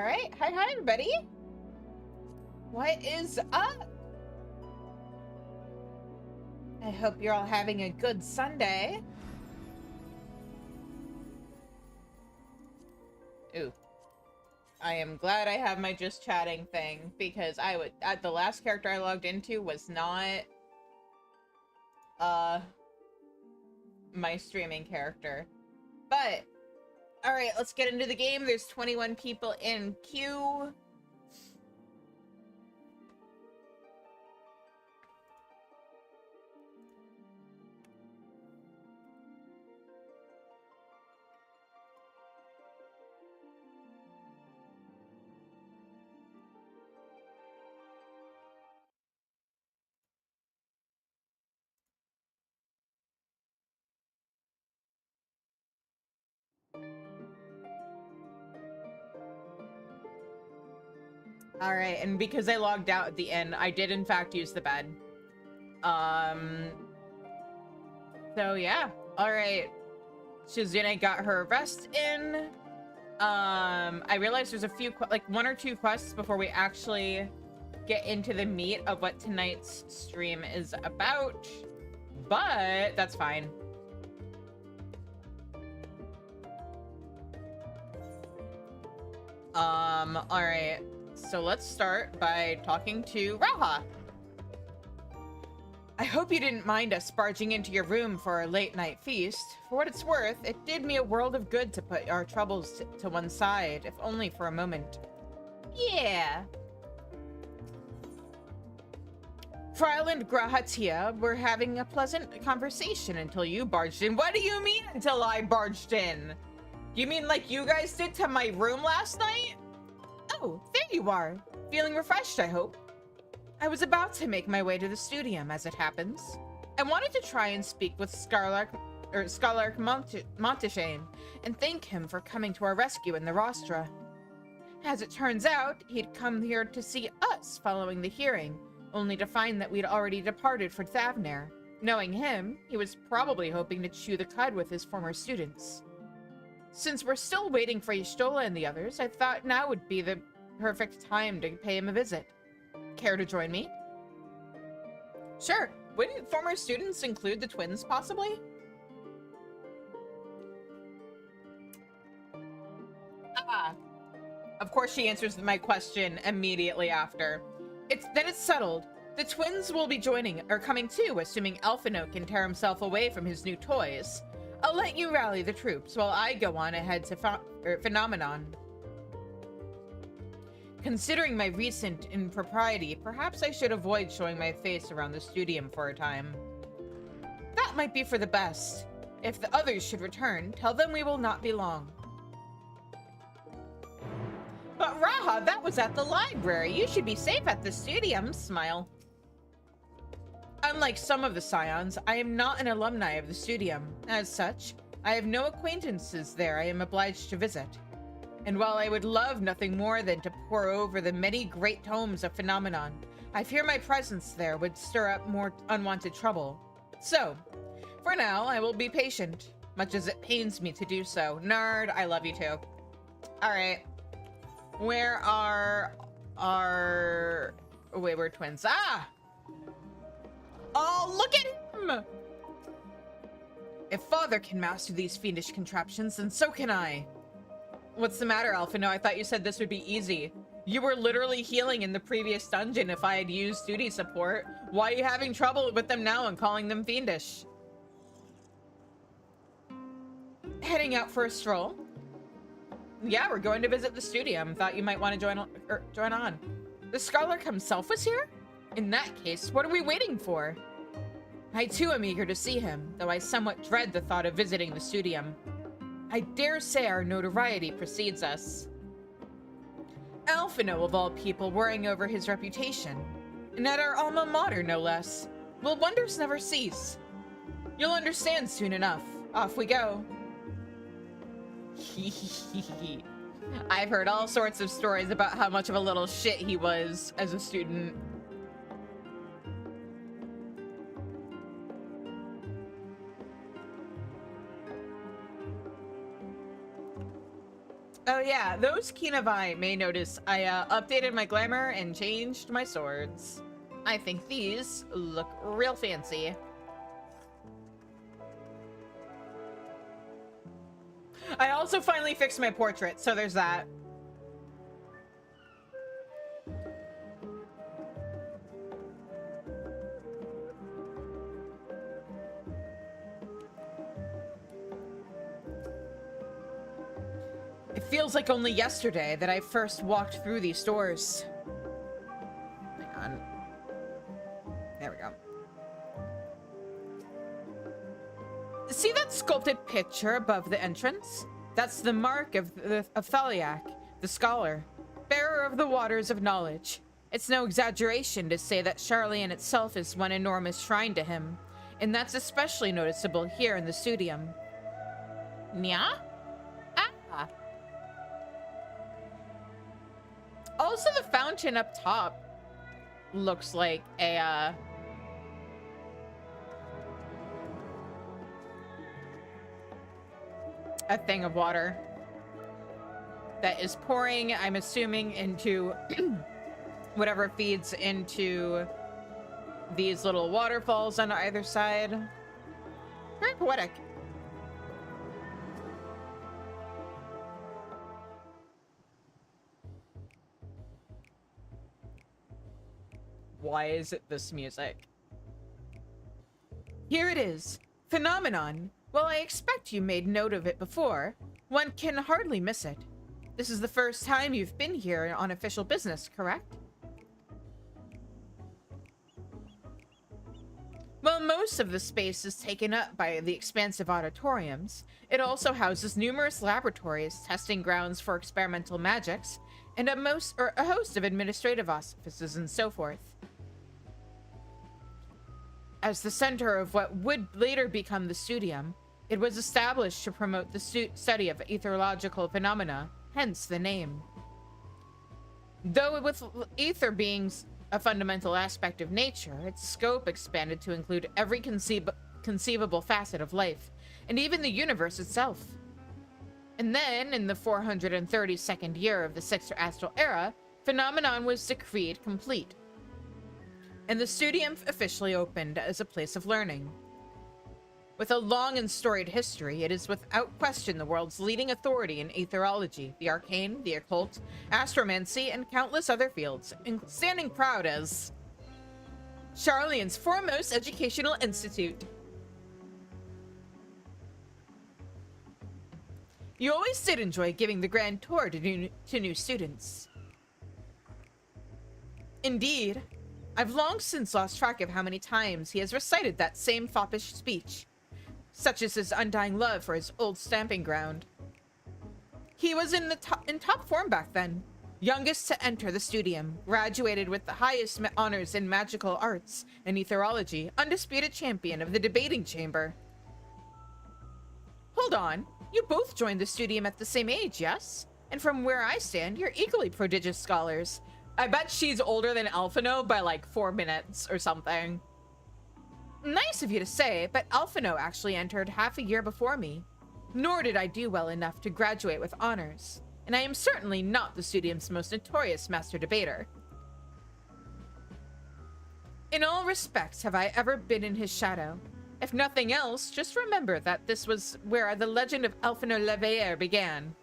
Alright, hi everybody! What is up? I hope you're all having a good Sunday. Ooh. I am glad I have my just chatting thing, because the last character I logged into was not, my streaming character. But, alright, let's get into the game. There's 21 people in queue. Alright, and because I logged out at the end, I did in fact use the bed. So yeah. Alright. Shizune got her rest in. I realized there's a few, like 1 or 2 quests before we actually get into the meat of what tonight's stream is about. But that's fine. Alright. So let's start by talking to Raha. I hope you didn't mind us barging into your room for our late night feast. For what it's worth, it did me a world of good to put our troubles to one side, if only for a moment. Yeah. Fryle and Grahatia were having a pleasant conversation until you barged in. What do you mean until I barged in? You mean like you guys did to my room last night? Oh, there you are. Feeling refreshed, I hope. I was about to make my way to the studium, as it happens. I wanted to try and speak with Scholark Monteshane and thank him for coming to our rescue in the rostra. As it turns out, he'd come here to see us following the hearing, only to find that we'd already departed for Thavnair. Knowing him, he was probably hoping to chew the cud with his former students. Since we're still waiting for Y'shtola and the others, I thought now would be the perfect time to pay him a visit. Care to join me? Sure. Wouldn't former students include the twins, possibly? Ah. Of course she answers my question immediately after. It's settled. The twins will be coming too, assuming Alphino can tear himself away from his new toys. I'll let you rally the troops while I go on ahead to Phenomenon. Considering my recent impropriety, perhaps I should avoid showing my face around the studium for a time. That might be for the best. If the others should return, tell them we will not be long. But Raha, that was at the library. You should be safe at the studium. Smile. Unlike some of the scions, I am not an alumni of the studium. As such, I have no acquaintances there I am obliged to visit. And while I would love nothing more than to pore over the many great tomes of Phenomenon, I fear my presence there would stir up more unwanted trouble. So, for now, I will be patient, much as it pains me to do so. Nerd, I love you too. Alright. Where are our wayward twins? Ah! Oh, look at him! If Father can master these fiendish contraptions, then so can I. What's the matter, Alphino? I thought you said this would be easy. You were literally healing in the previous dungeon if I had used duty support. Why are you having trouble with them now and calling them fiendish? Heading out for a stroll? Yeah, we're going to visit the studium. Thought you might want to join on. The Scholark himself was here? In that case, what are we waiting for? I too am eager to see him, though I somewhat dread the thought of visiting the studium. I dare say our notoriety precedes us. Alphino, of all people, worrying over his reputation. And at our alma mater, no less. Will wonders never cease? You'll understand soon enough. Off we go. I've heard all sorts of stories about how much of a little shit he was as a student. Oh yeah, those keen of eye may notice I updated my glamour and changed my swords. I think these look real fancy. I also finally fixed my portrait, so there's that. It feels like only yesterday that I first walked through these doors. Hang on. There we go. See that sculpted picture above the entrance? That's the mark of Thaliak, the scholar, bearer of the waters of knowledge. It's no exaggeration to say that Charlian itself is one enormous shrine to him, and that's especially noticeable here in the studium. Nya? Ah. Also, the fountain up top looks like a thing of water that is pouring, I'm assuming, into whatever feeds into these little waterfalls on either side. Very poetic. Why is it this music? Here it is. Phenomenon. Well, I expect you made note of it before. One can hardly miss it. This is the first time you've been here on official business, correct? Well, most of the space is taken up by the expansive auditoriums. It also houses numerous laboratories, testing grounds for experimental magics, and a host of administrative offices and so forth. As the center of what would later become the studium, it was established to promote the study of etherological phenomena, hence the name. Though with ether being a fundamental aspect of nature, its scope expanded to include every conceivable facet of life, and even the universe itself. And then, in the 432nd year of the Sixth Astral Era, Phenomenon was decreed complete, and the studium officially opened as a place of learning. With a long and storied history, it is without question the world's leading authority in aetherology, the arcane, the occult, astromancy, and countless other fields, standing proud as Charlian's foremost educational institute. You always did enjoy giving the grand tour to new students. Indeed, I've long since lost track of how many times he has recited that same foppish speech. Such is his undying love for his old stamping ground. He was in top form back then, youngest to enter the studium, graduated with the highest honors in magical arts and etherology, undisputed champion of the debating chamber. Hold on, you both joined the studium at the same age, yes? And from where I stand, you're equally prodigious scholars. I bet she's older than Alphino by like 4 minutes or something. Nice of you to say, but Alphino actually entered half a year before me. Nor did I do well enough to graduate with honors, and I am certainly not the studium's most notorious master debater. In all respects have I ever been in his shadow. If nothing else, just remember that this was where the legend of Alphino Leveilleur began.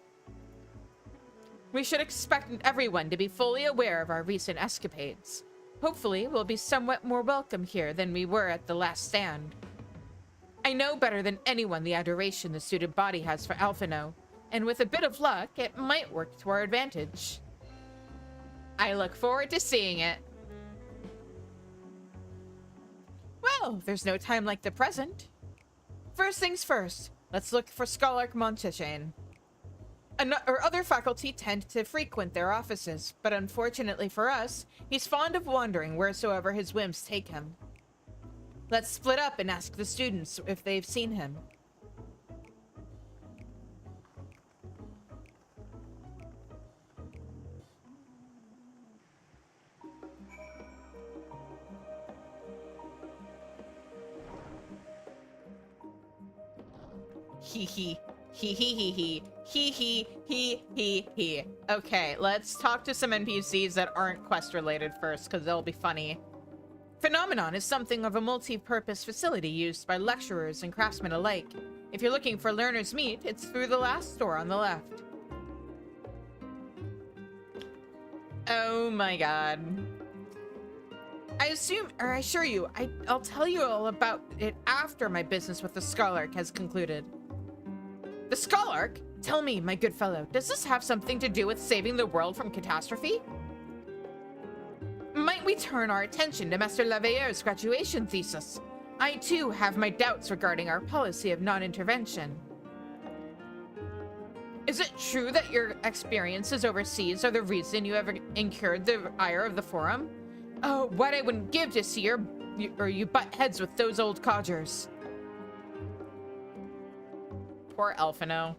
We should expect everyone to be fully aware of our recent escapades. Hopefully, we'll be somewhat more welcome here than we were at the last stand. I know better than anyone the adoration the student body has for Alphino, and with a bit of luck, it might work to our advantage. I look forward to seeing it. Well, there's no time like the present. First things first, let's look for Scholar Montaigne. Other faculty tend to frequent their offices, but unfortunately for us, he's fond of wandering wheresoever his whims take him. Let's split up and ask the students if they've seen him. Hee hee. Hee hee hee hee. He. Okay, let's talk to some NPCs that aren't quest related first, because they'll be funny. Phenomenon is something of a multi-purpose facility used by lecturers and craftsmen alike. If you're looking for learner's meat, it's through the last door on the left. Oh my god. I assure you, I'll tell you all about it after my business with the Scholark has concluded. The Scholark? Tell me, my good fellow, does this have something to do with saving the world from catastrophe? Might we turn our attention to Master Laveilleur's graduation thesis? I too have my doubts regarding our policy of non-intervention. Is it true that your experiences overseas are the reason you have incurred the ire of the Forum? Oh, what I wouldn't give to see you butt heads with those old codgers. Poor Elfino.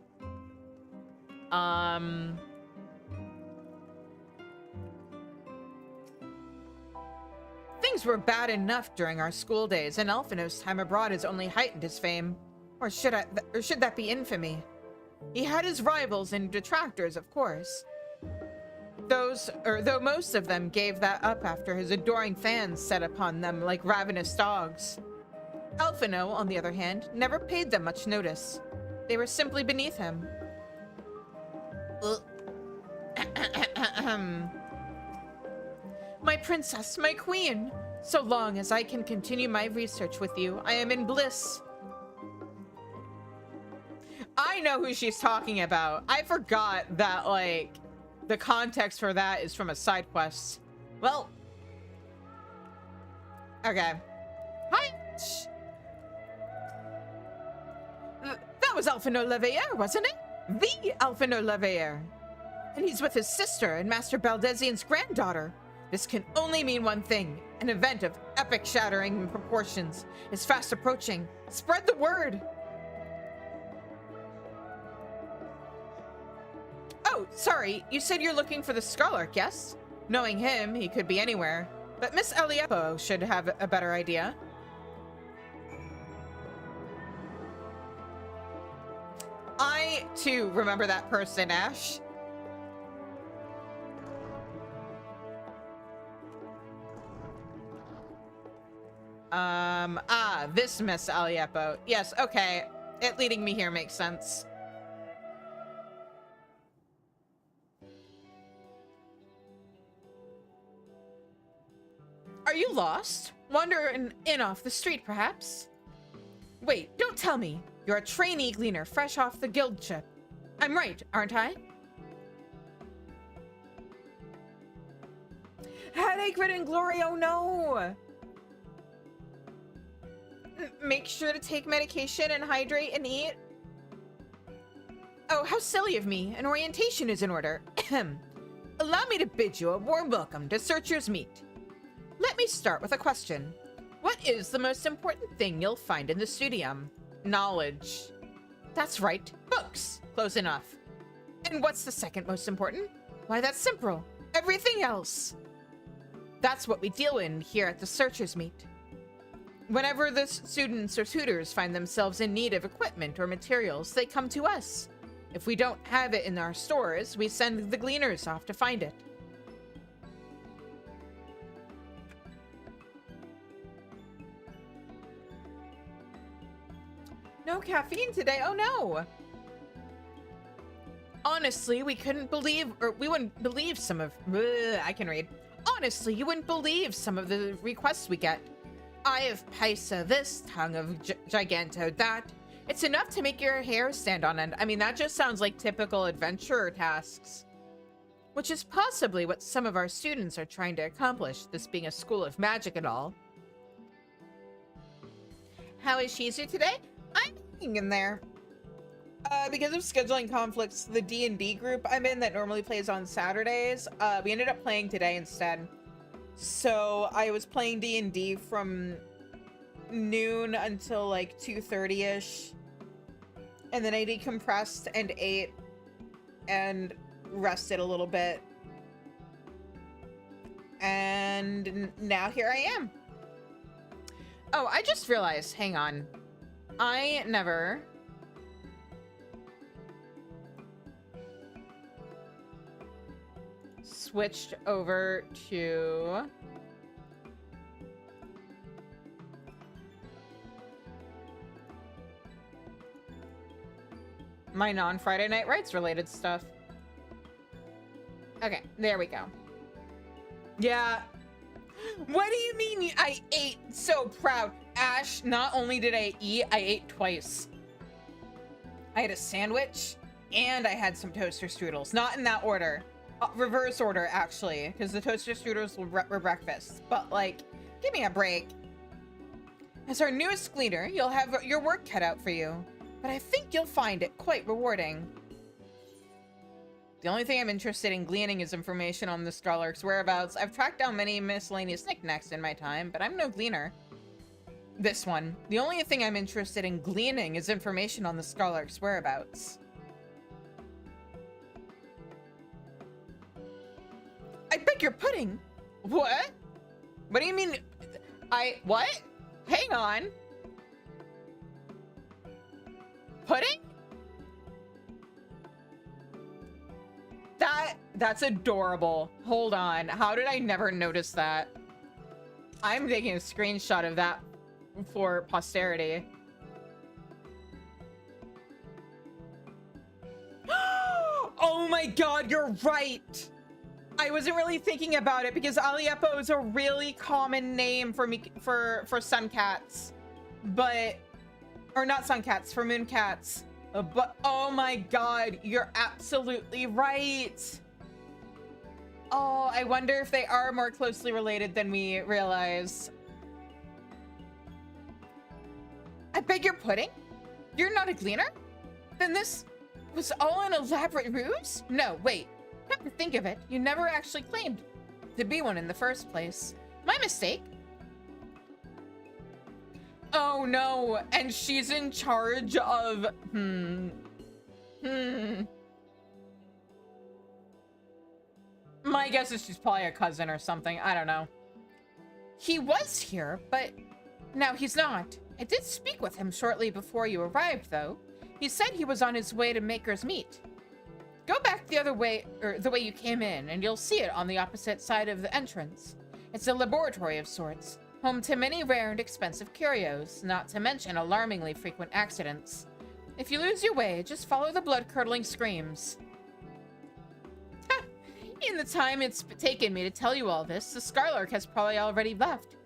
Things were bad enough during our school days, and Elfino's time abroad has only heightened his fame. Or should that be infamy? He had his rivals and detractors, of course. Though most of them gave that up after his adoring fans set upon them like ravenous dogs. Elfino, on the other hand, never paid them much notice. They were simply beneath him. My princess, my queen! So long as I can continue my research with you, I am in bliss. I know who she's talking about. I forgot that, like, the context for that is from a side quest. Well. Okay. Hi! That was Alphino Leveilleur, wasn't it? The Alphino Leveilleur. And he's with his sister and Master Baldezian's granddaughter. This can only mean one thing. An event of epic-shattering proportions is fast approaching. Spread the word! Oh, sorry. You said you're looking for the Scholark, yes? Knowing him, he could be anywhere. But Miss Eliepo should have a better idea. I, too, remember that person, Ash. This Miss Eliepo. Yes, okay. It leading me here makes sense. Are you lost? Wandering in off the street, perhaps? Wait, don't tell me. You're a trainee gleaner fresh off the guild ship. I'm right, aren't I? Headache-ridden glory, oh no! Make sure to take medication and hydrate and eat. Oh, how silly of me. An orientation is in order. Allow me to bid you a warm welcome to Searcher's Meet. Let me start with a question. What is the most important thing you'll find in the studium? Knowledge. That's right, books. Close enough. And what's the second most important? Why, that's simple. Everything else. That's what we deal in here at the Searcher's Meet. Whenever the students or tutors find themselves in need of equipment or materials, they come to us. If we don't have it in our stores, we send the gleaners off to find it. No caffeine today, oh no! Honestly, we wouldn't believe some of, I can read. Honestly, you wouldn't believe some of the requests we get. Eye of Paisa this, tongue of Giganto that. It's enough to make your hair stand on end. I mean, that just sounds like typical adventurer tasks. Which is possibly what some of our students are trying to accomplish, this being a school of magic and all. How is Shizu today? I'm hanging in there. Because of scheduling conflicts, the D&D group I'm in that normally plays on Saturdays, we ended up playing today instead. So I was playing D&D from noon until like 2:30ish, and then I decompressed and ate and rested a little bit, and now here I am. Oh, I just realized, hang on, I never switched over to my non-Friday Night Rights related stuff. Okay, there we go. Yeah. What do you mean I ate? So proud. Ash, not only did I eat, I ate twice. I had a sandwich and I had some toaster strudels. Not in that order. Reverse order, actually, because the toaster strudels were breakfast. But, like, give me a break. As our newest gleaner, you'll have your work cut out for you. But I think you'll find it quite rewarding. The only thing I'm interested in gleaning is information on the Scarlark's whereabouts. I've tracked down many miscellaneous knickknacks in my time, but I'm no gleaner. This one. The only thing I'm interested in gleaning is information on the Scarlark's whereabouts. I beg your pudding. What? What do you mean? What? Hang on. Pudding? That's adorable. Hold on. How did I never notice that? I'm taking a screenshot of that for posterity. Oh my god, you're right. I wasn't really thinking about it because Aliepo is a really common name for sun cats. But, or not sun cats, for moon cats. But, oh my god, you're absolutely right. Oh, I wonder if they are more closely related than we realize. I beg your pudding? You're not a gleaner? Then this was all an elaborate ruse? No, wait. Come to think of it, you never actually claimed to be one in the first place. My mistake. Oh no, and she's in charge of... My guess is she's probably a cousin or something. I don't know. He was here, but now he's not. I did speak with him shortly before you arrived, though. He said he was on his way to Maker's Meet. Go back the other way, or the way you came in, and you'll see it on the opposite side of the entrance. It's a laboratory of sorts, home to many rare and expensive curios, not to mention alarmingly frequent accidents. If you lose your way, just follow the blood-curdling screams. In the time it's taken me to tell you all this, the Scarlark has probably already left.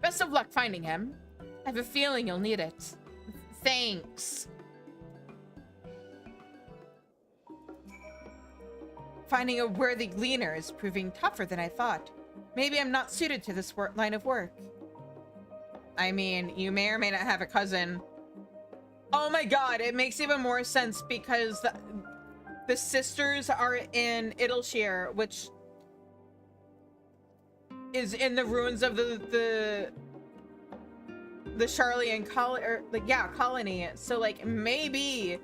Best of luck finding him. I have a feeling you'll need it. Thanks. Finding a worthy gleaner is proving tougher than I thought. Maybe I'm not suited to this line of work. I mean, you may or may not have a cousin. Oh my god, it makes even more sense because the sisters are in Idleshire, which is in the ruins of the Charlian colony. So like maybe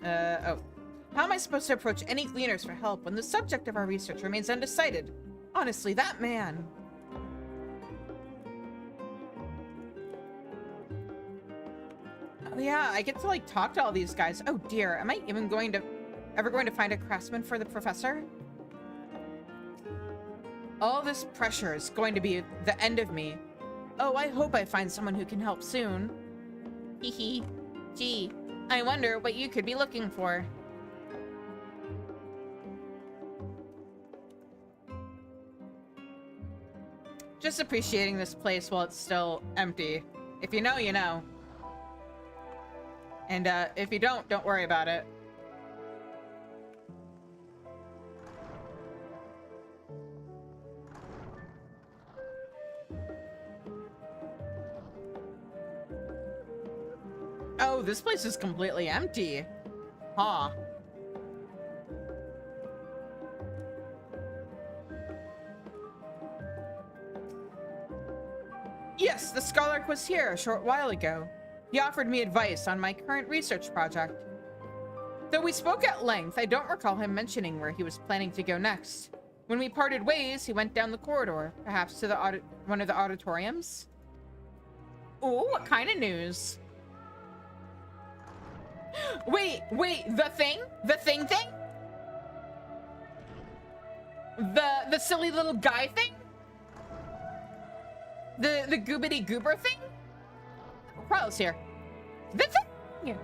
oh. How am I supposed to approach any gleaners for help when the subject of our research remains undecided? Honestly, that man. Oh yeah, I get to like talk to all these guys. Oh dear, am I even ever going to find a craftsman for the professor? All this pressure is going to be the end of me. Oh, I hope I find someone who can help soon. Hehe. Gee, I wonder what you could be looking for. Just appreciating this place while it's still empty. If you know, you know. And if you don't worry about it. Oh, this place is completely empty. Huh. Yes, the Scarlark was here a short while ago. He offered me advice on my current research project. Though we spoke at length, I don't recall him mentioning where he was planning to go next. When we parted ways, he went down the corridor, perhaps to one of the auditoriums. Ooh, what kind of news? Wait, the thing? The thing? The silly little guy thing? The goobity goober thing? Carl's here. The thing!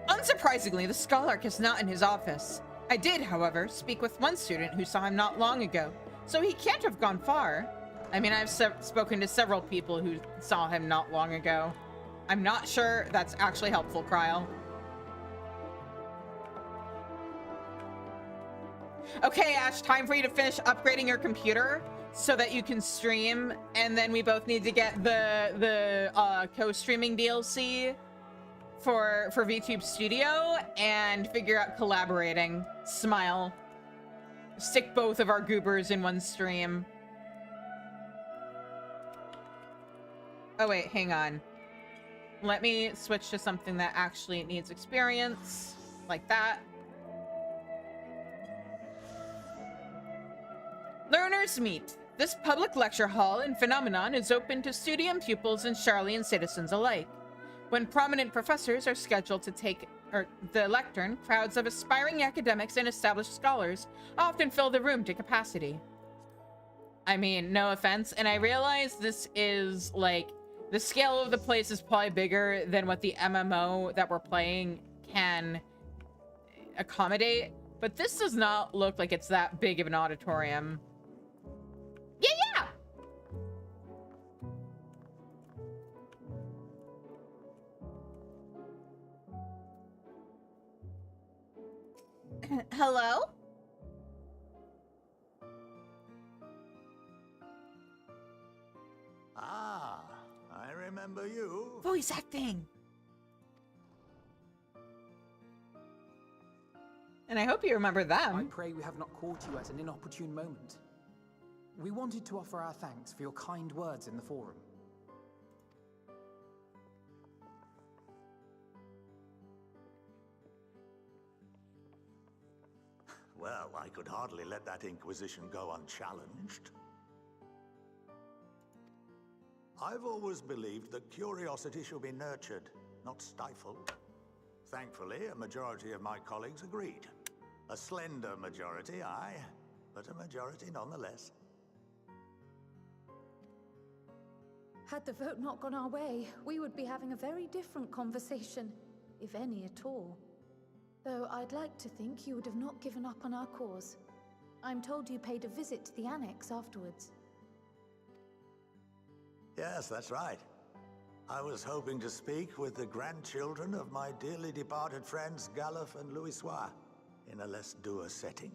Unsurprisingly, the Scholark is not in his office. I did, however, speak with one student who saw him not long ago, so he can't have gone far. I mean, I've spoken to several people who saw him not long ago. I'm not sure that's actually helpful, Kryle. Okay, Ash, time for you to finish upgrading your computer so that you can stream, and then we both need to get the co-streaming DLC for VTube Studio and figure out collaborating. Smile. Stick both of our goobers in one stream. Oh wait, hang on. Let me switch to something that actually needs experience. Like that. Learners meet. This public lecture hall in Phenomenon is open to studium pupils and Charlian citizens alike. When prominent professors are scheduled to take the lectern, crowds of aspiring academics and established scholars often fill the room to capacity. I mean, no offense, and I realize this is, like, the scale of the place is probably bigger than what the MMO that we're playing can accommodate, but this does not look like it's that big of an auditorium. Yeah! Hello? Ah, I remember you. Voice acting. And I hope you remember them. I pray we have not caught you at an inopportune moment. We wanted to offer our thanks for your kind words in the forum. Well, I could hardly let that inquisition go unchallenged. I've always believed that curiosity should be nurtured, not stifled. Thankfully, a majority of my colleagues agreed. A slender majority, aye, but a majority nonetheless. Had the vote not gone our way, we would be having a very different conversation, if any at all. Though I'd like to think you would have not given up on our cause. I'm told you paid a visit to the annex afterwards. Yes, that's right. I was hoping to speak with the grandchildren of my dearly departed friends Galuf and Louisoix in a less dour setting.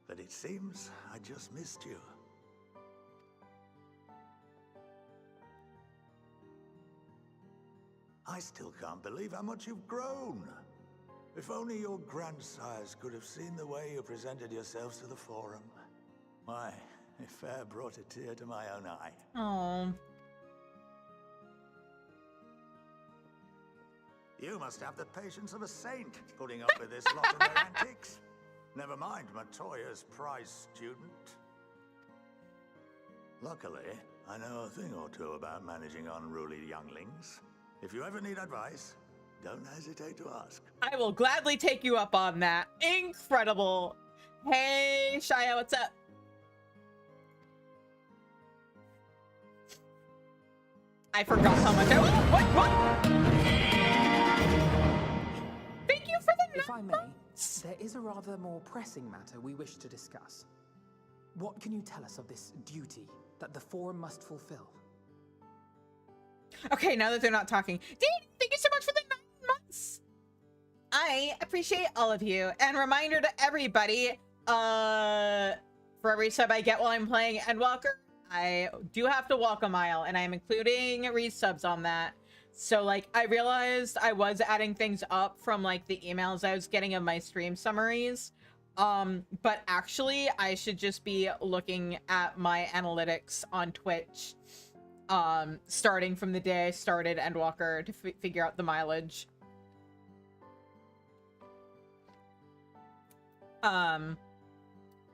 But it seems I just missed you. I still can't believe how much you've grown. If only your grandsires could have seen the way you presented yourselves to the forum. Why, it fair brought a tear to my own eye. Oh. You must have the patience of a saint, putting up with this lot of their antics. Never mind Matoya's prize student. Luckily, I know a thing or two about managing unruly younglings. If you ever need advice, don't hesitate to ask. I will gladly take you up on that. Incredible. Hey, Shia, what's up? I forgot how much I... What? Thank you for the... If I may, there is a rather more pressing matter we wish to discuss. What can you tell us of this duty that the forum must fulfill? Okay, now that they're not talking. Dave, thank you so much for the 9 months. I appreciate all of you. And reminder to everybody, for every sub I get while I'm playing Endwalker, I do have to walk a mile, and I'm including resubs on that. So, like, I realized I was adding things up from, like, the emails I was getting of my stream summaries. But actually, I should just be looking at my analytics on Twitch, starting from the day I started Endwalker to figure out the mileage.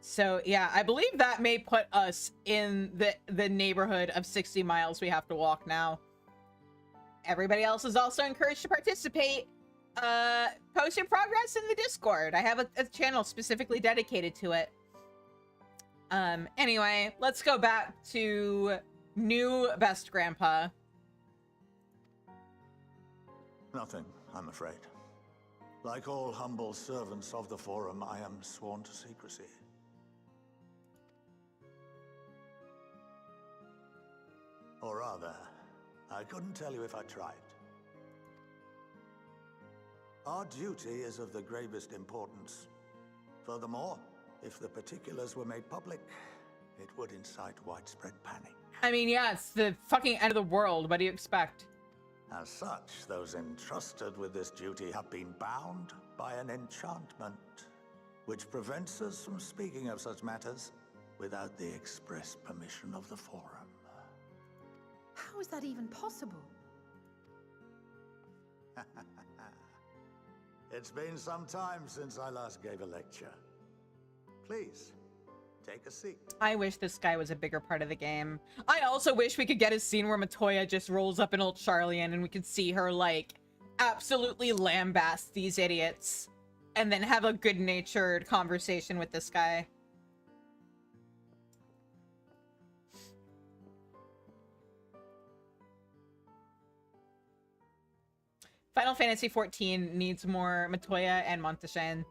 So yeah, I believe that may put us in the neighborhood of 60 miles we have to walk now. everybody else is also encouraged to participate. Post your progress in the Discord. I have a channel specifically dedicated to it. Anyway, let's go back to new best grandpa. Nothing, I'm afraid. Like all humble servants of the Forum, I am sworn to secrecy. Or rather, I couldn't tell you if I tried. Our duty is of the gravest importance. Furthermore, if the particulars were made public, it would incite widespread panic. I mean, yeah, it's the fucking end of the world. What do you expect? As such, those entrusted with this duty have been bound by an enchantment, which prevents us from speaking of such matters without the express permission of the Forum. How is that even possible? It's been some time since I last gave a lecture. Please, take a seat. I wish this guy was a bigger part of the game. I also wish we could get a scene where Matoya just rolls up an old Charlian and we could see her, like, absolutely lambaste these idiots and then have a good-natured conversation with this guy. Final Fantasy XIV needs more Matoya and Montashen.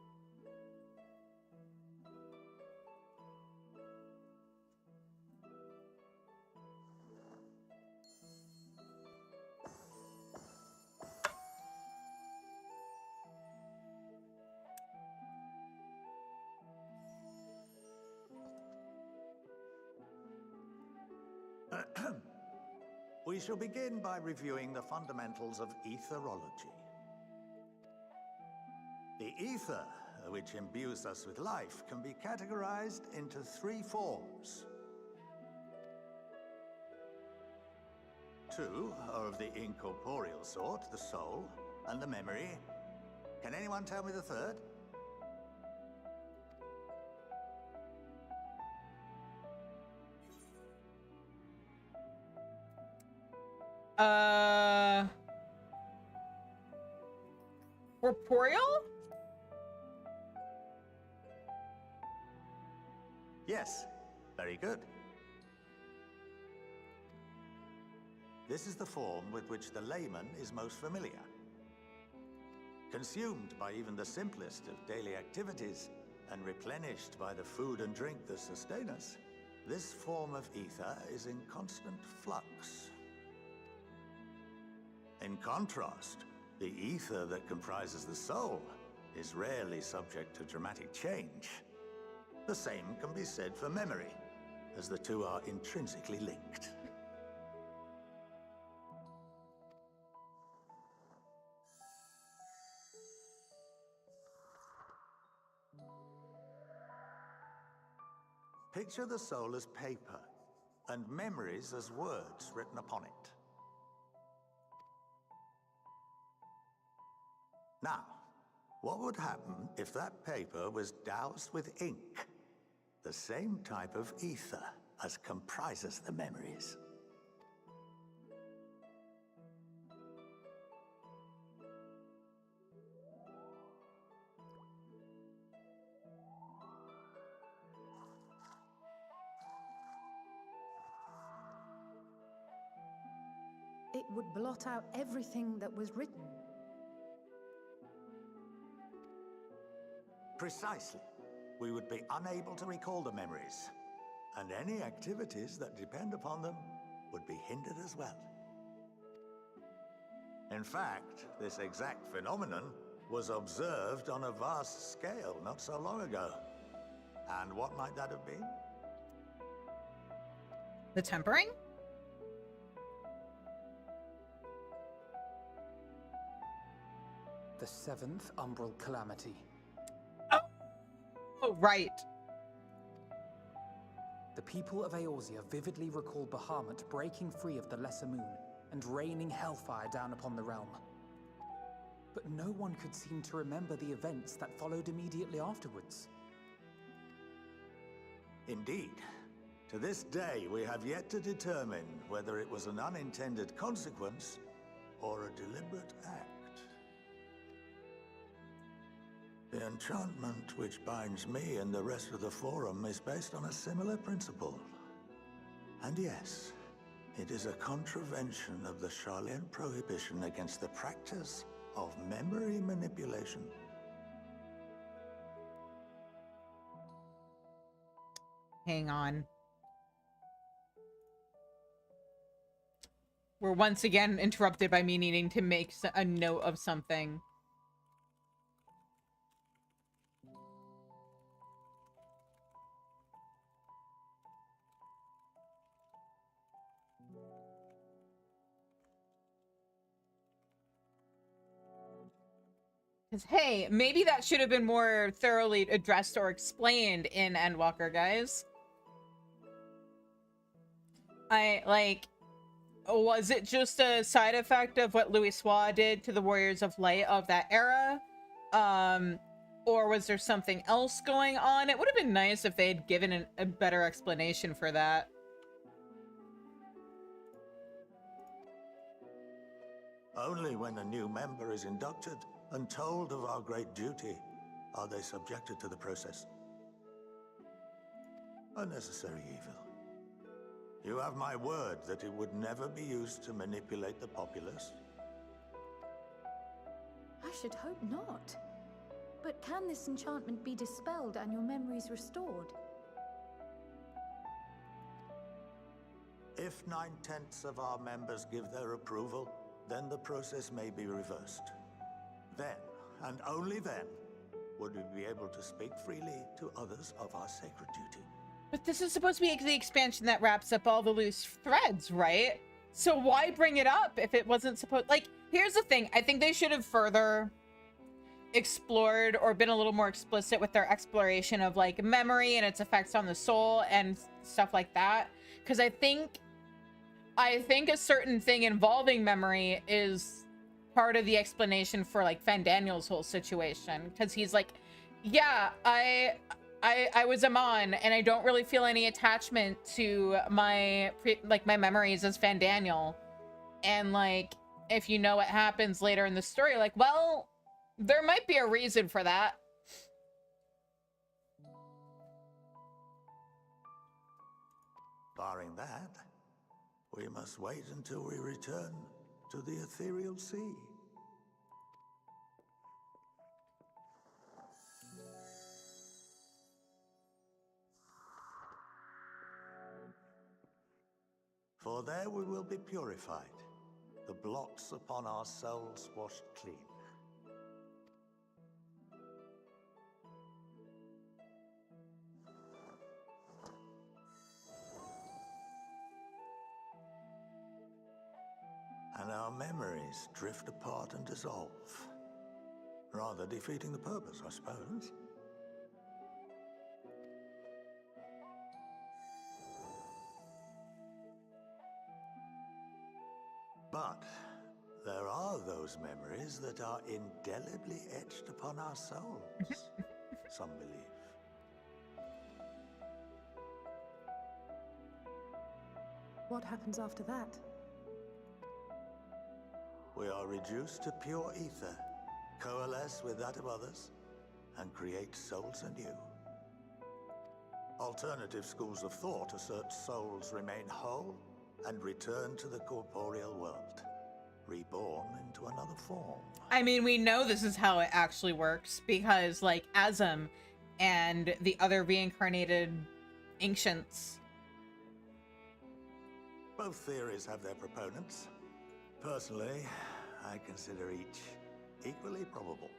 We shall begin by reviewing the fundamentals of etherology. The ether, which imbues us with life, can be categorized into 3 forms. 2 are of the incorporeal sort, the soul and the memory. Can anyone tell me the third? Corporeal? Yes, very good. This is the form with which the layman is most familiar. Consumed by even the simplest of daily activities and replenished by the food and drink that sustain us, this form of ether is in constant flux. In contrast, the ether that comprises the soul is rarely subject to dramatic change. The same can be said for memory, as the two are intrinsically linked. Picture the soul as paper, and memories as words written upon it. Now, what would happen if that paper was doused with ink? The same type of ether as comprises the memories. It would blot out everything that was written. Precisely. We would be unable to recall the memories, and any activities that depend upon them would be hindered as well. In fact, this exact phenomenon was observed on a vast scale not so long ago. And what might that have been? The tempering? The 7th Umbral Calamity. Oh, right. The people of Eorzea vividly recall Bahamut breaking free of the Lesser Moon and raining hellfire down upon the realm. But no one could seem to remember the events that followed immediately afterwards. Indeed. To this day, we have yet to determine whether it was an unintended consequence or a deliberate act. The enchantment which binds me and the rest of the Forum is based on a similar principle. And yes, it is a contravention of the Charlian prohibition against the practice of memory manipulation. Hang on. We're once again interrupted by me needing to make a note of something. Because, hey, maybe that should have been more thoroughly addressed or explained in Endwalker, guys. Was it just a side effect of what Louis Soir did to the Warriors of Light of that era? Or was there something else going on? It would have been nice if they had given a better explanation for that. Only when a new member is inducted and told of our great duty are they subjected to the process. A necessary evil. You have my word that it would never be used to manipulate the populace. I should hope not. But can this enchantment be dispelled and your memories restored? If 9/10 of our members give their approval, then the process may be reversed. Then, and only then, would we be able to speak freely to others of our sacred duty. But this is supposed to be the expansion that wraps up all the loose threads, right? So why bring it up if it wasn't supposed... Like, here's the thing. I think they should have further explored or been a little more explicit with their exploration of, like, memory and its effects on the soul and stuff like that. Because I think a certain thing involving memory is part of the explanation for, like, Fandaniel's whole situation. Because he's like, yeah, I was Amon, and I don't really feel any attachment to my memories as Fandaniel. And, like, if you know what happens later in the story, like, well, there might be a reason for that. Barring that, we must wait until we return to the ethereal sea. For there we will be purified, the blots upon our souls washed clean. And our memories drift apart and dissolve, rather defeating the purpose, I suppose. But there are those memories that are indelibly etched upon our souls, some believe. What happens after that? We are reduced to pure ether, coalesce with that of others, and create souls anew. Alternative schools of thought assert souls remain whole and return to the corporeal world, reborn into another form. I mean, we know this is how it actually works because, like, Azam and the other reincarnated ancients. Both theories have their proponents. Personally, I consider each equally probable.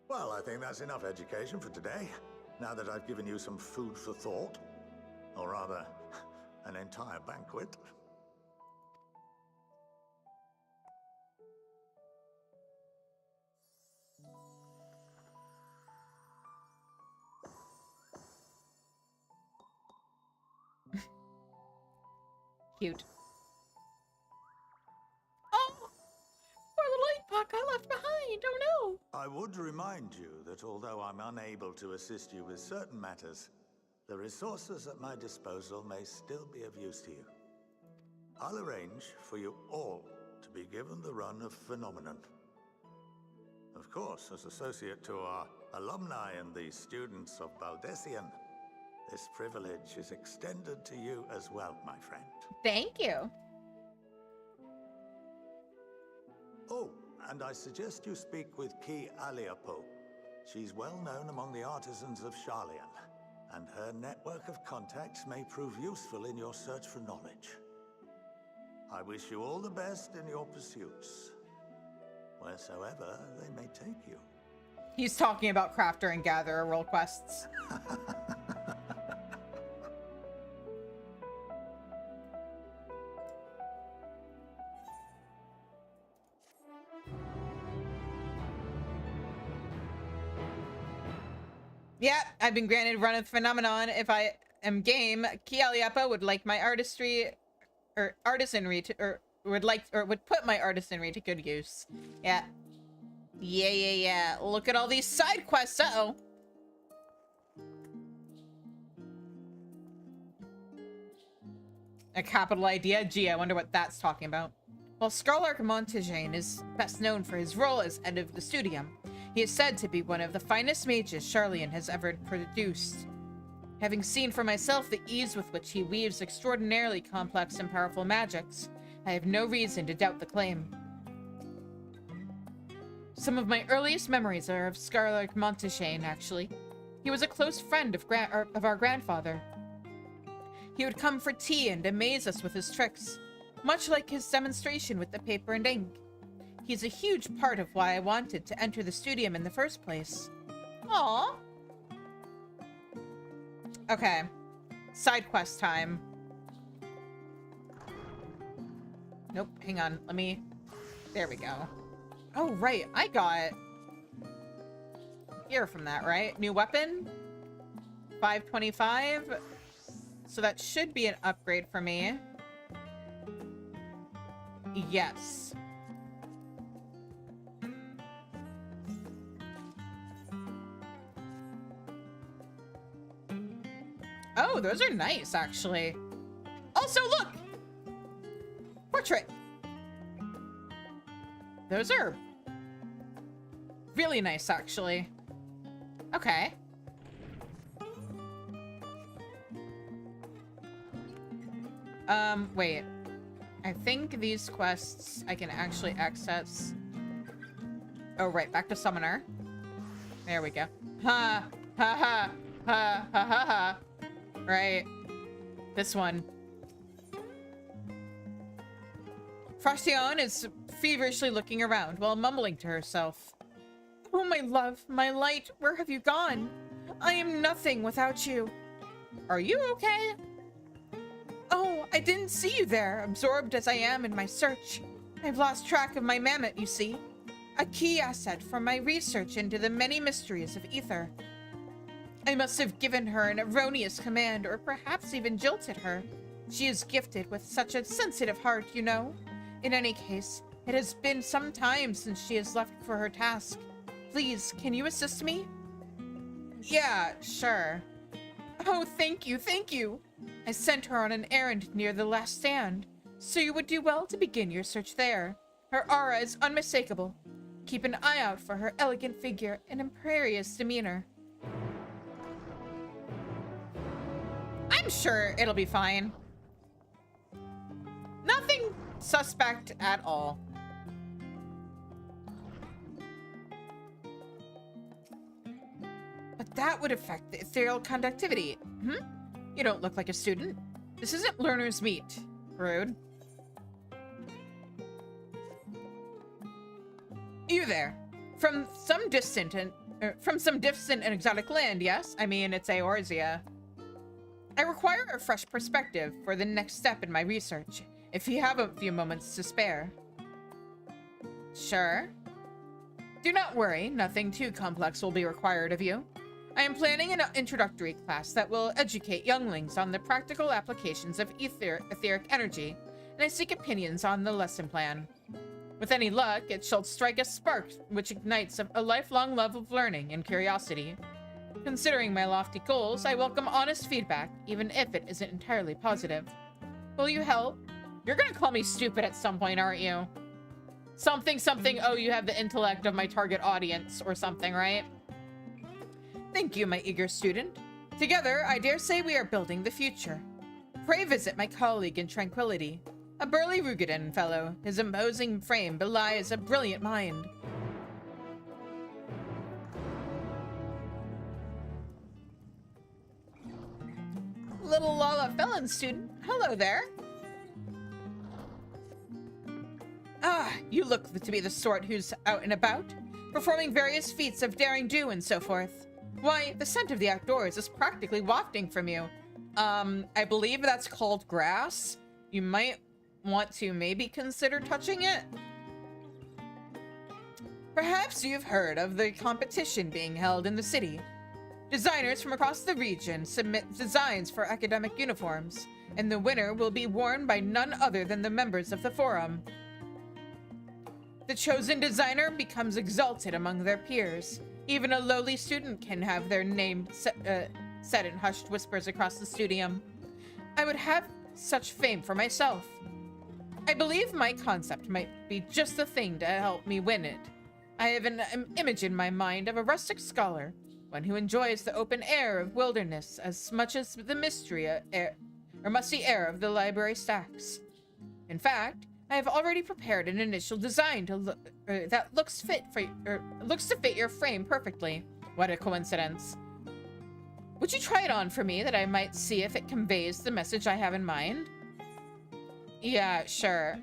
Well, I think that's enough education for today, now that I've given you some food for thought. Or rather, an entire banquet. Cute. Oh! Poor little ink puck I left behind! Oh no! I would remind you that although I'm unable to assist you with certain matters, the resources at my disposal may still be of use to you. I'll arrange for you all to be given the run of Phenomenon. Of course, as associate to our alumni and the students of Baldessian, this privilege is extended to you as well, my friend. Thank you. Oh, and I suggest you speak with Ki Aliapo. She's well known among the artisans of Sharlayan, and her network of contacts may prove useful in your search for knowledge. I wish you all the best in your pursuits, wheresoever they may take you. He's talking about Crafter and Gatherer role quests. Yeah, I've been granted run of Phenomenon. If I am game, Kialiapa would like my artistry or artisanry to, or would put my artisanry to good use. Yeah. Yeah. Look at all these side quests. Uh-oh. A capital idea? Gee, I wonder what that's talking about. While Scarlark Montagane is best known for his role as head of the studium, he is said to be one of the finest mages Sharlayan has ever produced. Having seen for myself the ease with which he weaves extraordinarily complex and powerful magics, I have no reason to doubt the claim. Some of my earliest memories are of Scarlark Montagane, actually. He was a close friend of our grandfather. He would come for tea and amaze us with his tricks, much like his demonstration with the paper and ink. He's a huge part of why I wanted to enter the studium in the first place. Aww. Okay. Side quest time. Nope, hang on. Let me... There we go. Oh, right. I got... gear from that, right? New weapon? 525. So that should be an upgrade for me. Yes. Oh, those are nice, actually. Also, look! Portrait! Those are really nice, actually. Okay. Wait. I think these quests I can actually access. Oh, right. Back to Summoner. There we go. Ha! Ha ha! Ha ha ha ha! Right. This one. Frostion is feverishly looking around while mumbling to herself. Oh, my love, my light, where have you gone? I am nothing without you. Are you okay? Oh, I didn't see you there, absorbed as I am in my search. I've lost track of my mammoth, you see. A key asset for my research into the many mysteries of ether. I must have given her an erroneous command, or perhaps even jilted her. She is gifted with such a sensitive heart, you know. In any case, it has been some time since she has left for her task. Please, can you assist me? Yeah, sure. Oh, thank you, thank you. I sent her on an errand near the last stand, so you would do well to begin your search there. Her aura is unmistakable. Keep an eye out for her elegant figure and imperious demeanor. I'm sure it'll be fine. Nothing suspect at all. But that would affect the ethereal conductivity. You don't look like a student. This isn't learner's meet. Rude. You there. From some distant and exotic land, yes? I mean, it's Eorzea. I require a fresh perspective for the next step in my research, if you have a few moments to spare. Sure. Do not worry, nothing too complex will be required of you. I am planning an introductory class that will educate younglings on the practical applications of etheric energy, and I seek opinions on the lesson plan. With any luck, it shall strike a spark which ignites a lifelong love of learning and curiosity. Considering my lofty goals, I welcome honest feedback, even if it isn't entirely positive. Will you help? You're gonna call me stupid at some point, aren't you? Something, oh, you have the intellect of my target audience or something, right? Thank you, my eager student. Together, I dare say we are building the future. Pray visit my colleague in Tranquility. A burly Rugadin fellow, his imposing frame belies a brilliant mind. Little Lala Felon student, hello there. Ah, you look to be the sort who's out and about, performing various feats of daring do and so forth. Why, the scent of the outdoors is practically wafting from you. I believe that's called grass. You might want to maybe consider touching it. Perhaps you've heard of the competition being held in the city. Designers from across the region submit designs for academic uniforms, and the winner will be worn by none other than the members of the forum. The chosen designer becomes exalted among their peers. Even a lowly student can have their name said in hushed whispers across the studium. I would have such fame for myself. I believe my concept might be just the thing to help me win it. I have an image in my mind of a rustic scholar, one who enjoys the open air of wilderness as much as the musty air of the library stacks. In fact, I have already prepared an initial design that looks to fit your frame perfectly. What a coincidence. Would you try it on for me that I might see if it conveys the message I have in mind? Yeah, sure.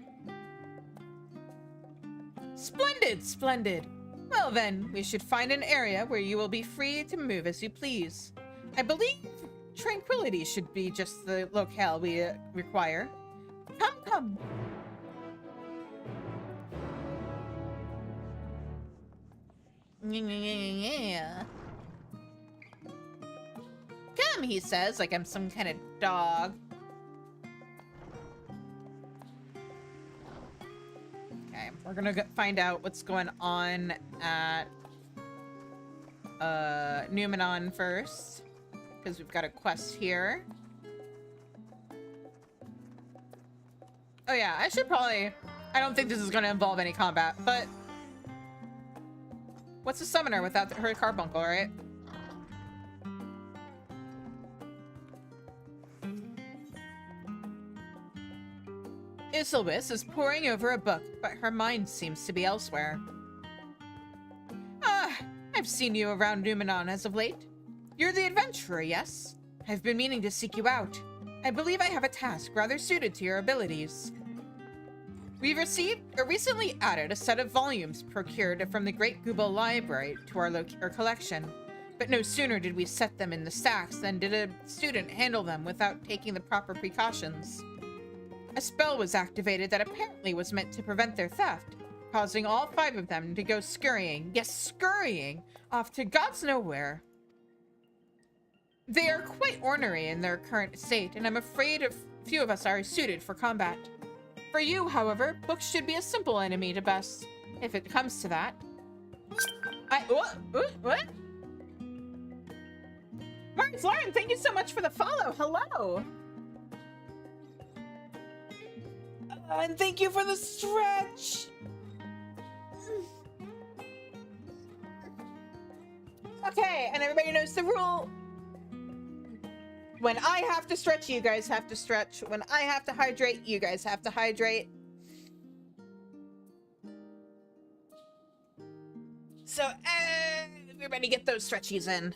Splendid, splendid. Well then, we should find an area where you will be free to move as you please. I believe Tranquility should be just the locale we require. Come, come. Yeah. Come, he says, like I'm some kind of dog. Okay, we're gonna find out what's going on at Numenon first, because we've got a quest here. Oh yeah, I should probably... I don't think this is gonna involve any combat, but... What's a summoner without her carbuncle, right? Isilwis is poring over a book, but her mind seems to be elsewhere. Ah, I've seen you around Numenon as of late. You're the adventurer, yes? I've been meaning to seek you out. I believe I have a task rather suited to your abilities. We've recently added a set of volumes procured from the Great Gubal Library to our collection, but no sooner did we set them in the stacks than did a student handle them without taking the proper precautions. A spell was activated that apparently was meant to prevent their theft, causing all 5 of them to go scurrying, yes, scurrying, off to God's nowhere. They are quite ornery in their current state, and I'm afraid few of us are suited for combat. For you, however, books should be a simple enemy to best, if it comes to that. What? Martin's Lauren, thank you so much for the follow. Hello. And thank you for the stretch. Okay, and everybody knows the rule. When I have to stretch, you guys have to stretch. When I have to hydrate, you guys have to hydrate. So everybody get those stretchies in.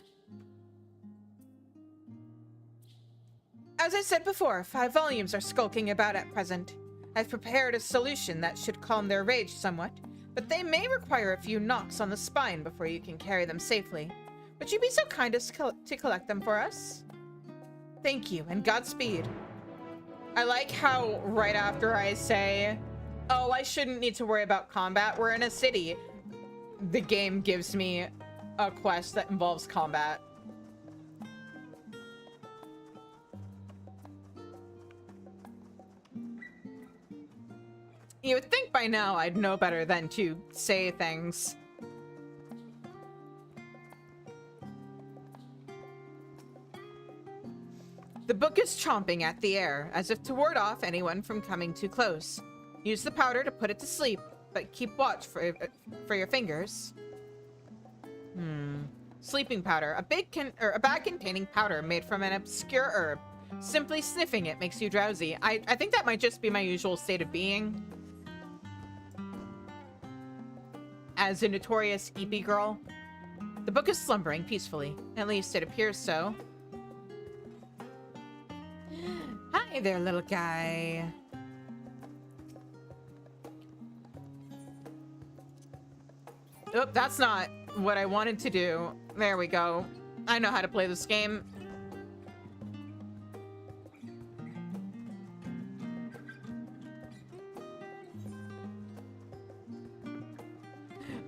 As I said before, 5 volumes are skulking about at present. I've prepared a solution that should calm their rage somewhat, but they may require a few knocks on the spine before you can carry them safely. Would you be so kind as to collect them for us? Thank you, and Godspeed. I like how right after I say, oh, I shouldn't need to worry about combat, we're in a city, the game gives me a quest that involves combat. You would think by now I'd know better than to say things. The book is chomping at the air, as if to ward off anyone from coming too close. Use the powder to put it to sleep, but keep watch for your fingers. Sleeping powder. A bag containing powder made from an obscure herb. Simply sniffing it makes you drowsy. I think that might just be my usual state of being. As a notorious eepy girl. The book is slumbering peacefully. At least it appears so. Hi there, little guy. Oh, that's not what I wanted to do. There we go. I know how to play this game.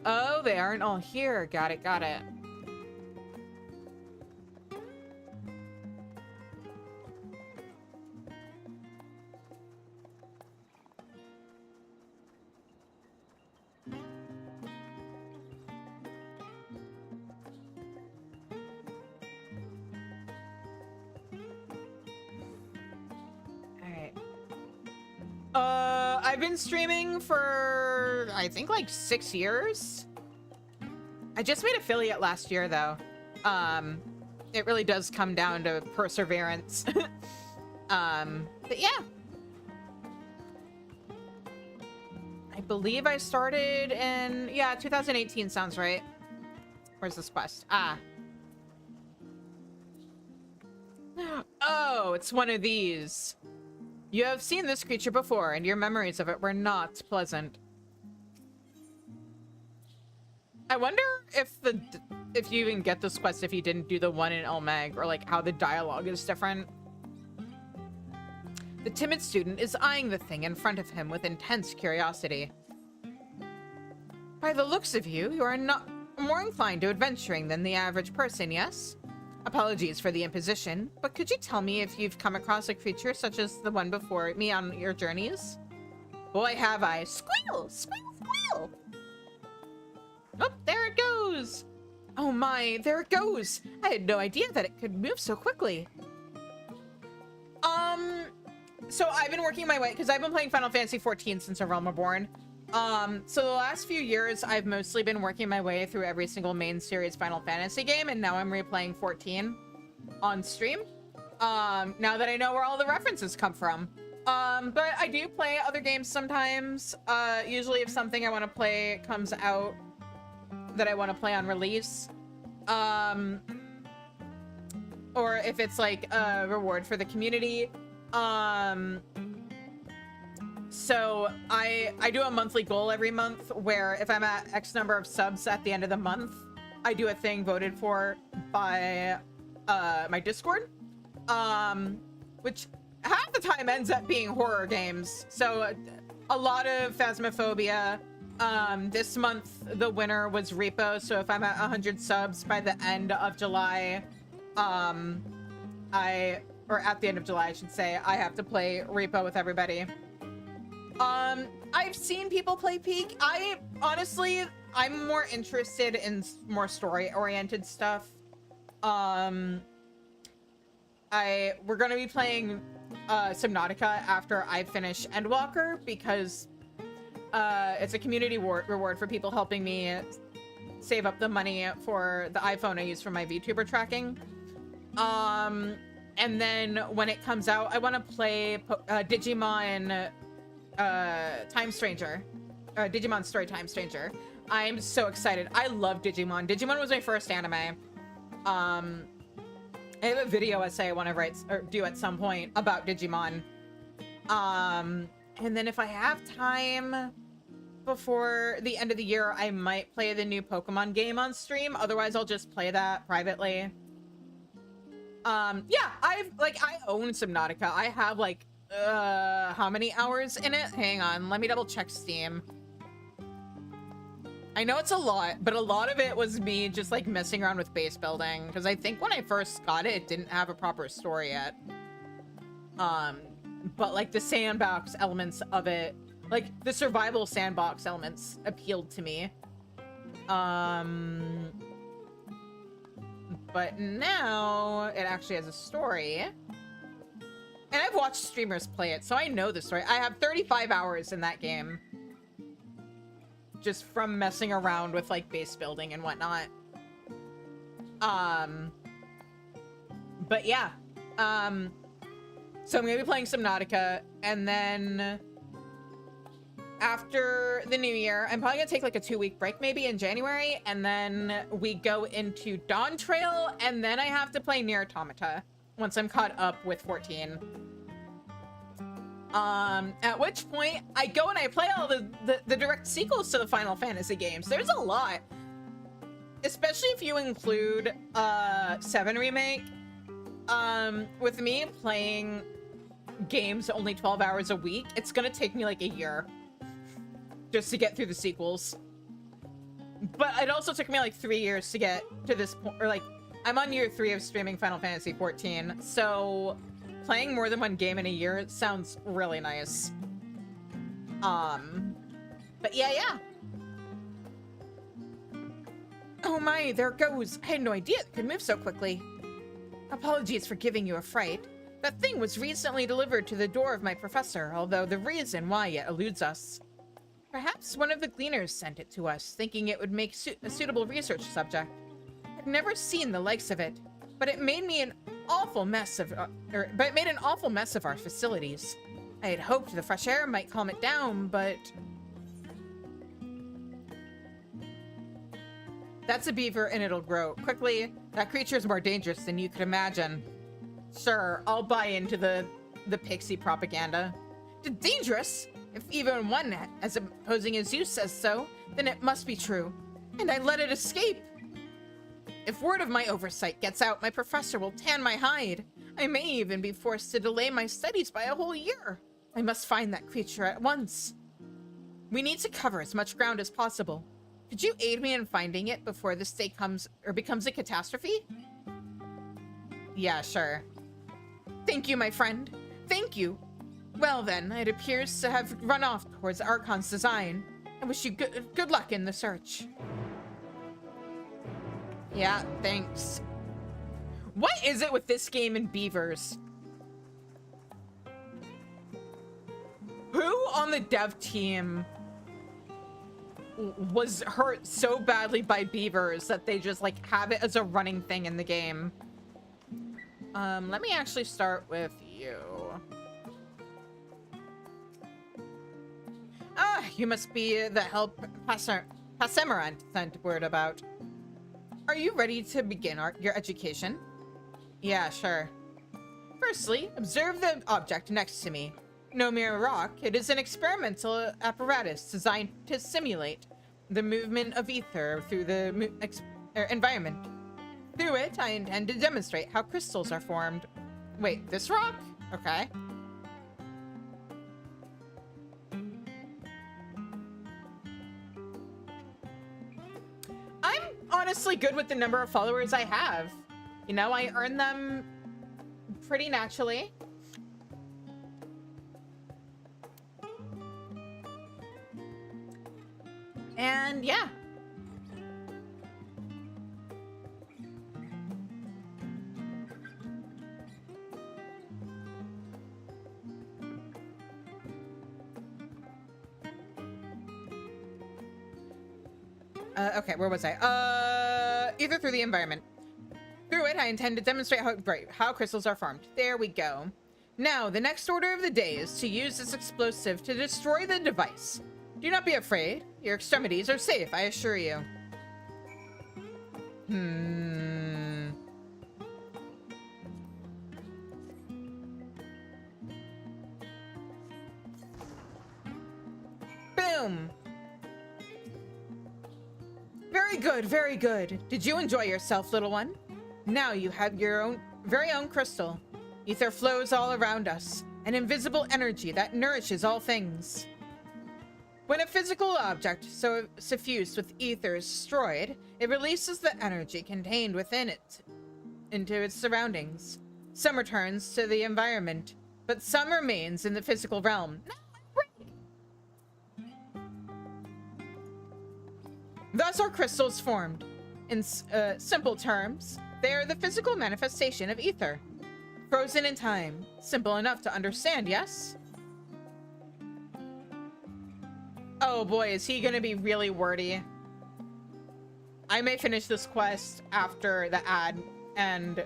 Oh, they aren't all here. Got it, got it. I've been streaming for, I think, like 6 years. I just made affiliate last year, though. It really does come down to perseverance. But yeah. I believe I started in, yeah, 2018 sounds right. Where's this quest? Ah. Oh, it's one of these. You have seen this creature before, and your memories of it were not pleasant. I wonder if you even get this quest if you didn't do the one in Elmeg, or like how the dialogue is different. The timid student is eyeing the thing in front of him with intense curiosity. By the looks of you, you are not more inclined to adventuring than the average person, yes? Apologies for the imposition, but could you tell me if you've come across a creature such as the one before me on your journeys? Boy, have I. Squeal! Squeal! Squeal! Oh, there it goes! Oh my, there it goes! I had no idea that it could move so quickly. So I've been working my way, because I've been playing Final Fantasy XIV since A Realm Reborn. So the last few years, I've mostly been working my way through every single main series Final Fantasy game, and now I'm replaying 14 on stream. Now that I know where all the references come from. But I do play other games sometimes. Usually if something I want to play comes out that I want to play on release. Or if it's like a reward for the community. So I do a monthly goal every month where if I'm at X number of subs at the end of the month, I do a thing voted for by my Discord, which half the time ends up being horror games. So a lot of Phasmophobia. This month the winner was Repo, so if I'm at 100 subs by the end of July, or at the end of July I should say, I have to play Repo with everybody. I've seen people play Peak. Honestly, I'm more interested in more story-oriented stuff. We're gonna be playing Subnautica after I finish Endwalker, because it's a community reward for people helping me save up the money for the iPhone I use for my VTuber tracking. And then when it comes out, I want to play Digimon Time Stranger, Digimon Story Time Stranger. I'm so excited. I love Digimon. Digimon was my first anime. I have a video essay I want to write or do at some point about Digimon. And then if I have time before the end of the year, I might play the new Pokemon game on stream. Otherwise, I'll just play that privately. Yeah, I own Subnautica. I have like how many hours in it? Hang on, let me double check Steam. I know it's a lot, but a lot of it was me just like messing around with base building, because I think when I first got it, it didn't have a proper story yet. But like the sandbox elements of it Like, the survival sandbox elements appealed to me. But now it actually has a story. And I've watched streamers play it, so I know the story. I have 35 hours in that game. Just from messing around with, like, base building and whatnot. But yeah. So I'm gonna be playing Subnautica, and then after the new year, I'm probably gonna take like a 2-week break maybe in January, and then we go into Dawn Trail, and then I have to play Nier Automata once I'm caught up with 14. At which point I go and I play all the direct sequels to the Final Fantasy games. There's a lot, especially if you include 7 Remake. With me playing games only 12 hours a week, it's gonna take me like a year just to get through the sequels. But it also took me like 3 years to get to this point, or like, I'm on year 3 of streaming Final Fantasy 14, so playing more than one game in a year sounds really nice. But yeah. Oh my, there it goes. I had no idea it could move so quickly. Apologies for giving you a fright. That thing was recently delivered to the door of my professor, although the reason why it eludes us. Perhaps one of the gleaners sent it to us, thinking it would make a suitable research subject. I've never seen the likes of it, but it made me an awful mess of, but it made an awful mess of our facilities. I had hoped the fresh air might calm it down, but that's a beaver and it'll grow quickly. That creature is more dangerous than you could imagine. Sure, I'll buy into the pixie propaganda. Dangerous? If even one as opposing as you says so, then it must be true. And I let it escape. If word of my oversight gets out, my professor will tan my hide. I may even be forced to delay my studies by a whole year. I must find that creature at once. We need to cover as much ground as possible. Could you aid me in finding it before this day comes or becomes a catastrophe? Yeah, sure. Thank you, my friend. Thank you. Well then, it appears to have run off towards Archon's design. I wish you good luck in the search. Yeah, thanks. What is it with this game and beavers? Who on the dev team was hurt so badly by beavers that they just like have it as a running thing in the game? Let me actually start with you. Ah, you must be the help Passemerant sent word about. Are you ready to begin your education? Yeah, sure. Firstly, observe the object next to me. No mere rock, it is an experimental apparatus designed to simulate the movement of ether through the environment. Through it, I intend to demonstrate how crystals are formed. Wait, this rock? Okay. I'm honestly good with the number of followers I have. You know, I earn them pretty naturally. And yeah. Okay, where was I? Either through the environment. Through it, I intend to demonstrate how crystals are formed. There we go. Now, the next order of the day is to use this explosive to destroy the device. Do not be afraid. Your extremities are safe, I assure you. Boom. Very good, very good. Did you enjoy yourself, little one? Now you have your very own crystal. Ether flows all around us, an invisible energy that nourishes all things. When a physical object so suffused with ether is destroyed, it releases the energy contained within it into its surroundings. Some returns to the environment, but some remains in the physical realm. Thus are crystals formed. In simple terms, they are the physical manifestation of ether. Frozen in time. Simple enough to understand, yes? Oh boy, is he gonna be really wordy. I may finish this quest after the ad and...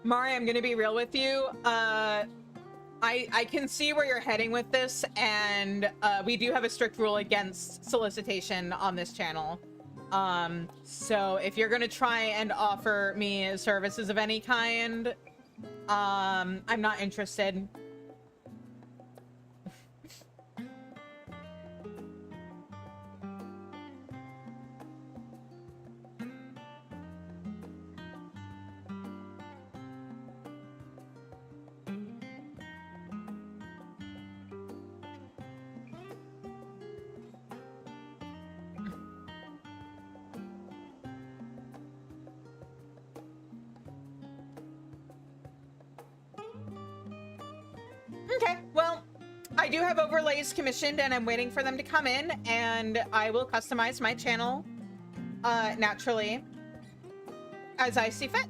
Mari, I'm gonna be real with you. I can see where you're heading with this, and we do have a strict rule against solicitation on this channel. So if you're gonna try and offer me services of any kind, I'm not interested. Okay, well, I do have overlays commissioned and I'm waiting for them to come in, and I will customize my channel naturally as I see fit.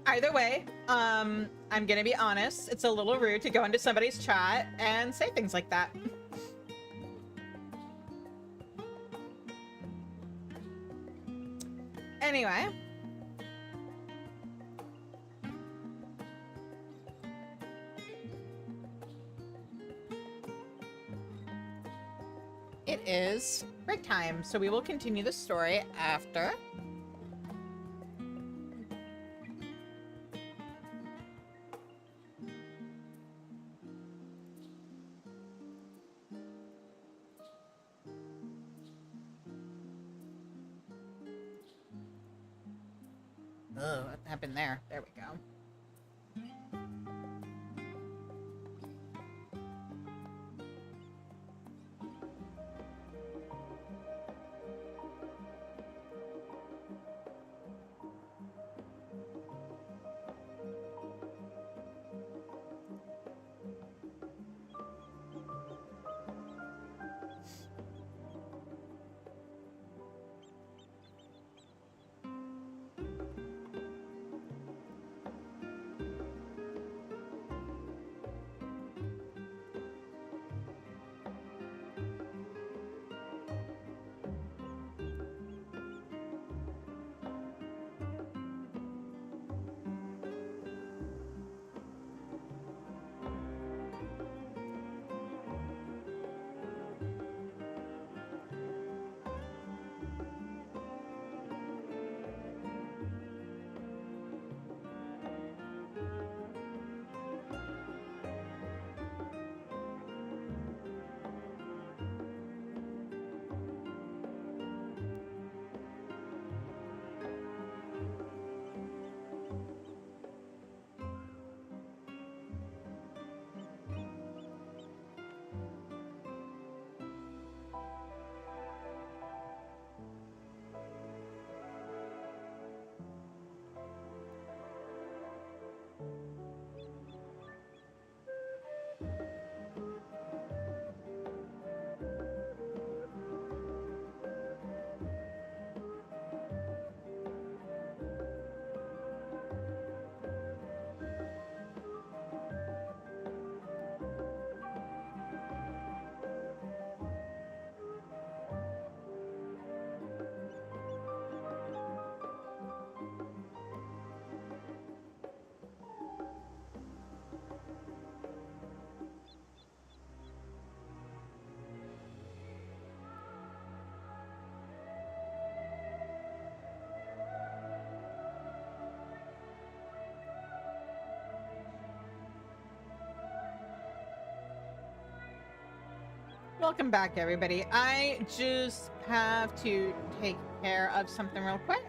Either way, I'm gonna be honest, it's a little rude to go into somebody's chat and say things like that. Anyway. It is break time, so we will continue the story after. Oh, what happened there? There we go. Welcome back, everybody. I just have to take care of something real quick.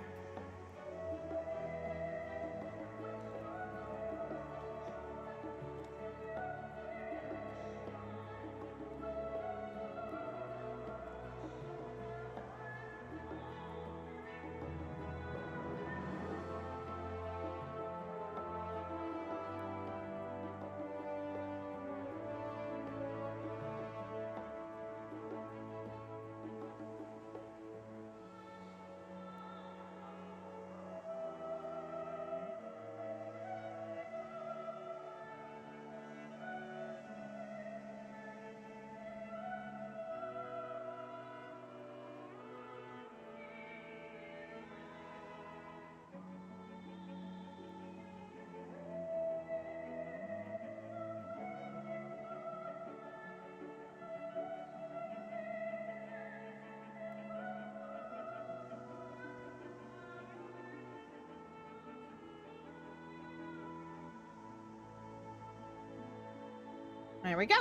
There we go.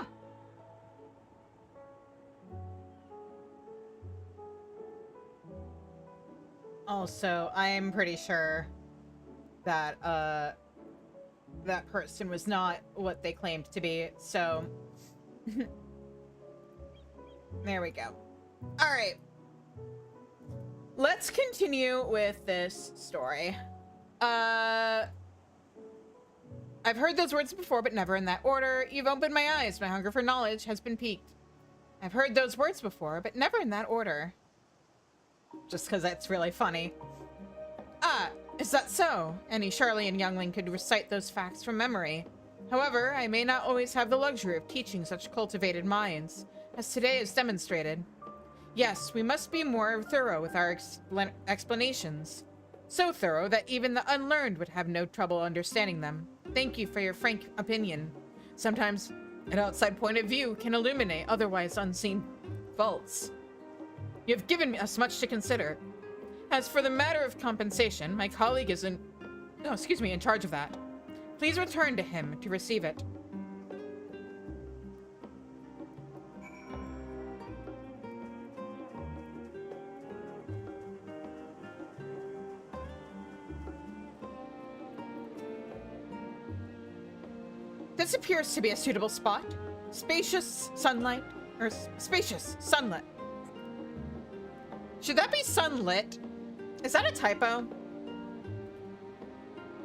Also, I'm pretty sure that that person was not what they claimed to be, so there we go. All right. Let's continue with this story. I've heard those words before, but never in that order. You've opened my eyes. My hunger for knowledge has been piqued. I've heard those words before, but never in that order. Just because that's really funny. Ah, is that so? Any Charlian youngling could recite those facts from memory. However, I may not always have the luxury of teaching such cultivated minds, as today is demonstrated. Yes, we must be more thorough with our explanations. So thorough that even the unlearned would have no trouble understanding them. Thank you for your frank opinion. Sometimes an outside point of view can illuminate otherwise unseen faults. You have given us much to consider. As for the matter of compensation, my colleague is in charge of that. Please return to him to receive it. This appears to be a suitable spot. Spacious sunlight. Should that be sunlit? Is that a typo?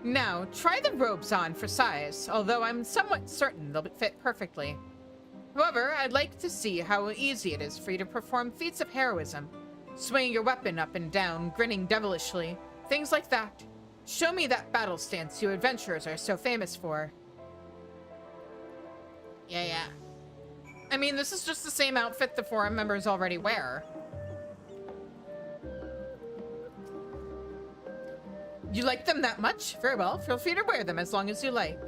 Now, try the robes on for size, although I'm somewhat certain they'll fit perfectly. However, I'd like to see how easy it is for you to perform feats of heroism, swinging your weapon up and down, grinning devilishly, things like that. Show me that battle stance you adventurers are so famous for. Yeah. I mean, this is just the same outfit the forum members already wear. You like them that much? Very well. Feel free to wear them as long as you like.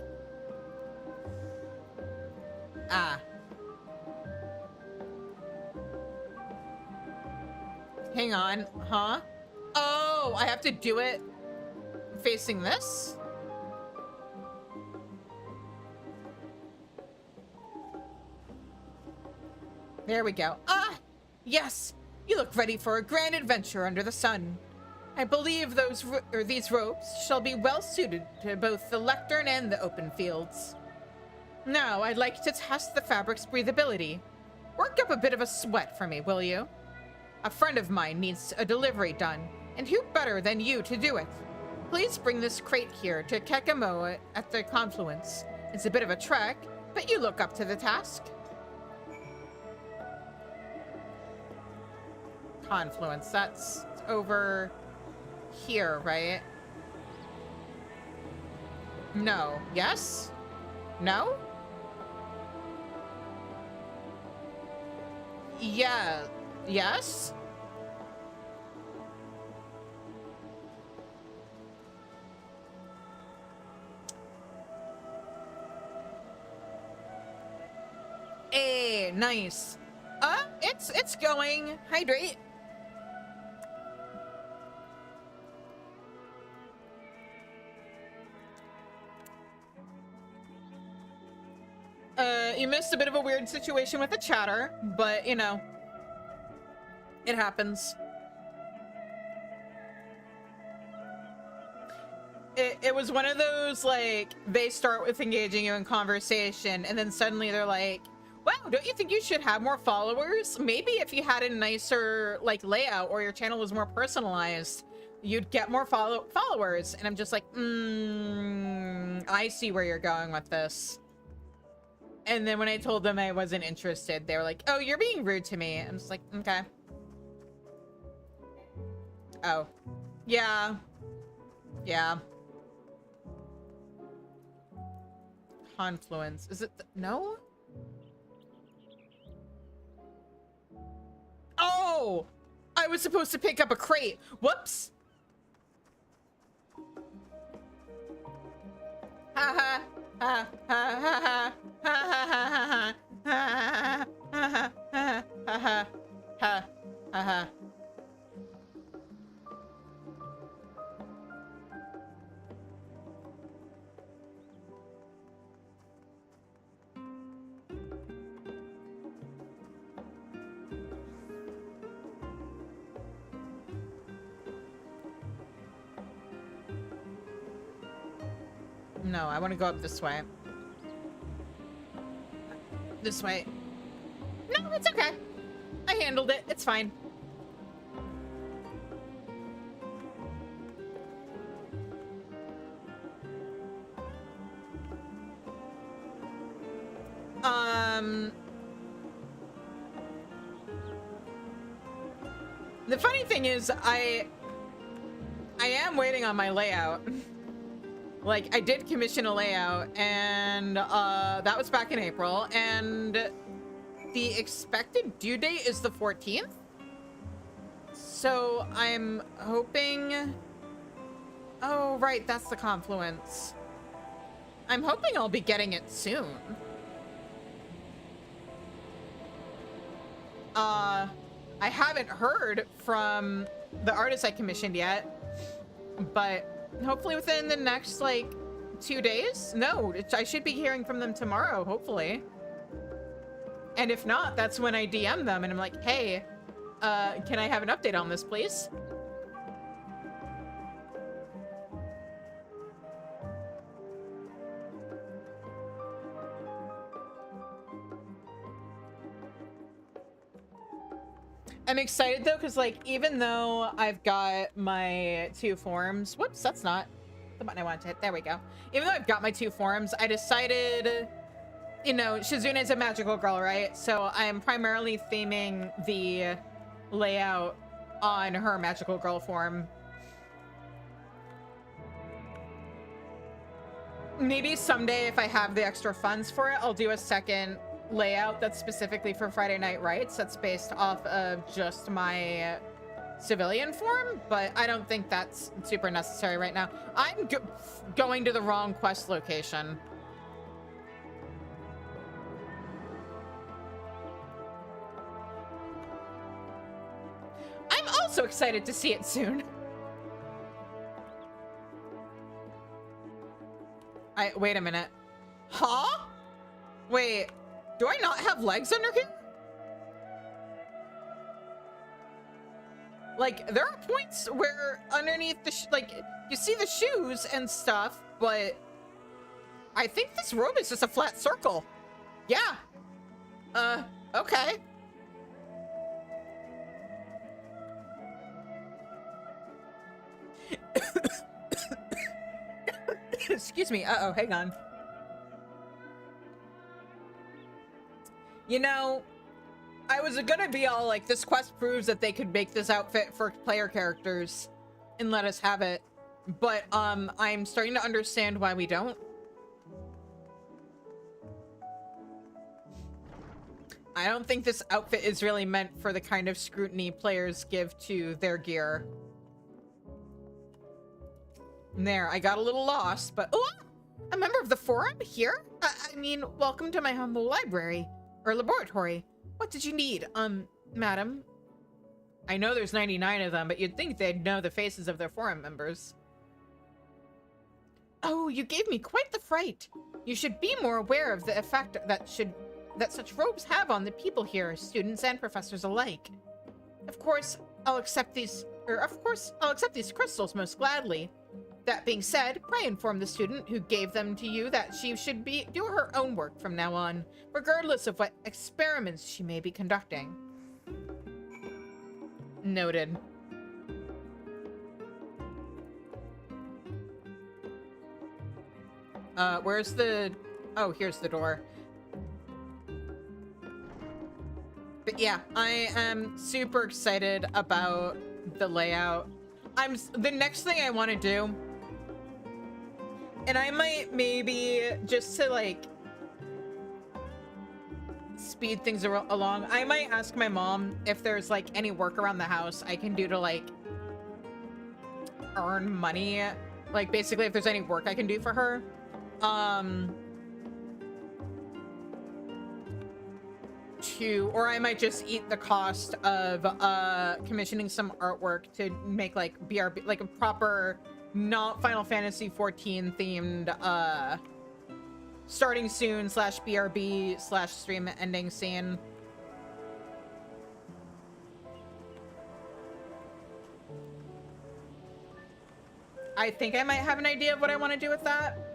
Ah. Hang on. Huh? Oh, I have to do it facing this? There we go. Ah! Yes! You look ready for a grand adventure under the sun. I believe these robes shall be well suited to both the lectern and the open fields. Now, I'd like to test the fabric's breathability. Work up a bit of a sweat for me, will you? A friend of mine needs a delivery done, and who better than you to do it? Please bring this crate here to Kekamo at the confluence. It's a bit of a trek, but you look up to the task. Confluence, that's over here, right? No. Yes? No? Yeah. Yes? Hey, nice. It's going. Hydrate. you missed a bit of a weird situation with the chatter, but you know, it happens. It was one of those, like, they start with engaging you in conversation, and then suddenly they're like, wow, don't you think you should have more followers? Maybe if you had a nicer, like, layout or your channel was more personalized, you'd get more followers. And I'm just like, I see where you're going with this. And then when I told them I wasn't interested, they were like, oh, you're being rude to me. I'm just like, okay. Oh. Yeah. Yeah. Confluence. Is it no? Oh! I was supposed to pick up a crate. Whoops. Ha ha ha ha ha ha ha ha ha ha ha ha ha ha. No, I want to go up this way. This way. No, it's okay. I handled it. It's fine. The funny thing is, I am waiting on my layout. Like, I did commission a layout, and that was back in April, and the expected due date is the 14th. So I'm hoping... Oh, right, that's the confluence. I'm hoping I'll be getting it soon. I haven't heard from the artist I commissioned yet, but hopefully within the next, like, 2 days? No, I should be hearing from them tomorrow, hopefully. And if not, that's when I DM them and I'm like, hey, can I have an update on this, please? I'm excited though, because like, even though I've got my 2 forms, whoops, that's not the button I wanted to hit. There we go. Even though I've got my 2 forms, I decided, you know, Shizune is a magical girl, right? So I'm primarily theming the layout on her magical girl form. Maybe someday, if I have the extra funds for it, I'll do a second layout that's specifically for Friday Night Rights that's based off of just my civilian form, but I don't think that's super necessary right now. I'm going to the wrong quest location. I'm also excited to see it soon. Wait a minute. Huh? Wait. Do I not have legs under here? Like, there are points where underneath the, like, you see the shoes and stuff, but I think this robe is just a flat circle. Yeah. Okay. Excuse me. Uh-oh, hang on. You know, I was gonna be all like, this quest proves that they could make this outfit for player characters and let us have it. But, I'm starting to understand why we don't. I don't think this outfit is really meant for the kind of scrutiny players give to their gear. There, I got a little lost, but... Oh, a member of the forum here? I mean, welcome to my humble library. Or laboratory. What did you need, madam? I know there's 99 of them, but you'd think they'd know the faces of their forum members. Oh, you gave me quite the fright. You should be more aware of the effect that that such robes have on the people here, students and professors alike. Of course, I'll accept these crystals most gladly. That being said, pray inform the student who gave them to you that she should do her own work from now on, regardless of what experiments she may be conducting. Noted. Where's the... Oh, here's the door. But yeah, I am super excited about the layout. The next thing I want to do, and I might maybe just to like speed things along, I might ask my mom if there's like any work around the house I can do to like earn money. Like basically if there's any work I can do for her. Or I might just eat the cost of commissioning some artwork to make like BRB, like a proper not Final Fantasy 14 themed starting soon / BRB / stream ending scene. I think I might have an idea of what I want to do with that.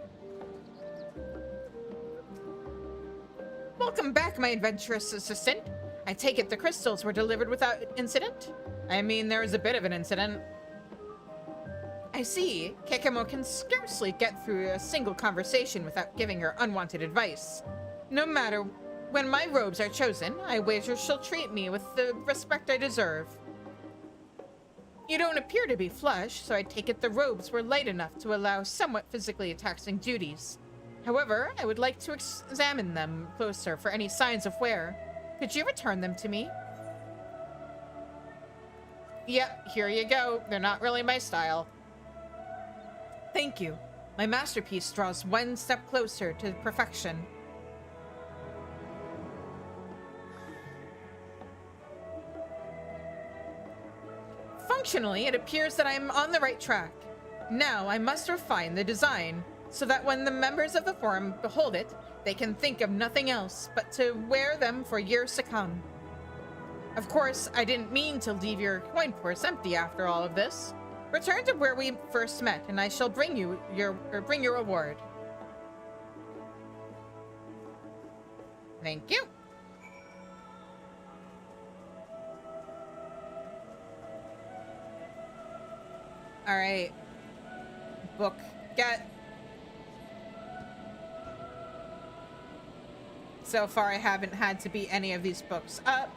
Welcome back, my adventurous assistant. I take it the crystals were delivered without incident? I mean, there was a bit of an incident. I see. Kekamo can scarcely get through a single conversation without giving her unwanted advice. No matter when my robes are chosen, I wager she'll treat me with the respect I deserve. You don't appear to be flush, so I take it the robes were light enough to allow somewhat physically taxing duties. However, I would like to examine them closer for any signs of wear. Could you return them to me? Yep, here you go. They're not really my style. Thank you. My masterpiece draws one step closer to perfection. Functionally, it appears that I'm on the right track. Now I must refine the design, so that when the members of the forum behold it, they can think of nothing else but to wear them for years to come. Of course, I didn't mean to leave your coin purse empty after all of this. Return to where we first met, and I shall bring you your reward. Thank you. All right. Book. Get. So far, I haven't had to beat any of these books up.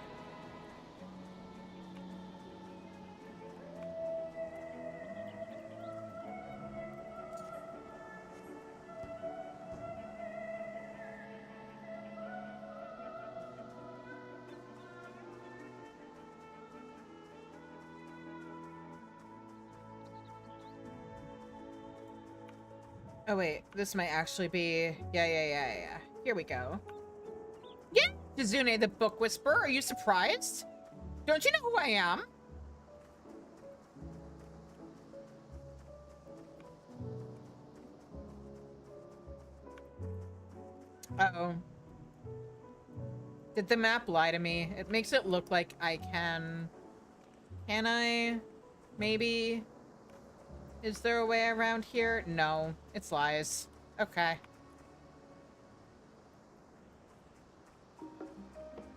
Oh wait, this might actually be... Yeah. Here we go. Yeah, Kizune the Book Whisperer, are you surprised? Don't you know who I am? Uh-oh. Did the map lie to me? It makes it look like I can... Can I? Maybe? Is there a way around here? No, it's lies. Okay.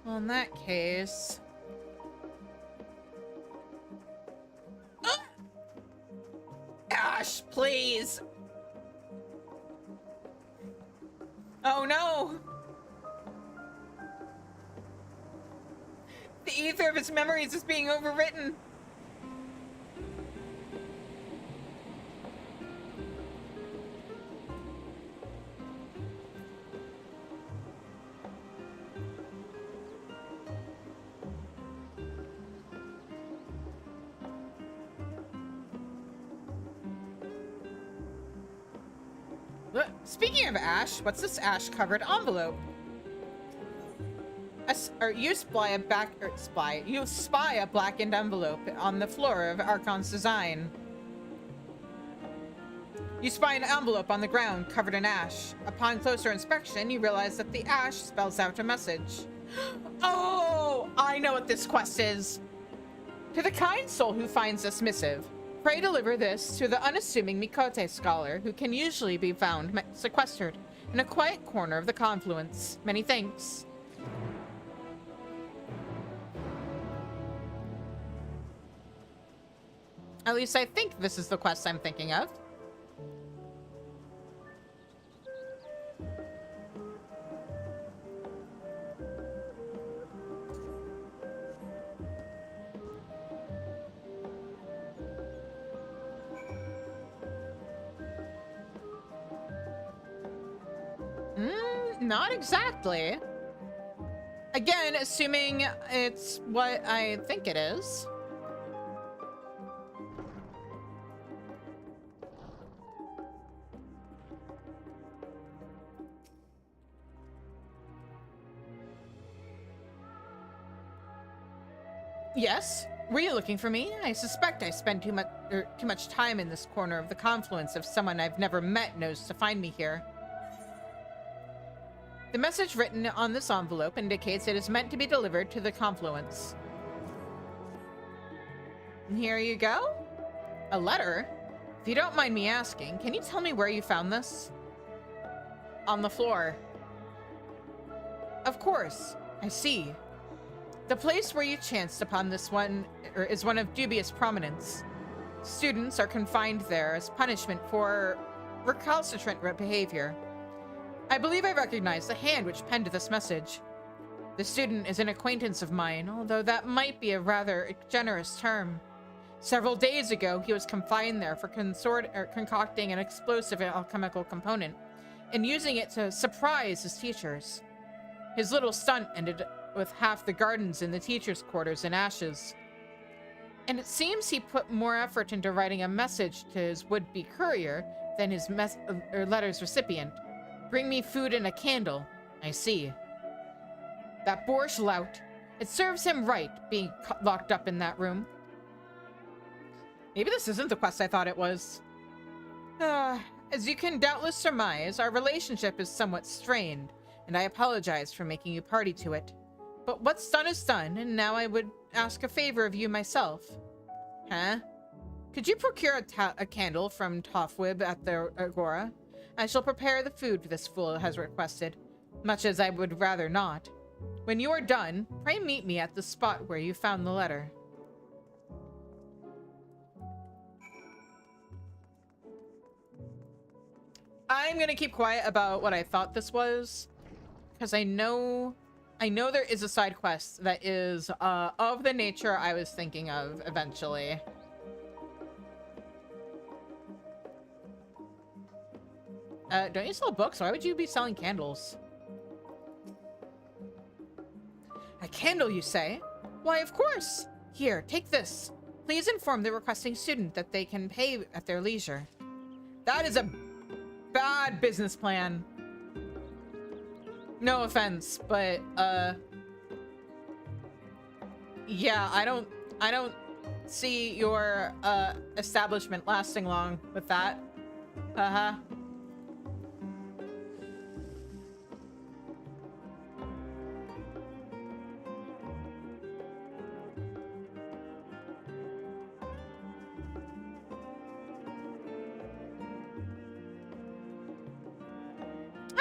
Well, in that case... Ash, please! Oh no! The ether of his memories is being overwritten! Speaking of ash, what's this ash-covered envelope? You spy a blackened envelope on the floor of Archon's design. You spy an envelope on the ground covered in ash. Upon closer inspection, you realize that the ash spells out a message. Oh, I know what this quest is. To the kind soul who finds this missive, pray deliver this to the unassuming Mikote scholar who can usually be found sequestered in a quiet corner of the confluence. Many thanks. At least I think this is the quest I'm thinking of. Not exactly. Again, assuming it's what I think it is. Yes? Were you looking for me? I suspect I spend too much time in this corner of the confluence if someone I've never met knows to find me here. The message written on this envelope indicates it is meant to be delivered to the confluence. And here you go. A letter? If you don't mind me asking, can you tell me where you found this? On the floor. Of course. I see. The place where you chanced upon this one is one of dubious prominence. Students are confined there as punishment for recalcitrant behavior. I believe I recognize the hand which penned this message. The student is an acquaintance of mine, although that might be a rather generous term. Several days ago, he was confined there for concocting an explosive alchemical component and using it to surprise his teachers. His little stunt ended with half the gardens in the teachers' quarters in ashes. And it seems he put more effort into writing a message to his would-be courier than his letter's recipient. Bring me food and a candle. I see. That boorish lout. It serves him right, being locked up in that room. Maybe this isn't the quest I thought it was. As you can doubtless surmise, our relationship is somewhat strained, and I apologize for making you party to it. But what's done is done, and now I would ask a favor of you myself. Huh? Could you procure a candle from Tofwib at the Agora? I shall prepare the food this fool has requested, much as I would rather not. When you are done, pray meet me at the spot where you found the letter. I'm gonna keep quiet about what I thought this was, because I know there is a side quest that is of the nature I was thinking of eventually. Don't you sell books? Why would you be selling candles? A candle, you say? Why, of course! Here, take this. Please inform the requesting student that they can pay at their leisure. That is a bad business plan. No offense, but, yeah, I don't see your, establishment lasting long with that. Uh-huh.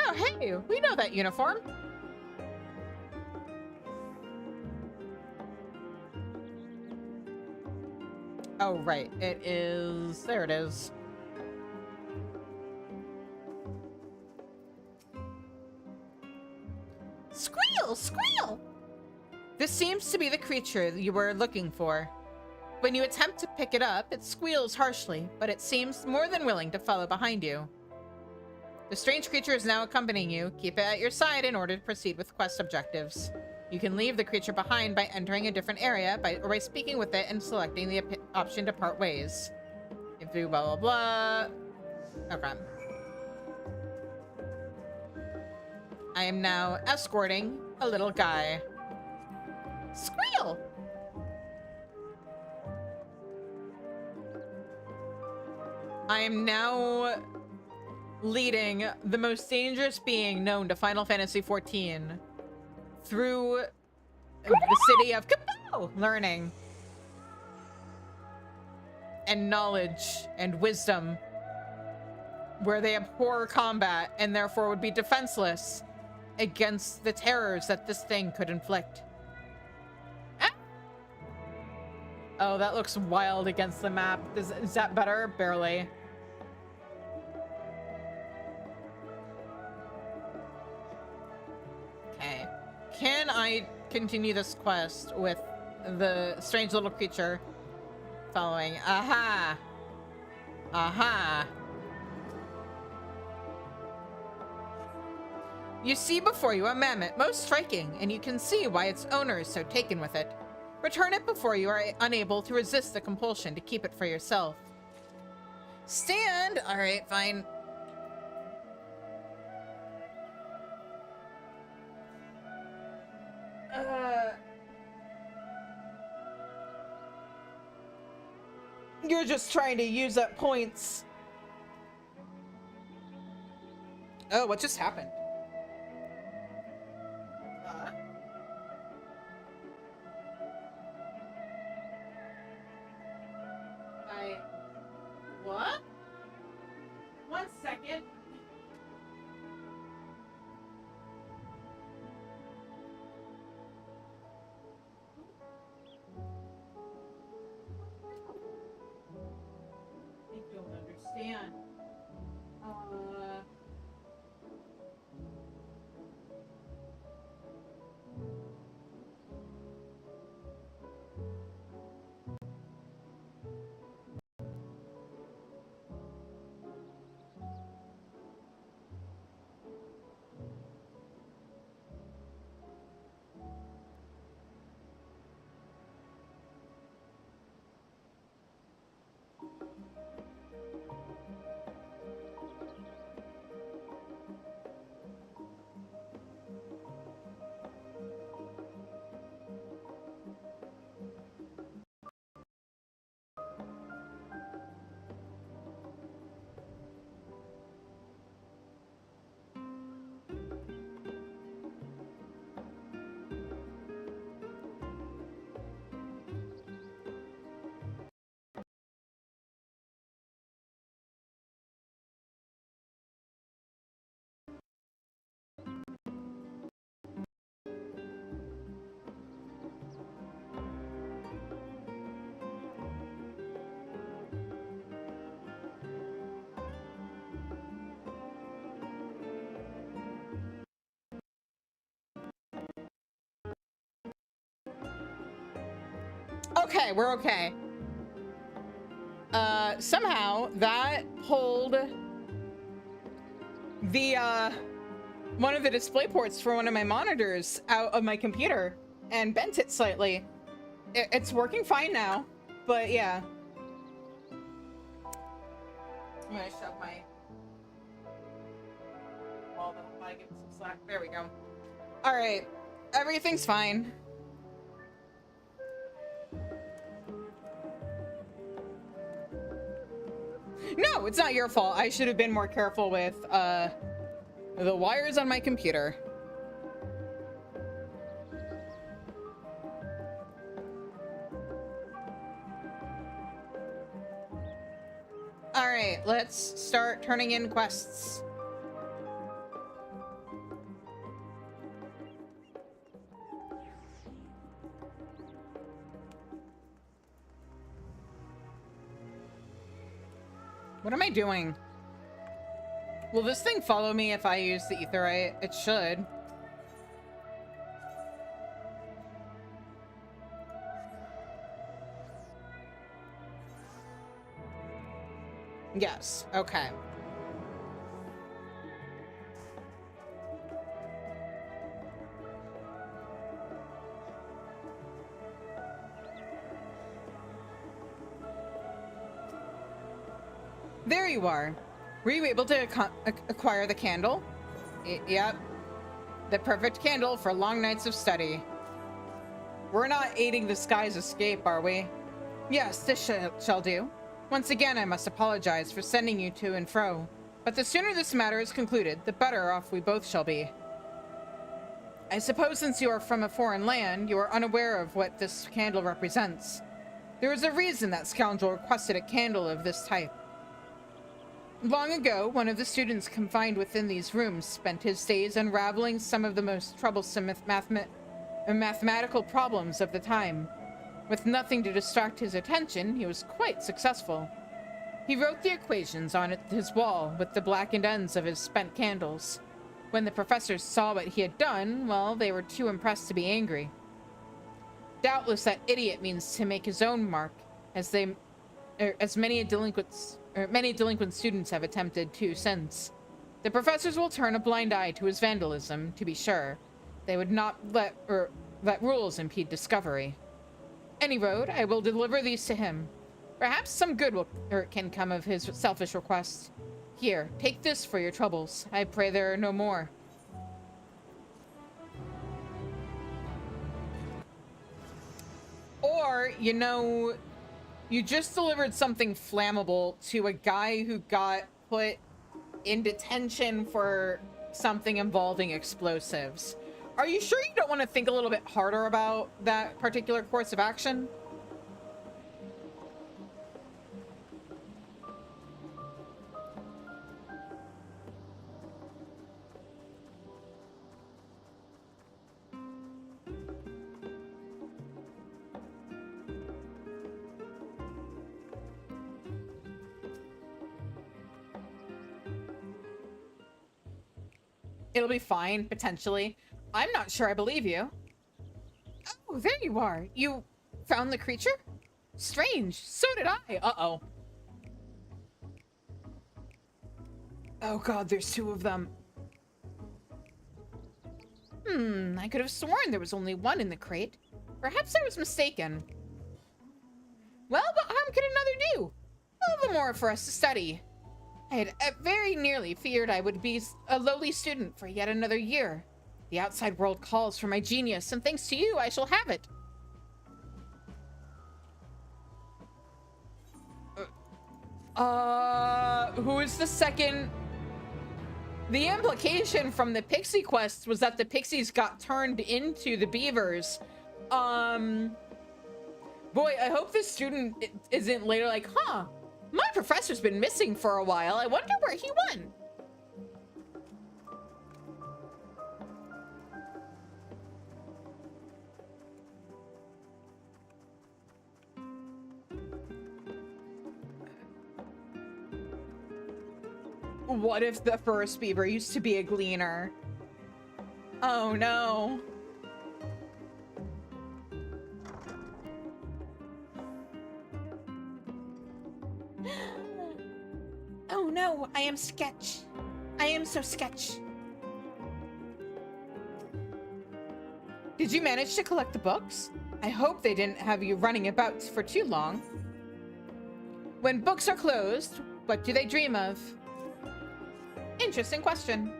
Oh, hey, we know that uniform. Oh, right. It is... There it is. Squeal! Squeal! This seems to be the creature you were looking for. When you attempt to pick it up, it squeals harshly, but it seems more than willing to follow behind you. The strange creature is now accompanying you. Keep it at your side in order to proceed with quest objectives. You can leave the creature behind by entering a different area or by speaking with it and selecting the option to part ways. If you blah blah blah. Okay. I am now escorting a little guy. Squeal! I am now leading the most dangerous being known to Final Fantasy XIV through the city of Kaboo, learning and knowledge and wisdom, where they abhor combat and therefore would be defenseless against the terrors that this thing could inflict. Ah! Oh, that looks wild against the map. Is that better? Barely. Okay. Can I continue this quest with the strange little creature following? Aha! Aha! You see before you a mammoth, most striking, and you can see why its owner is so taken with it. Return it before you are unable to resist the compulsion to keep it for yourself. Stand! Alright, fine. You're just trying to use up points. Oh, what just happened? What? 1 second. I don't understand. Okay, we're okay. Somehow that pulled the, one of the display ports for one of my monitors out of my computer and bent it slightly. It's working fine now, but yeah. I'm gonna shove my wall down if I give it some slack. There we go. All right, everything's fine. No, it's not your fault. I should have been more careful with the wires on my computer. All right, let's start turning in quests. What am I doing? Will this thing follow me if I use the etherite? It should. Yes, okay. There you are. Were you able to acquire the candle? Yep. The perfect candle for long nights of study. We're not aiding the sky's escape, are we? Yes, this shall do. Once again, I must apologize for sending you to and fro. But the sooner this matter is concluded, the better off we both shall be. I suppose since you are from a foreign land, you are unaware of what this candle represents. There is a reason that scoundrel requested a candle of this type. Long ago, one of the students confined within these rooms spent his days unraveling some of the most troublesome mathematical problems of the time. With nothing to distract his attention, he was quite successful. He wrote the equations on his wall with the blackened ends of his spent candles. When the professors saw what he had done, well, they were too impressed to be angry. Doubtless that idiot means to make his own mark, as many delinquent students have attempted to since. The professors will turn a blind eye to his vandalism, to be sure. They would not let rules impede discovery. Any road, I will deliver these to him. Perhaps some good can come of his selfish request. Here, take this for your troubles. I pray there are no more. Or, you know, you just delivered something flammable to a guy who got put in detention for something involving explosives. Are you sure you don't want to think a little bit harder about that particular course of action? It'll be fine, potentially. I'm not sure I believe you. Oh, there you are. You found the creature? Strange. So did I. Uh-oh. Oh god, there's two of them. I could have sworn there was only one in the crate. Perhaps I was mistaken. Well, what harm could another do? All the more for us to study. I had very nearly feared I would be a lowly student for yet another year. The outside world calls for my genius, and thanks to you, I shall have it. Who is the second? The implication from the pixie quest was that the pixies got turned into the beavers. Boy, I hope this student isn't later like, huh, my professor's been missing for a while. I wonder where he went. What if the first beaver used to be a gleaner? Oh no. Oh no, I am sketch. I am so sketch. Did you manage to collect the books? I hope they didn't have you running about for too long. When books are closed, what do they dream of? Interesting question.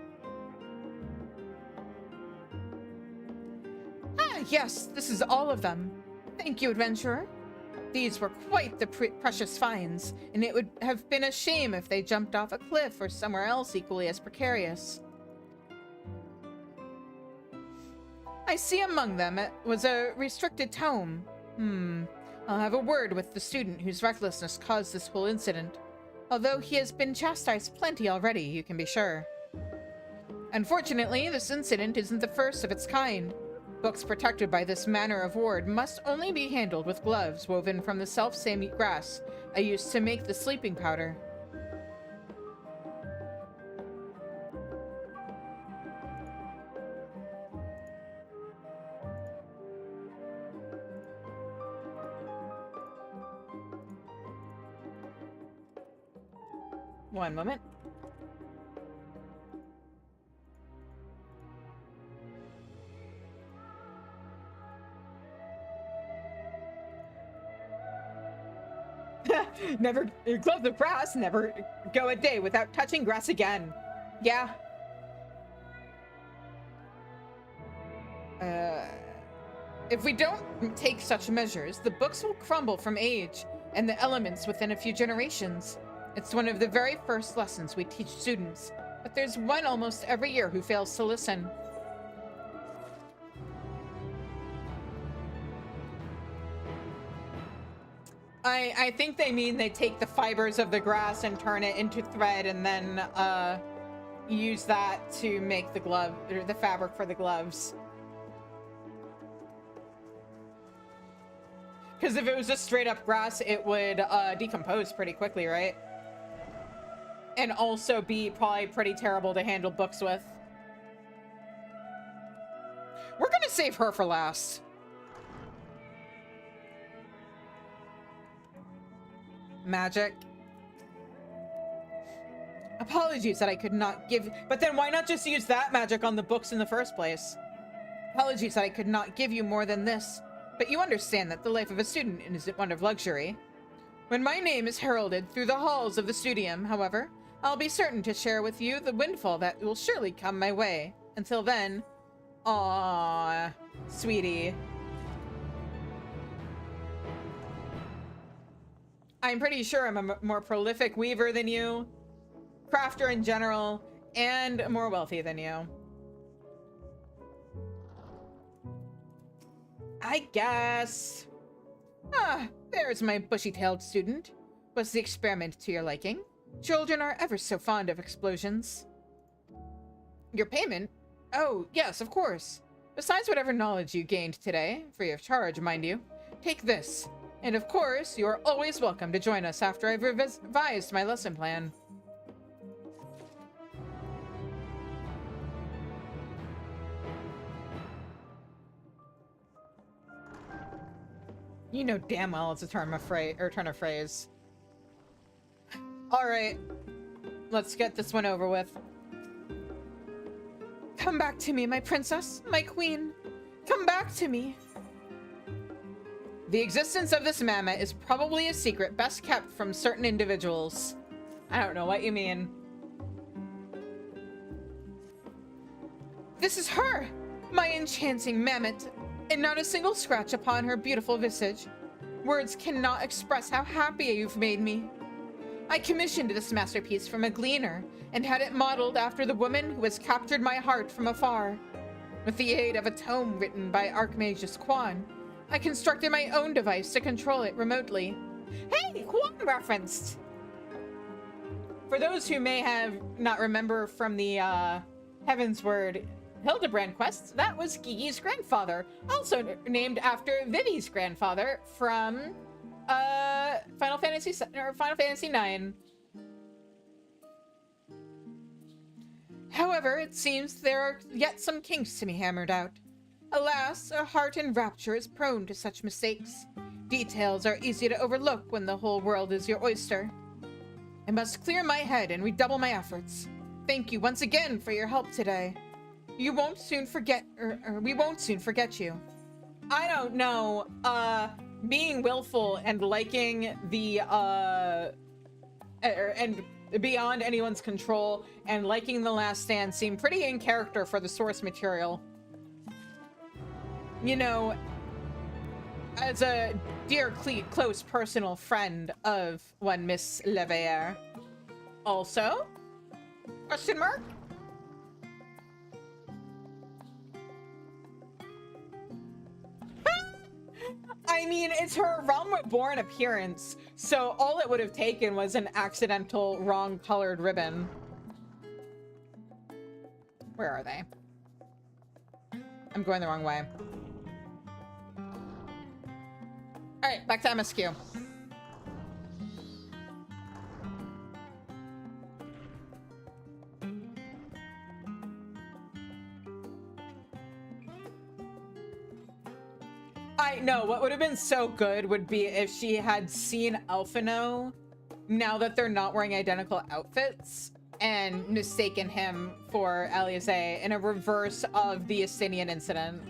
Ah, yes, this is all of them. Thank you, adventurer. These were quite the precious finds, and it would have been a shame if they jumped off a cliff or somewhere else equally as precarious. I see among them it was a restricted tome. I'll have a word with the student whose recklessness caused this whole incident. Although he has been chastised plenty already, you can be sure. Unfortunately, this incident isn't the first of its kind. Books protected by this manner of ward must only be handled with gloves woven from the self-same grass I used to make the sleeping powder. One moment. Never close the grass, never go a day without touching grass again. Yeah. If we don't take such measures, the books will crumble from age and the elements within a few generations. It's one of the very first lessons we teach students, but there's one almost every year who fails to listen. I think they mean they take the fibers of the grass and turn it into thread and then use that to make the glove, or the fabric for the gloves. Because if it was just straight up grass, it would decompose pretty quickly, right? And also be probably pretty terrible to handle books with. We're gonna save her for last. Magic. Apologies that I could not give, but then why not just use that magic on the books in the first place? Apologies that I could not give you more than this, but you understand that the life of a student isn't one of luxury. When my name is heralded through the halls of the studium, however, I'll be certain to share with you the windfall that will surely come my way. Until then, aww, sweetie. I'm pretty sure I'm a more prolific weaver than you, crafter in general, and more wealthy than you. I guess. Ah, there's my bushy-tailed student. Was the experiment to your liking? Children are ever so fond of explosions. Your payment? Oh, yes, of course. Besides whatever knowledge you gained today, free of charge, mind you, take this. And of course, you are always welcome to join us after I've revised my lesson plan. You know damn well it's a turn of phrase. All right, let's get this one over with. Come back to me, my princess, my queen. Come back to me. The existence of this mammoth is probably a secret best kept from certain individuals. I don't know what you mean. This is her, my enchanting mammoth, and not a single scratch upon her beautiful visage. Words cannot express how happy you've made me. I commissioned this masterpiece from a gleaner and had it modeled after the woman who has captured my heart from afar. With the aid of a tome written by Archmagus Quan, I constructed my own device to control it remotely. Hey, Quan referenced! For those who may have not remember from the Heavensward Hildebrand quests, that was Gigi's grandfather, also named after Vivi's grandfather from Final Fantasy IX. However, it seems there are yet some kinks to be hammered out. Alas, a heart in rapture is prone to such mistakes. Details are easy to overlook when the whole world is your oyster. I must clear my head and redouble my efforts. Thank you once again for your help today. You won't soon forget, or we won't soon forget you. I don't know, being willful and liking the, and beyond anyone's control and liking The Last Stand seem pretty in character for the source material. You know, as a dear, close personal friend of one Miss Leveilleur. Also, question mark? I mean, it's her Realm Reborn appearance, so all it would have taken was an accidental wrong colored ribbon. Where are they? I'm going the wrong way. Alright, back to MSQ. I know, what would have been so good would be if she had seen Elfino, now that they're not wearing identical outfits, and mistaken him for Aliaze in a reverse of the Estinian incident.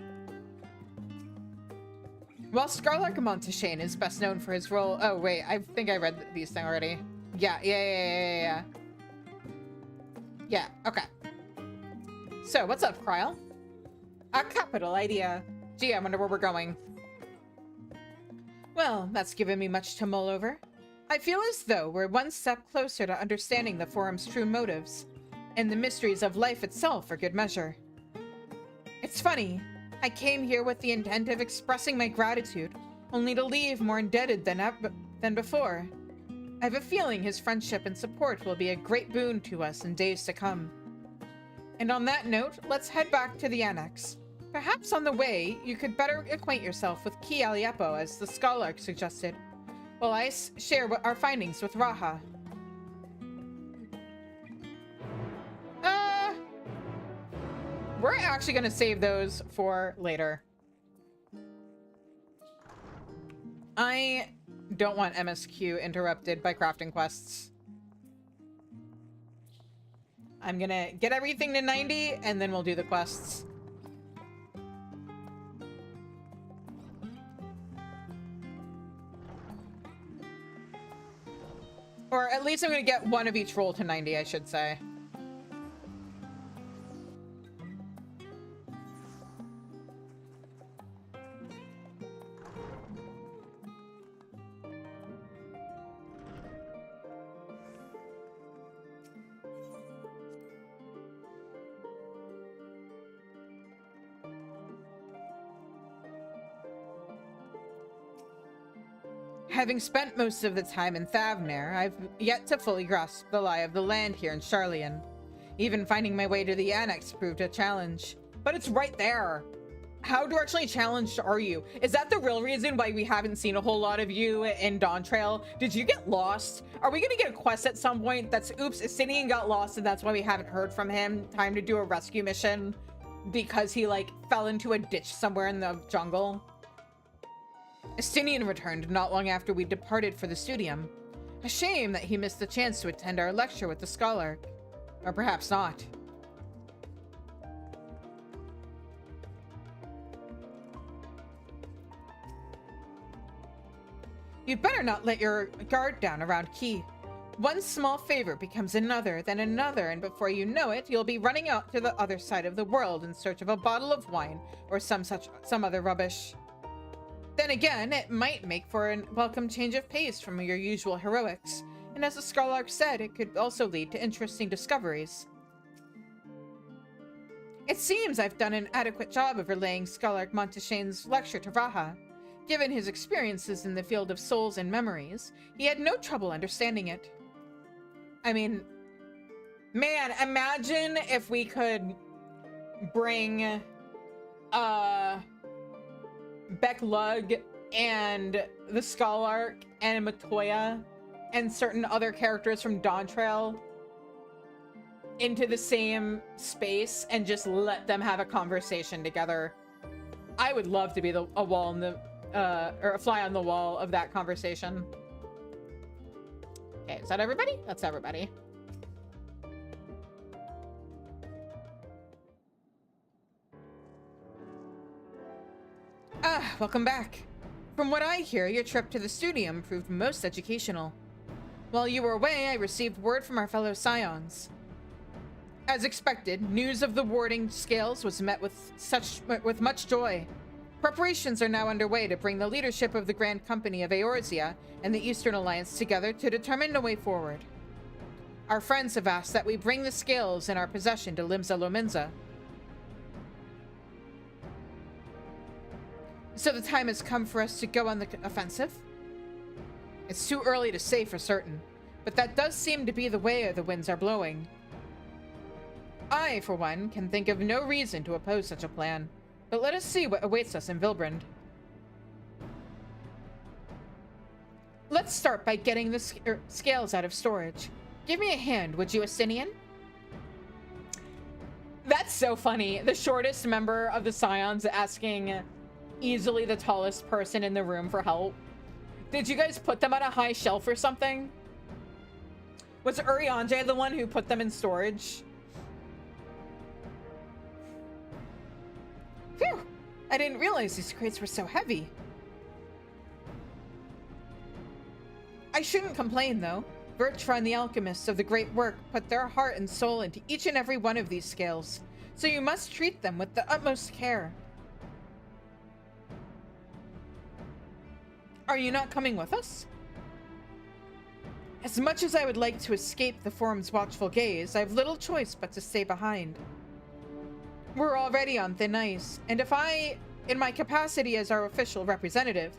While Scarlark Monteshane is best known for his role... Oh, wait, I think I read these things already. Yeah. Yeah, okay. So, what's up, Kryl? A capital idea. Gee, I wonder where we're going. Well, that's given me much to mull over. I feel as though we're one step closer to understanding the forum's true motives, and the mysteries of life itself for good measure. It's funny, I came here with the intent of expressing my gratitude, only to leave more indebted than before. I have a feeling his friendship and support will be a great boon to us in days to come. And on that note, let's head back to the annex. Perhaps on the way, you could better acquaint yourself with Ki Aliepo, as the Scholark suggested, while I share our findings with Raha. We're actually going to save those for later. I don't want MSQ interrupted by crafting quests. I'm going to get everything to 90, and then we'll do the quests. Or at least I'm going to get one of each roll to 90, I should say. Having spent most of the time in Thavner, I've yet to fully grasp the lie of the land here in Sharlayan. Even finding my way to the annex proved a challenge. But it's right there! How directionally challenged are you? Is that the real reason why we haven't seen a whole lot of you in Dawntrail? Did you get lost? Are we gonna get a quest at some point that's, oops, Estinian got lost and that's why we haven't heard from him? Time to do a rescue mission? Because he, like, fell into a ditch somewhere in the jungle? Estinian returned not long after we departed for the studium. A shame that he missed the chance to attend our lecture with the Scholark. Or perhaps not. You'd better not let your guard down around Ki. One small favor becomes another, then another, and before you know it, you'll be running out to the other side of the world in search of a bottle of wine or some other rubbish. Then again, it might make for a welcome change of pace from your usual heroics, and as the Scholark said, it could also lead to interesting discoveries. It seems I've done an adequate job of relaying Scholark Monteshane's lecture to Raha. Given his experiences in the field of souls and memories, he had no trouble understanding it. I mean, man, imagine if we could bring, Becklug and the Scholark and Matoya and certain other characters from Dawntrail into the same space and just let them have a conversation together. I would love to be a wall in the or a fly on the wall of that conversation. Okay, is that everybody? That's everybody. Welcome back. From what I hear, your trip to the studium proved most educational. While you were away, I received word from our fellow Scions. As expected, news of the warding scales was met with much joy. Preparations are now underway to bring the leadership of the Grand Company of Eorzea and the Eastern Alliance together to determine the way forward. Our friends have asked that we bring the scales in our possession to Limsa Lominsa. So the time has come for us to go on the offensive? It's too early to say for certain, but that does seem to be the way the winds are blowing. I, for one, can think of no reason to oppose such a plan, but let us see what awaits us in Vilbrand. Let's start by getting the scales out of storage. Give me a hand, would you, Estinian? That's so funny. The shortest member of the Scions asking easily the tallest person in the room for help. Did you guys put them on a high shelf or something? Was Urianger the one who put them in storage? Phew! I didn't realize these crates were so heavy. I shouldn't complain, though. Vertra and the alchemists of the Great Work put their heart and soul into each and every one of these scales, so you must treat them with the utmost care. Are you not coming with us? As much as I would like to escape the Forum's watchful gaze, I have little choice but to stay behind. We're already on thin ice, and if I, in my capacity as our official representative,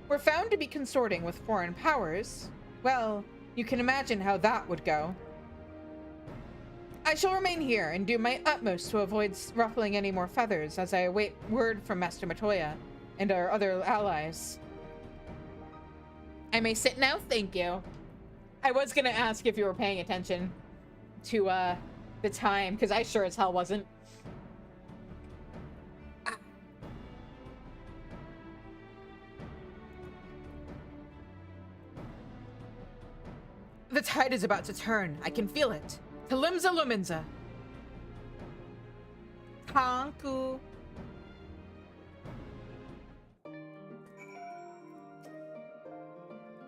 were found to be consorting with foreign powers, well, you can imagine how that would go. I shall remain here and do my utmost to avoid ruffling any more feathers as I await word from Master Matoya and our other allies. I may sit now? Thank you. I was gonna ask if you were paying attention to the time, because I sure as hell wasn't. The tide is about to turn. I can feel it. Kalimza Luminza. Kanku.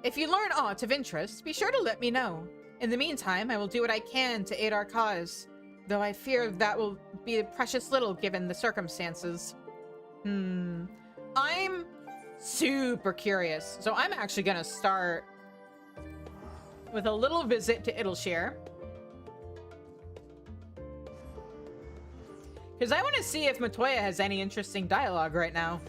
If you learn aught of interest, be sure to let me know. In the meantime, I will do what I can to aid our cause, though I fear that will be precious little given the circumstances. I'm super curious, so I'm actually gonna start with a little visit to Idleshire. Because I want to see if Matoya has any interesting dialogue right now.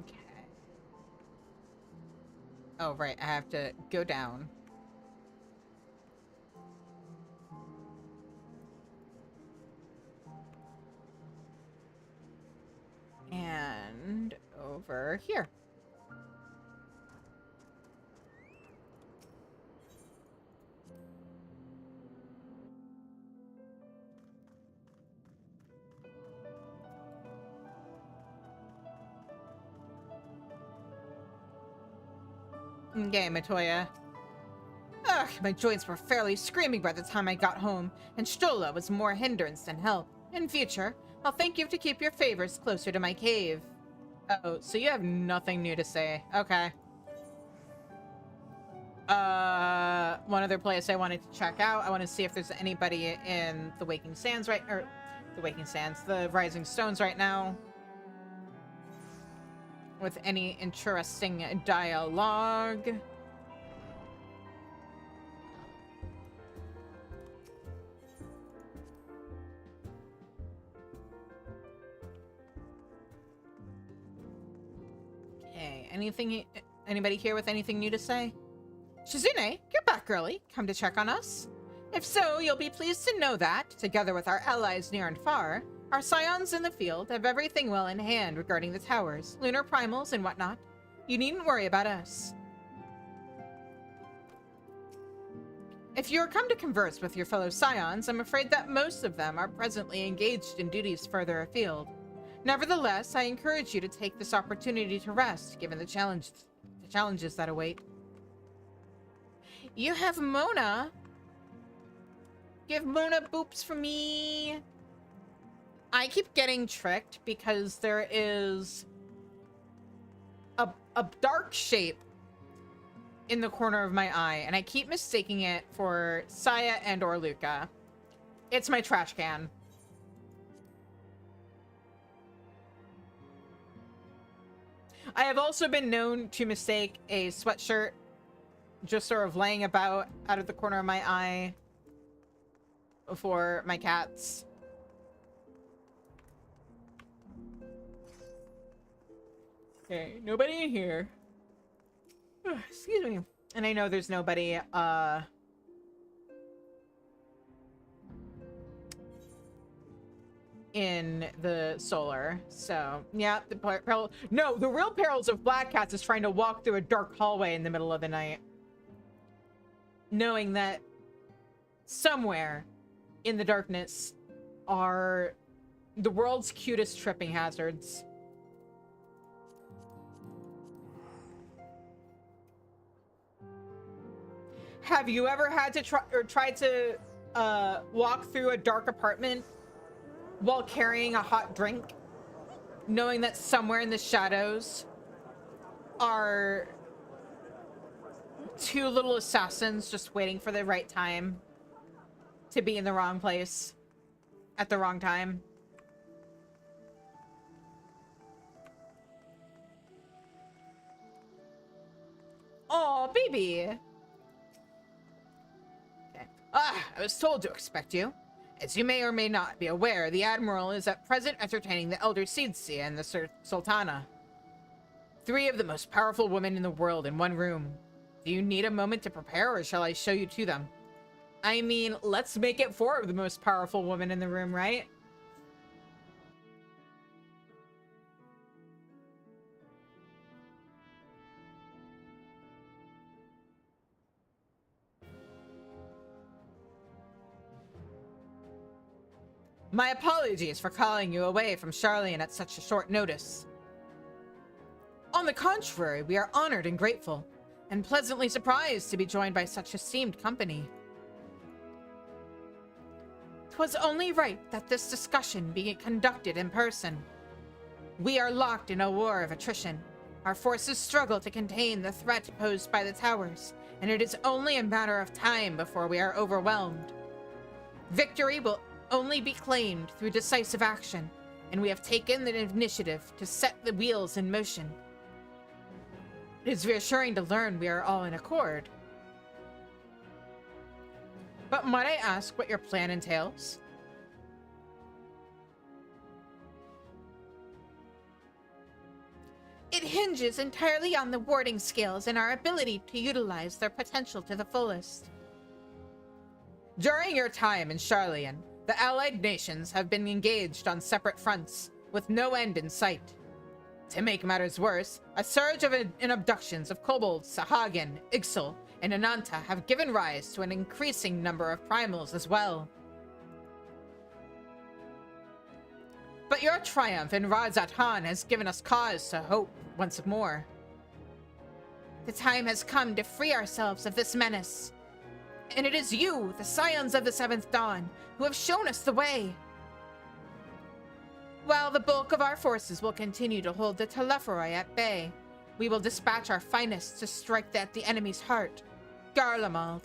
Okay. Oh, right. I have to go down. And over here. Okay, Matoya. Ugh, my joints were fairly screaming by the time I got home, and Stola was more hindrance than help. In future, I'll thank you to keep your favors closer to my cave. Oh, so you have nothing new to say. Okay. One other place I wanted to check out. I want to see if there's anybody in the Waking Sands the Rising Stones right now. With any interesting dialogue. Okay, anybody here with anything new to say? Shizune, you're back early. Come to check on us? If so, you'll be pleased to know that, together with our allies near and far, our scions in the field have everything well in hand regarding the towers, lunar primals, and whatnot. You needn't worry about us. If you are come to converse with your fellow scions, I'm afraid that most of them are presently engaged in duties further afield. Nevertheless, I encourage you to take this opportunity to rest, given the challenges that await. You have Mona. Give Mona boops for me. I keep getting tricked because there is a dark shape in the corner of my eye, and I keep mistaking it for Saya and or Luca. It's my trash can. I have also been known to mistake a sweatshirt just sort of laying about out of the corner of my eye for my cats. Okay, nobody in here. Excuse me. And I know there's nobody, in the solar. So, yeah, the peril. No, the real perils of Black Cats is trying to walk through a dark hallway in the middle of the night, knowing that somewhere in the darkness are the world's cutest tripping hazards. Have you ever had to try to walk through a dark apartment while carrying a hot drink, knowing that somewhere in the shadows are two little assassins just waiting for the right time to be in the wrong place at the wrong time? Oh, baby. Okay. I was told to expect you. As you may or may not be aware, the Admiral is at present entertaining the Elder Seedsi and the Sultana. 3 of the most powerful women in the world in one room. Do you need a moment to prepare, or shall I show you to them? I mean, let's make it 4 of the most powerful women in the room, right? My apologies for calling you away from Charlian at such a short notice. On the contrary, we are honored and grateful, and pleasantly surprised to be joined by such esteemed company. 'Twas only right that this discussion be conducted in person. We are locked in a war of attrition. Our forces struggle to contain the threat posed by the towers, and it is only a matter of time before we are overwhelmed. Victory will only be claimed through decisive action, and we have taken the initiative to set the wheels in motion. It is reassuring to learn we are all in accord. But might I ask what your plan entails? It hinges entirely on the warding skills and our ability to utilize their potential to the fullest. During your time in Charlian, the allied nations have been engaged on separate fronts, with no end in sight. To make matters worse, a surge in abductions of kobolds, Sahagin, Ixal, and Ananta have given rise to an increasing number of primals as well. But your triumph in Razat Han has given us cause to hope once more. The time has come to free ourselves of this menace. And it is you, the Scions of the Seventh Dawn, who have shown us the way. While the bulk of our forces will continue to hold the Telepharoi at bay, we will dispatch our finest to strike at the enemy's heart, Garlemald.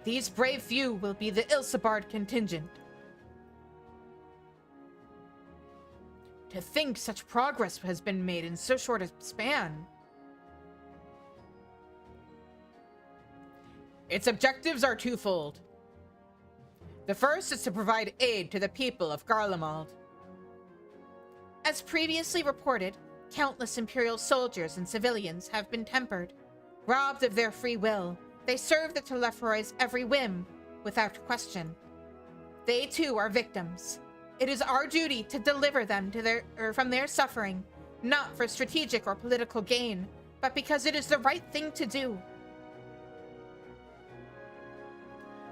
These brave few will be the Ilsabard contingent. To think such progress has been made in so short a span. Its objectives are twofold. The first is to provide aid to the people of Garlemald. As previously reported, countless Imperial soldiers and civilians have been tempered. Robbed of their free will, they serve the Telepharoi's every whim, without question. They too are victims. It is our duty to deliver them from their suffering, not for strategic or political gain, but because it is the right thing to do.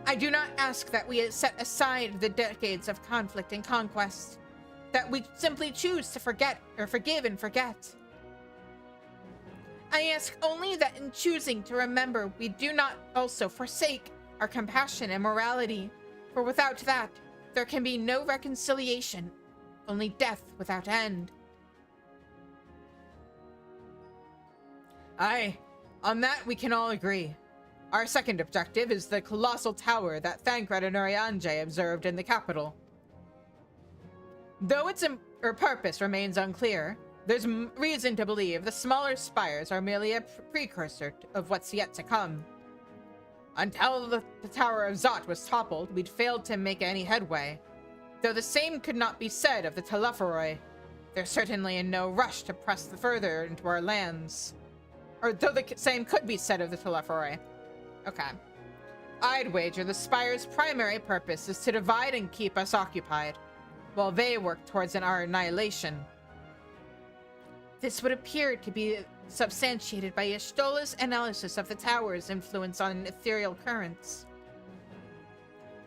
I do not ask that we set aside the decades of conflict and conquest, that we simply choose to forget or forgive and forget. I ask only that in choosing to remember, we do not also forsake our compassion and morality, for without that, there can be no reconciliation, only death without end. Aye, on that we can all agree. Our second objective is the colossal tower that Thancred and Urianger observed in the capital. Though its purpose remains unclear, there's reason to believe the smaller spires are merely a precursor of what's yet to come. Until the Tower of Zot was toppled, we'd failed to make any headway. Though the same could not be said of the Telepharoi. They're certainly in no rush to press further into our lands. Or though the same could be said of the Telephorai. Okay. I'd wager the Spire's primary purpose is to divide and keep us occupied, while they work towards our annihilation. This would appear to be substantiated by Y'shtola's analysis of the tower's influence on ethereal currents.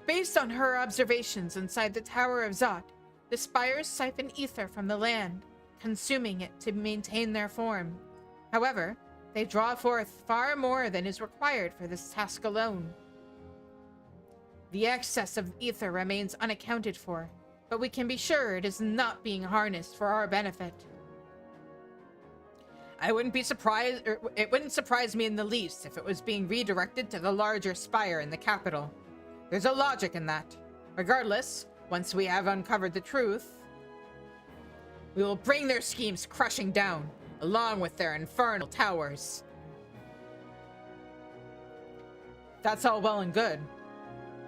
Based on her observations inside the Tower of Zot, the Spires siphon ether from the land, consuming it to maintain their form. However, they draw forth far more than is required for this task alone. The excess of ether remains unaccounted for, but we can be sure it is not being harnessed for our benefit. I wouldn't be surprised, or it wouldn't surprise me in the least if it was being redirected to the larger spire in the capital. There's a logic in that. Regardless, once we have uncovered the truth, we will bring their schemes crushing down, along with their infernal towers. That's all well and good.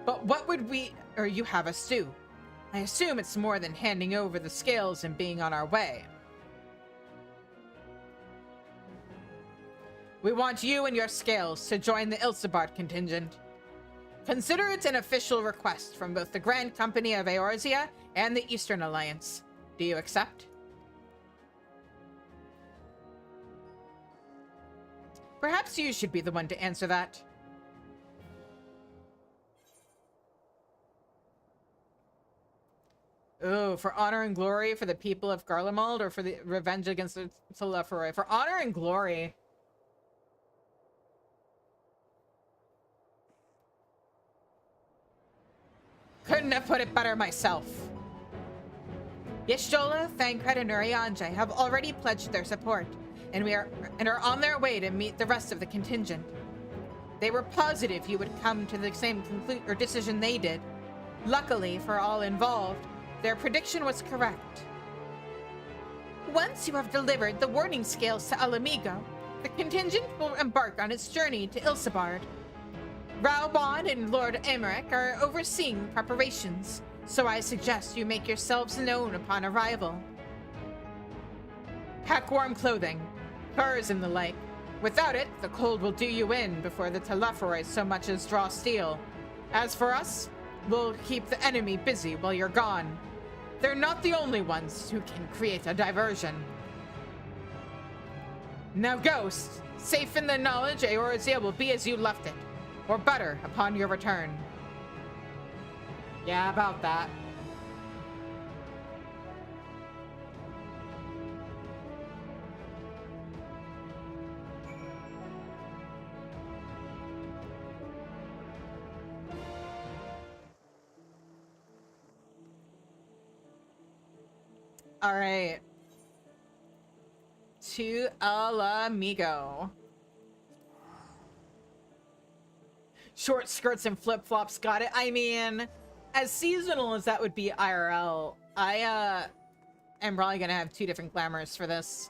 But what would you have us do? I assume it's more than handing over the scales and being on our way. We want you and your scales to join the Ilsabard contingent. Consider it an official request from both the Grand Company of Eorzea and the Eastern Alliance. Do you accept? Perhaps you should be the one to answer that. Oh, for honor and glory for the people of Garlemald, or for the revenge against the Telephorai? For honor and glory. Couldn't have put it better myself. Y'shtola, Thancred, and Urianger have already pledged their support, and are on their way to meet the rest of the contingent. They were positive you would come to the same decision they did. Luckily for all involved, their prediction was correct. Once you have delivered the warning scales to Alamigo, the contingent will embark on its journey to Ilsabard. Raubon and Lord Emmerich are overseeing preparations, so I suggest you make yourselves known upon arrival. Pack warm clothing, furs and the like. Without it, the cold will do you in before the Telephorai so much as draw steel. As for us, we'll keep the enemy busy while you're gone. They're not the only ones who can create a diversion. Now, Ghost, safe in the knowledge Eorzea will be as you left it, or better upon your return. Yeah, about that. All right. To Alamigo. Short skirts and flip-flops, got it. I mean, as seasonal as that would be IRL, I am probably gonna have two different glamours for this.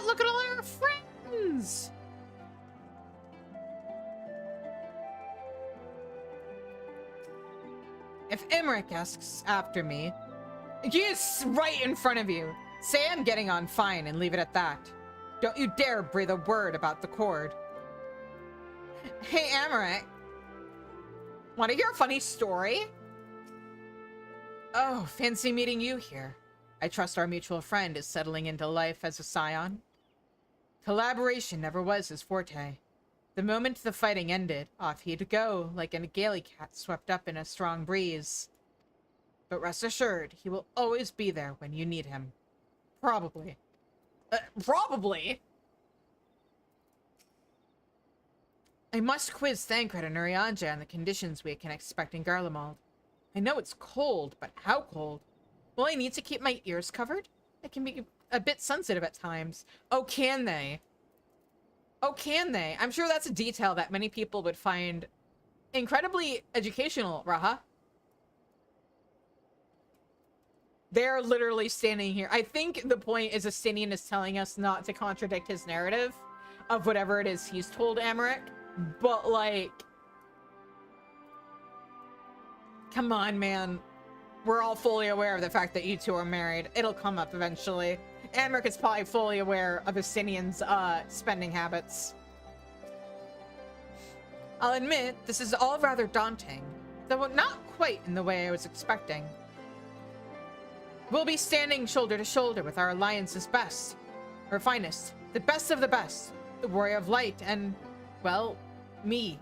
Look at all our friends! If Emmerich asks after me, he's right in front of you. Say I'm getting on fine and leave it at that. Don't you dare breathe a word about the cord. Hey, Emmerich. Want to hear a funny story? Oh, fancy meeting you here. I trust our mutual friend is settling into life as a scion. Collaboration never was his forte. The moment the fighting ended, off he'd go like a gaily cat swept up in a strong breeze. But rest assured, he will always be there when you need him. Probably. Probably? I must quiz Thancred and Urianger on the conditions we can expect in Garlemald. I know it's cold, but how cold? Will I need to keep my ears covered? I can be a bit sensitive at times. Oh, can they? Oh, can they? I'm sure that's a detail that many people would find incredibly educational, Raha. They're literally standing here. I think the point is Astinian is telling us not to contradict his narrative of whatever it is he's told Amaric. But, like, come on, man. We're all fully aware of the fact that you two are married. It'll come up eventually. Amaric is probably fully aware of Astinian's spending habits. I'll admit, this is all rather daunting, though not quite in the way I was expecting. We'll be standing shoulder to shoulder with our alliance's best, or finest, the best of the best, the Warrior of Light, and, well, me.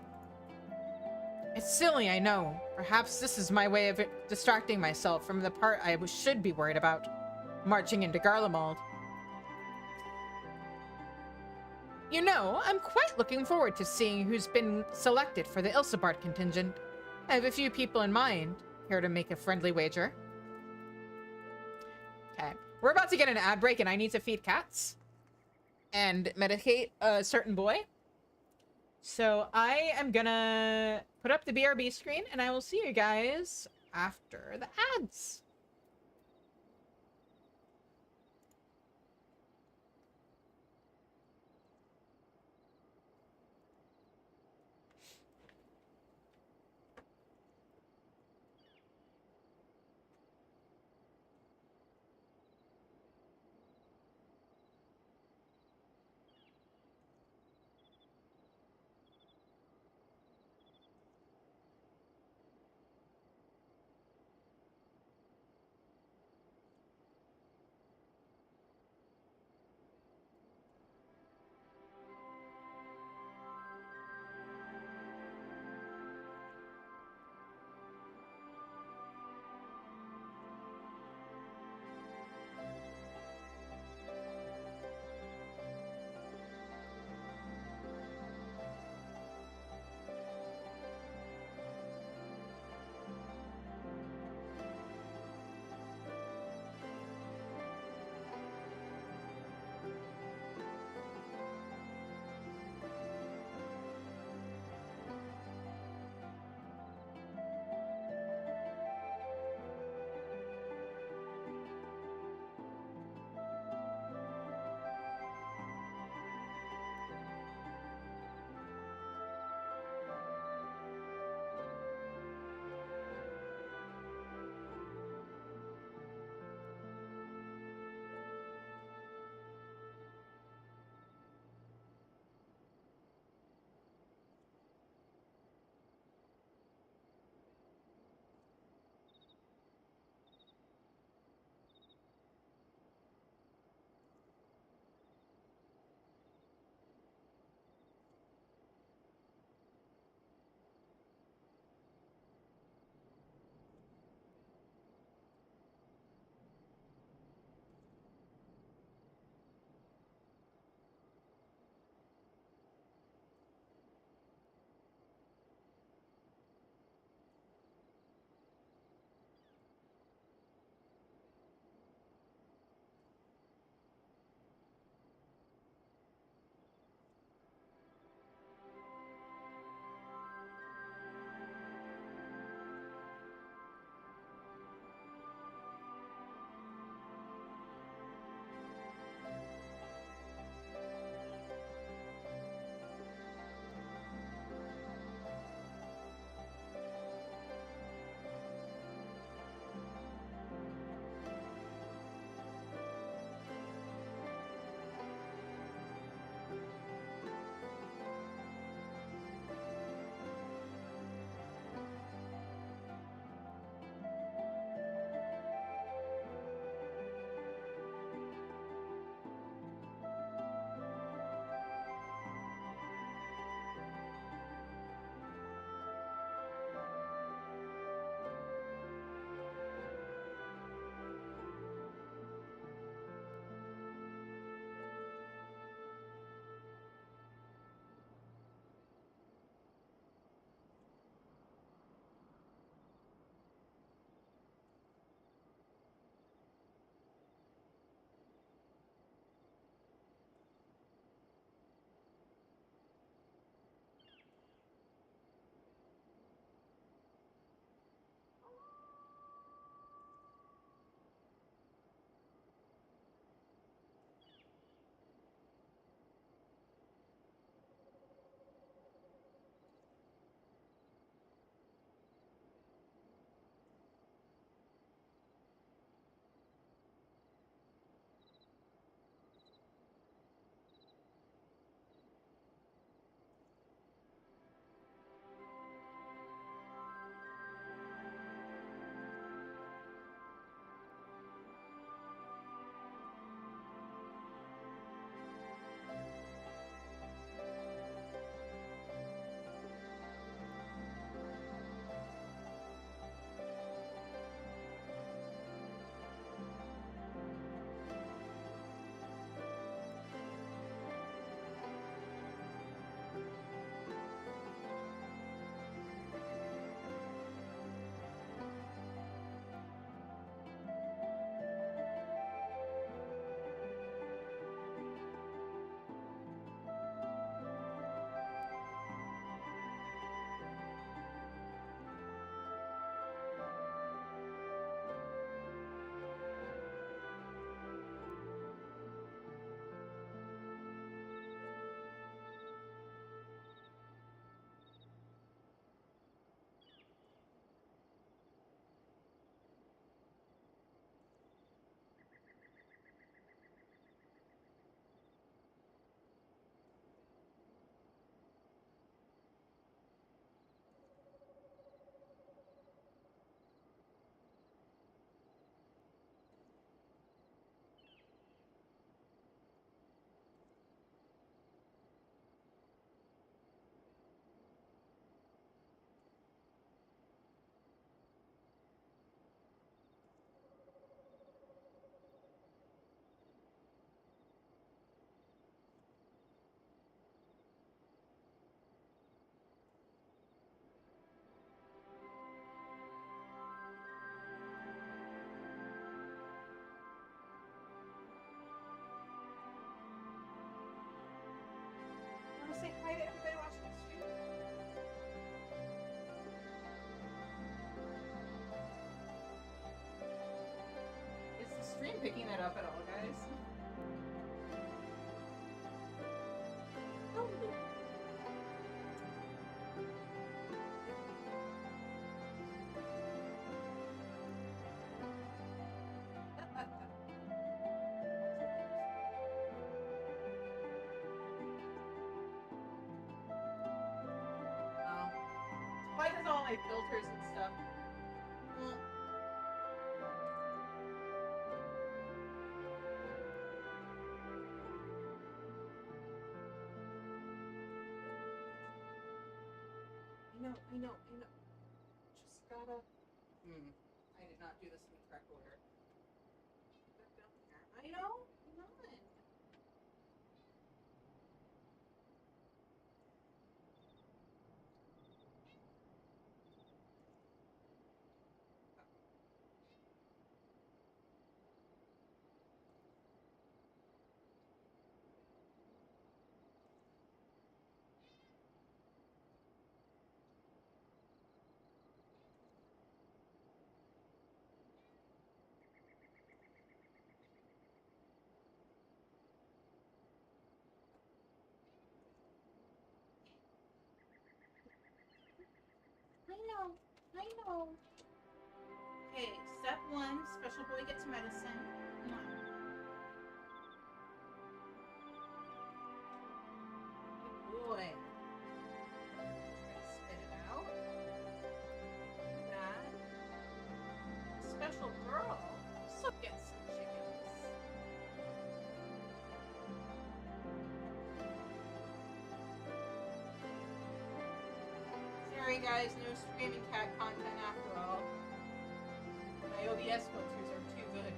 It's silly, I know. Perhaps this is my way of distracting myself from the part I should be worried about, marching into Garlemald. You know, I'm quite looking forward to seeing who's been selected for the Ilsebard contingent. I have a few people in mind, here to make a friendly wager. Okay, we're about to get an ad break and I need to feed cats and medicate a certain boy. So I am gonna put up the BRB screen and I will see you guys after the ads. picking that up at all, guys? Oh, wow. Why does all my filters and stuff? Well, I know. Just gotta. I did not do this in the correct order. Back down here. I know. Come on. I know. Okay, step one, special boy gets medicine. Come on. Good boy. Spit it out. That. Special girl also gets some chickens. Sorry guys, no screaming cat content after all. My OBS filters are too good.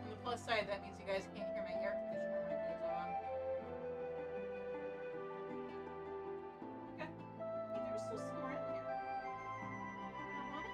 On the plus side, that means you guys can't hear my air conditioner when it goes on. Okay. Hey, there's still some more in there. Not want it?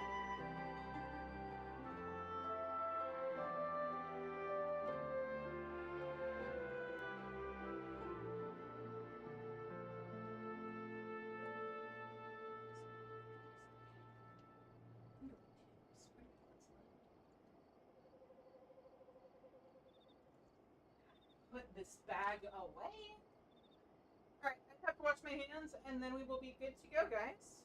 Put this bag away. Alright, I have to wash my hands and then we will be good to go, guys.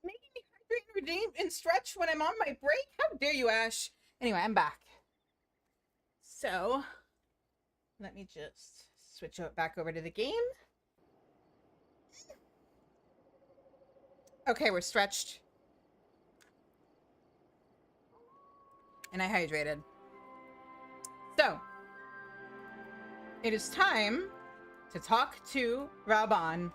Making me hydrate and redeem and stretch when I'm on my break? How dare you, Ash? Anyway, I'm back. So, let me just switch back over to the game. Okay, we're stretched. And I hydrated. It is time to talk to Raban.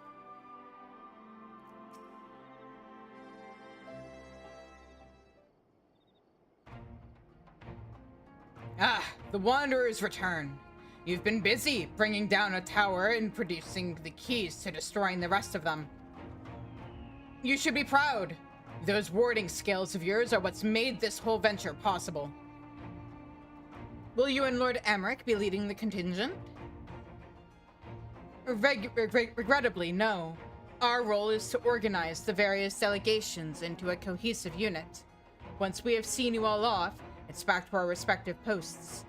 Ah, the Wanderers return. You've been busy bringing down a tower and producing the keys to destroying the rest of them. You should be proud. Those warding skills of yours are what's made this whole venture possible. Will you and Lord Emmerich be leading the contingent? Regrettably, no. Our role is to organize the various delegations into a cohesive unit. Once we have seen you all off, it's back to our respective posts.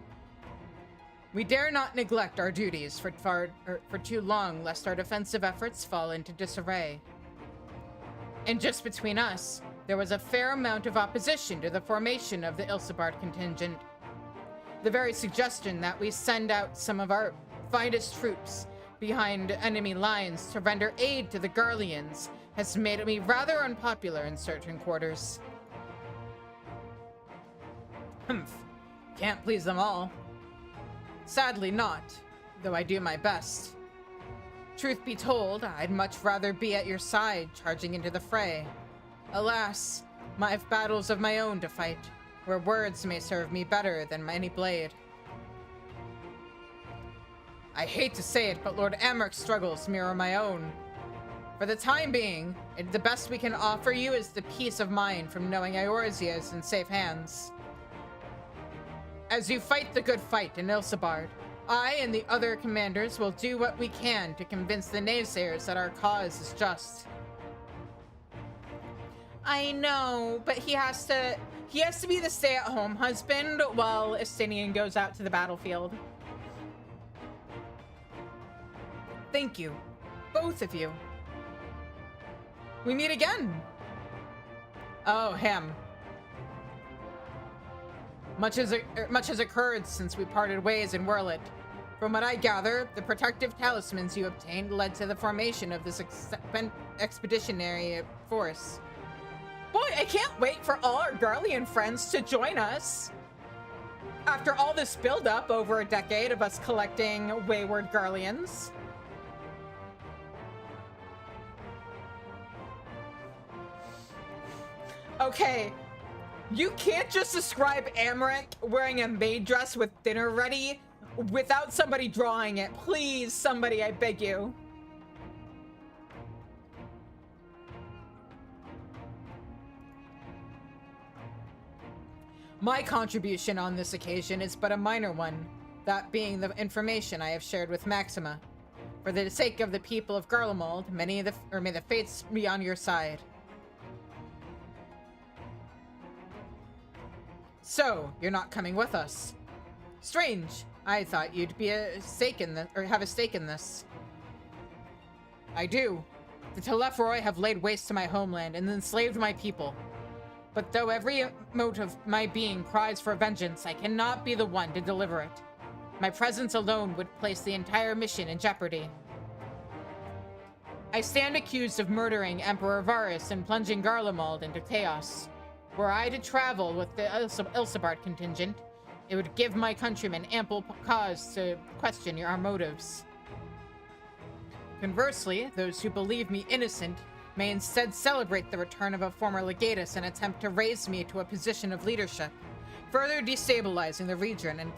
We dare not neglect our duties for too long, lest our defensive efforts fall into disarray. And just between us, there was a fair amount of opposition to the formation of the Ilsebard contingent. The very suggestion that we send out some of our finest troops behind enemy lines to render aid to the Garleans has made me rather unpopular in certain quarters. Humph. Can't please them all. Sadly not, though I do my best. Truth be told, I'd much rather be at your side charging into the fray. Alas, I have battles of my own to fight, where words may serve me better than any blade. I hate to say it, but Lord Amrich's struggles mirror my own. For the time being, the best we can offer you is the peace of mind from knowing Eorzea is in safe hands. As you fight the good fight in Ilsebard, I and the other commanders will do what we can to convince the naysayers that our cause is just. I know, but he has to be the stay-at-home husband while Estinian goes out to the battlefield. Thank you, both of you. We meet again. Oh, him. Much has occurred since we parted ways in Werlet. From what I gather, the protective talismans you obtained led to the formation of this expeditionary force. Boy, I can't wait for all our Garlean friends to join us. After all this build-up over a decade of us collecting wayward Garleans. Okay, you can't just describe Amric wearing a maid dress with dinner ready without somebody drawing it. Please, somebody, I beg you. My contribution on this occasion is but a minor one, that being the information I have shared with Maxima. For the sake of the people of Garlemald, may the fates be on your side. So, you're not coming with us. Strange. I thought you'd be have a stake in this. I do. The Telephroi have laid waste to my homeland and enslaved my people. But though every mote of my being cries for vengeance, I cannot be the one to deliver it. My presence alone would place the entire mission in jeopardy. I stand accused of murdering Emperor Varus and plunging Garlemald into chaos. Were I to travel with the Ilsebard contingent, it would give my countrymen ample cause to question our motives. Conversely, those who believe me innocent may instead celebrate the return of a former legatus and attempt to raise me to a position of leadership, further destabilizing the region and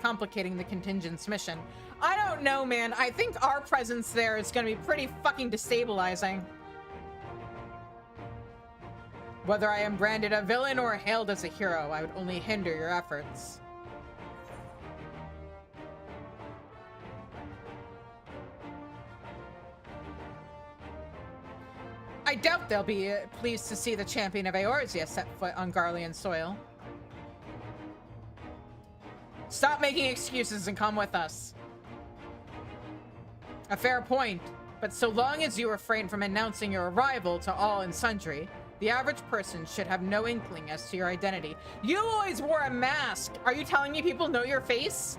complicating the contingent's mission. I don't know, man. I think our presence there is going to be pretty fucking destabilizing. Whether I am branded a villain or hailed as a hero, I would only hinder your efforts. I doubt they'll be pleased to see the champion of Eorzea set foot on Garlean soil. Stop making excuses and come with us. A fair point, but so long as you refrain from announcing your arrival to all and sundry, the average person should have no inkling as to your identity. You always wore a mask! Are you telling me people know your face?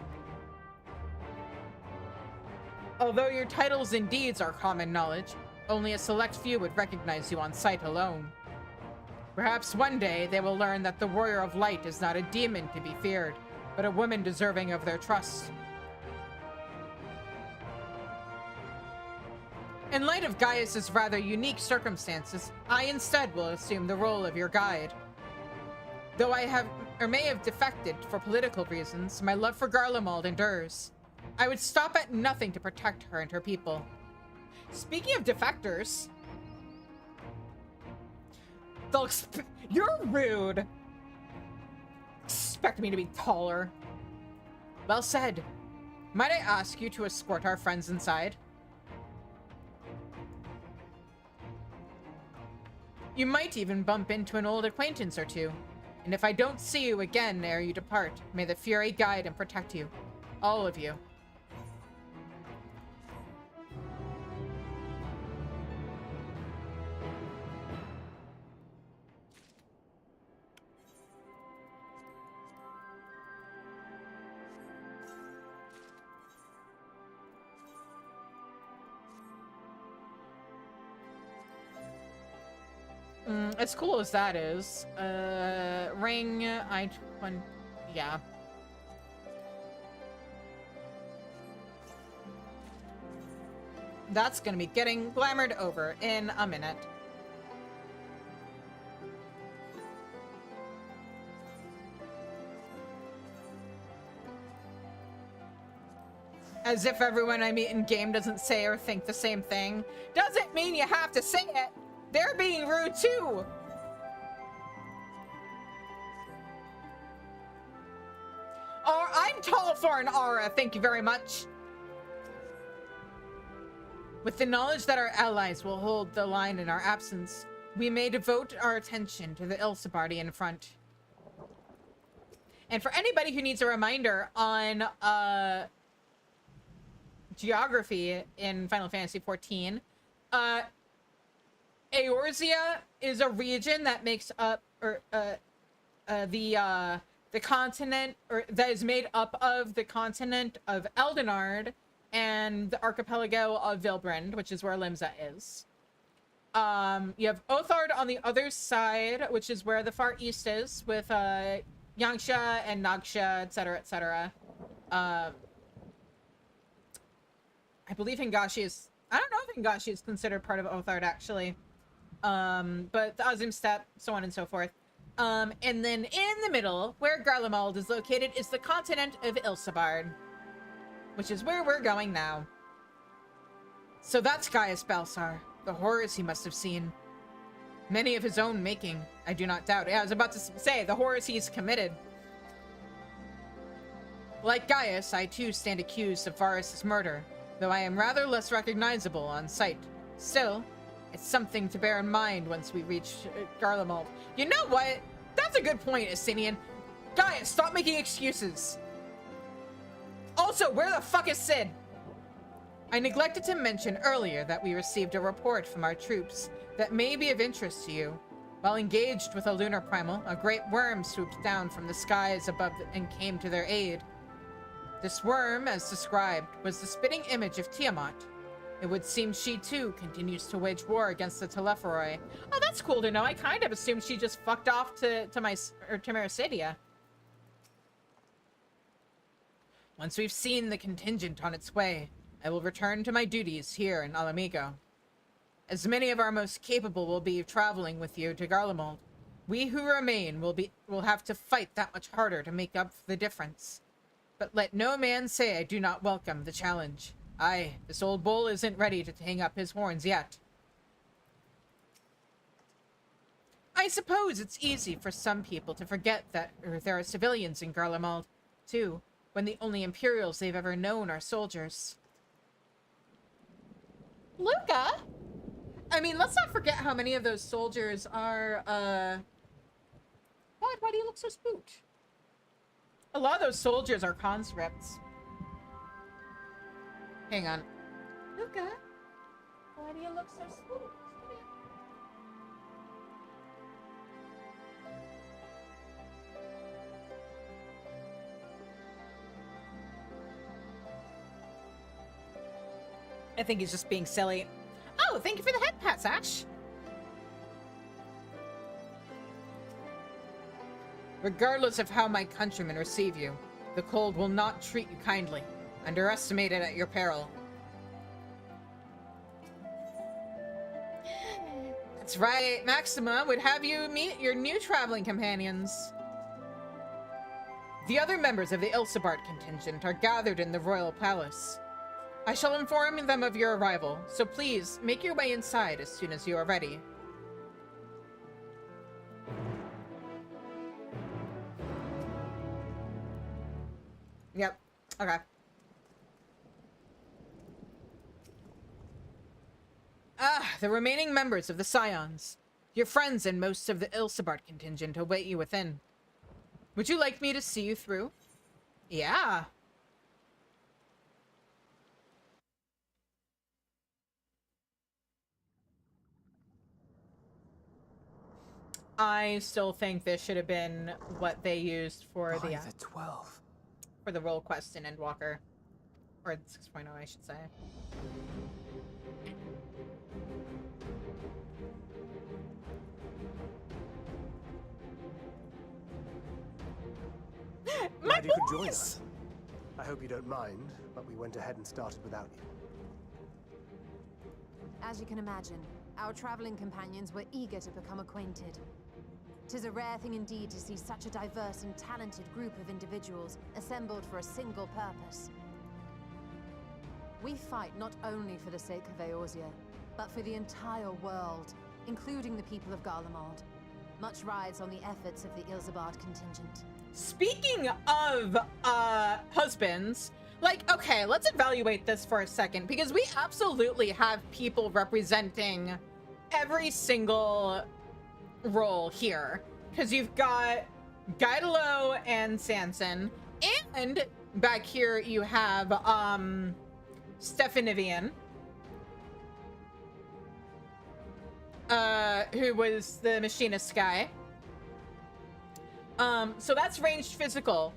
Although your titles and deeds are common knowledge, only a select few would recognize you on sight alone. Perhaps one day they will learn that the Warrior of Light is not a demon to be feared, but a woman deserving of their trust. In light of Gaius's rather unique circumstances, I instead will assume the role of your guide. Though I have, or may have defected for political reasons, my love for Garlemald endures. I would stop at nothing to protect her and her people. Speaking of defectors... You're rude! Expect me to be taller. Well said. Might I ask you to escort our friends inside? You might even bump into an old acquaintance or two. And if I don't see you again ere you depart, may the Fury guide and protect you. All of you. As cool as that is, ring, yeah. That's gonna be getting glamored over in a minute. As if everyone I meet in game doesn't say or think the same thing. Doesn't mean you have to say it. They're being rude too! Oh, I'm tall for an aura, thank you very much. With the knowledge that our allies will hold the line in our absence, we may devote our attention to the Ilsabardi in front. And for anybody who needs a reminder on geography in Final Fantasy XIV, Eorzea is a region that makes up, the continent, or that is made up of the continent of Eldenard and the archipelago of Vilbrand, which is where Limsa is. You have Othard on the other side, which is where the Far East is, with Yangsha and Nagsha, etc., etc. I believe Hingashi is... I don't know if Hingashi is considered part of Othard, actually. But the Azimstep, so on and so forth. And then in the middle, where Garlemald is located, is the continent of Ilsabard, which is where we're going now. So that's Gaius Balsar, the horrors he must have seen. Many of his own making, I do not doubt. Yeah, I was about to say, the horrors he's committed. Like Gaius, I too stand accused of Varus' murder, though I am rather less recognizable on sight. Still, it's something to bear in mind once we reach Garlemald. You know what? That's a good point, Asinian. Gaius, stop making excuses. Also, where the fuck is Sid? I neglected to mention earlier that we received a report from our troops that may be of interest to you. While engaged with a lunar primal, a great worm swooped down from the skies above and came to their aid. This worm, as described, was the spitting image of Tiamat. It would seem she, too, continues to wage war against the Telepharoi. Oh, that's cool to know. I kind of assumed she just fucked off to Mericidia. Once we've seen the contingent on its way, I will return to my duties here in Alamigo. As many of our most capable will be traveling with you to Garlemald, we who remain will have to fight that much harder to make up the difference. But let no man say I do not welcome the challenge. Aye, this old bull isn't ready to hang up his horns yet. I suppose it's easy for some people to forget that there are civilians in Garlemald, too, when the only Imperials they've ever known are soldiers. Luca? I mean, let's not forget how many of those soldiers are, Why do you look so spooked? A lot of those soldiers are conscripts. Hang on. Luca? Why do you look so spooked? I think he's just being silly. Oh, thank you for the head pats, Ash. Regardless of how my countrymen receive you, the cold will not treat you kindly. Underestimate it at your peril. That's right. Maxima would have you meet your new traveling companions. The other members of the Ilsebart contingent are gathered in the royal palace. I shall inform them of your arrival, so please make your way inside as soon as you are ready. Yep. Okay. The remaining members of the Scions. Your friends and most of the Ilsebart contingent await you within. Would you like me to see you through? Yeah. I still think this should have been what they used for By the the 12. for the role quest in Endwalker. Or 6.0, I should say. Glad you could join us. I hope you don't mind, but we went ahead and started without you. As you can imagine, our traveling companions were eager to become acquainted. 'Tis a rare thing indeed to see such a diverse and talented group of individuals assembled for a single purpose. We fight not only for the sake of Eorzea, but for the entire world, including the people of Garlemald. Much rides on the efforts of the Ilsebard contingent. Speaking of husbands, like, okay, let's evaluate this for a second, because we absolutely have people representing every single role here. Because you've got Gaidalo and Sanson, and back here you have Stephanivian, who was the machinist guy. So that's ranged physical.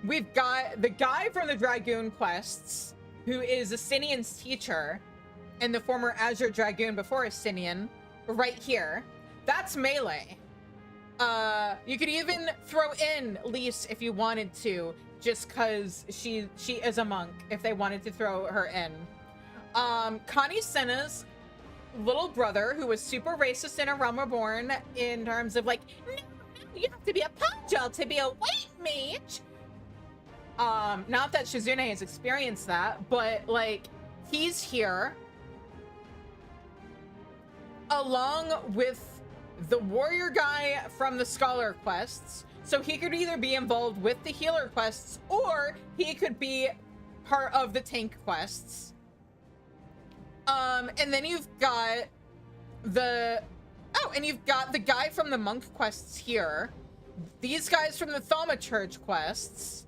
We've got the guy from the Dragoon quests, who is Astinian's teacher, and the former Azure Dragoon before Astinian, right here. That's melee. You could even throw in Lise if you wanted to, just because she is a monk, if they wanted to throw her in. Connie Senna's little brother, who was super racist in A Realm Reborn, in terms of like, no, you have to be a Pajal to be a white mage. Not that Shizune has experienced that, but like, he's here along with the warrior guy from the scholar quests. So he could either be involved with the healer quests, or he could be part of the tank quests. And then you've got the guy from the monk quests here. These guys from the Thaumaturge quests.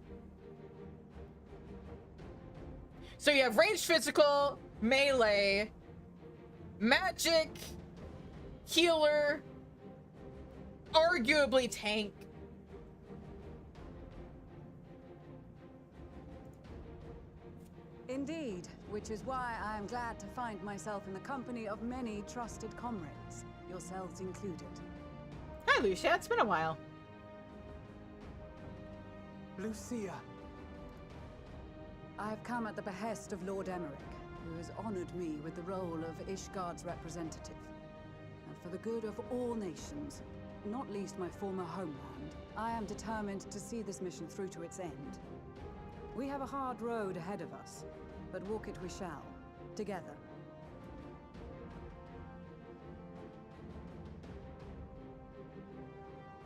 So you have ranged physical, melee, magic, healer, arguably tank. Indeed, which is why I am glad to find myself in the company of many trusted comrades, yourselves included. Hi, Lucia. It's been a while. Lucia. I have come at the behest of Lord Emmerich, who has honored me with the role of Ishgard's representative. And for the good of all nations, not least my former homeland, I am determined to see this mission through to its end. We have a hard road ahead of us, but walk it we shall, together.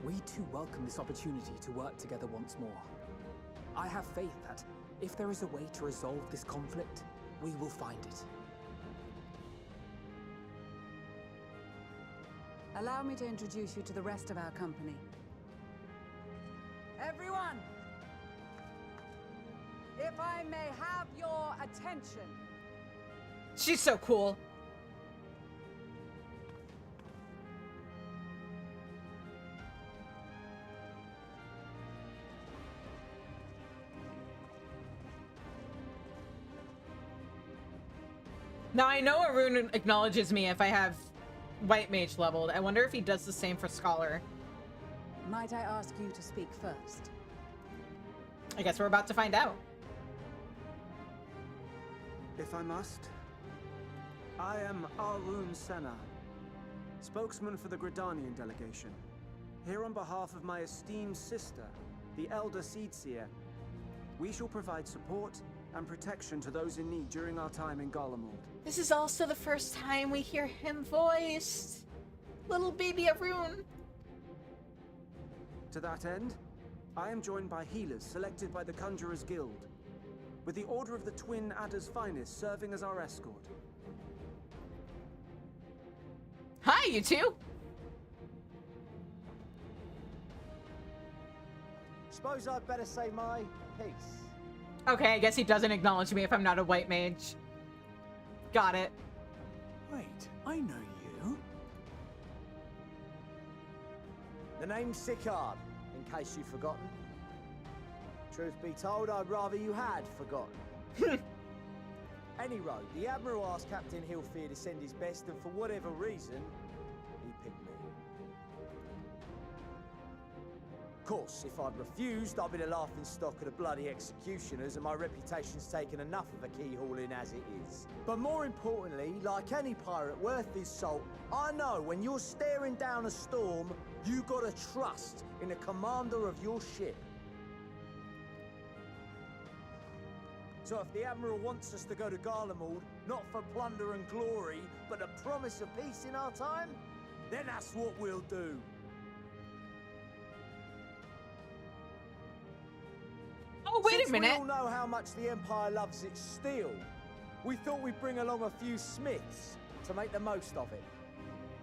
We too welcome this opportunity to work together once more. I have faith that if there is a way to resolve this conflict, we will find it. Allow me to introduce you to the rest of our company. Everyone! If I may have your attention. She's so cool. Now I know Arun acknowledges me if I have White Mage leveled. I wonder if he does the same for Scholar. Might I ask you to speak first? I guess we're about to find out. If I must, I am Arun Senna, spokesman for the Gridanian delegation. Here on behalf of my esteemed sister, the Elder Seedseer, we shall provide support and protection to those in need during our time in Garlemald. This is also the first time we hear him voiced. Little baby Arun. To that end, I am joined by healers selected by the Conjurers Guild, with the Order of the Twin Adder's Finest serving as our escort. Hi, you two. Suppose I'd better say my piece. Okay, I guess he doesn't acknowledge me if I'm not a white mage. Got it. Wait, I know you. The name's Sicard, in case you've forgotten. Truth be told, I'd rather you had forgotten. Any road, the Admiral asked Captain Hillfear to send his best, and for whatever reason, he picked me. Of course, if I'd refused, I'd be the laughing stock of the bloody executioners, and my reputation's taken enough of a keyhauling as it is. But more importantly, like any pirate worth his salt, I know when you're staring down a storm, you gotta trust in the commander of your ship. So if the Admiral wants us to go to Garlemald, not for plunder and glory, but the promise of peace in our time, then that's what we'll do. Oh, wait a minute. We all know how much the Empire loves its steel, we thought we'd bring along a few smiths to make the most of it.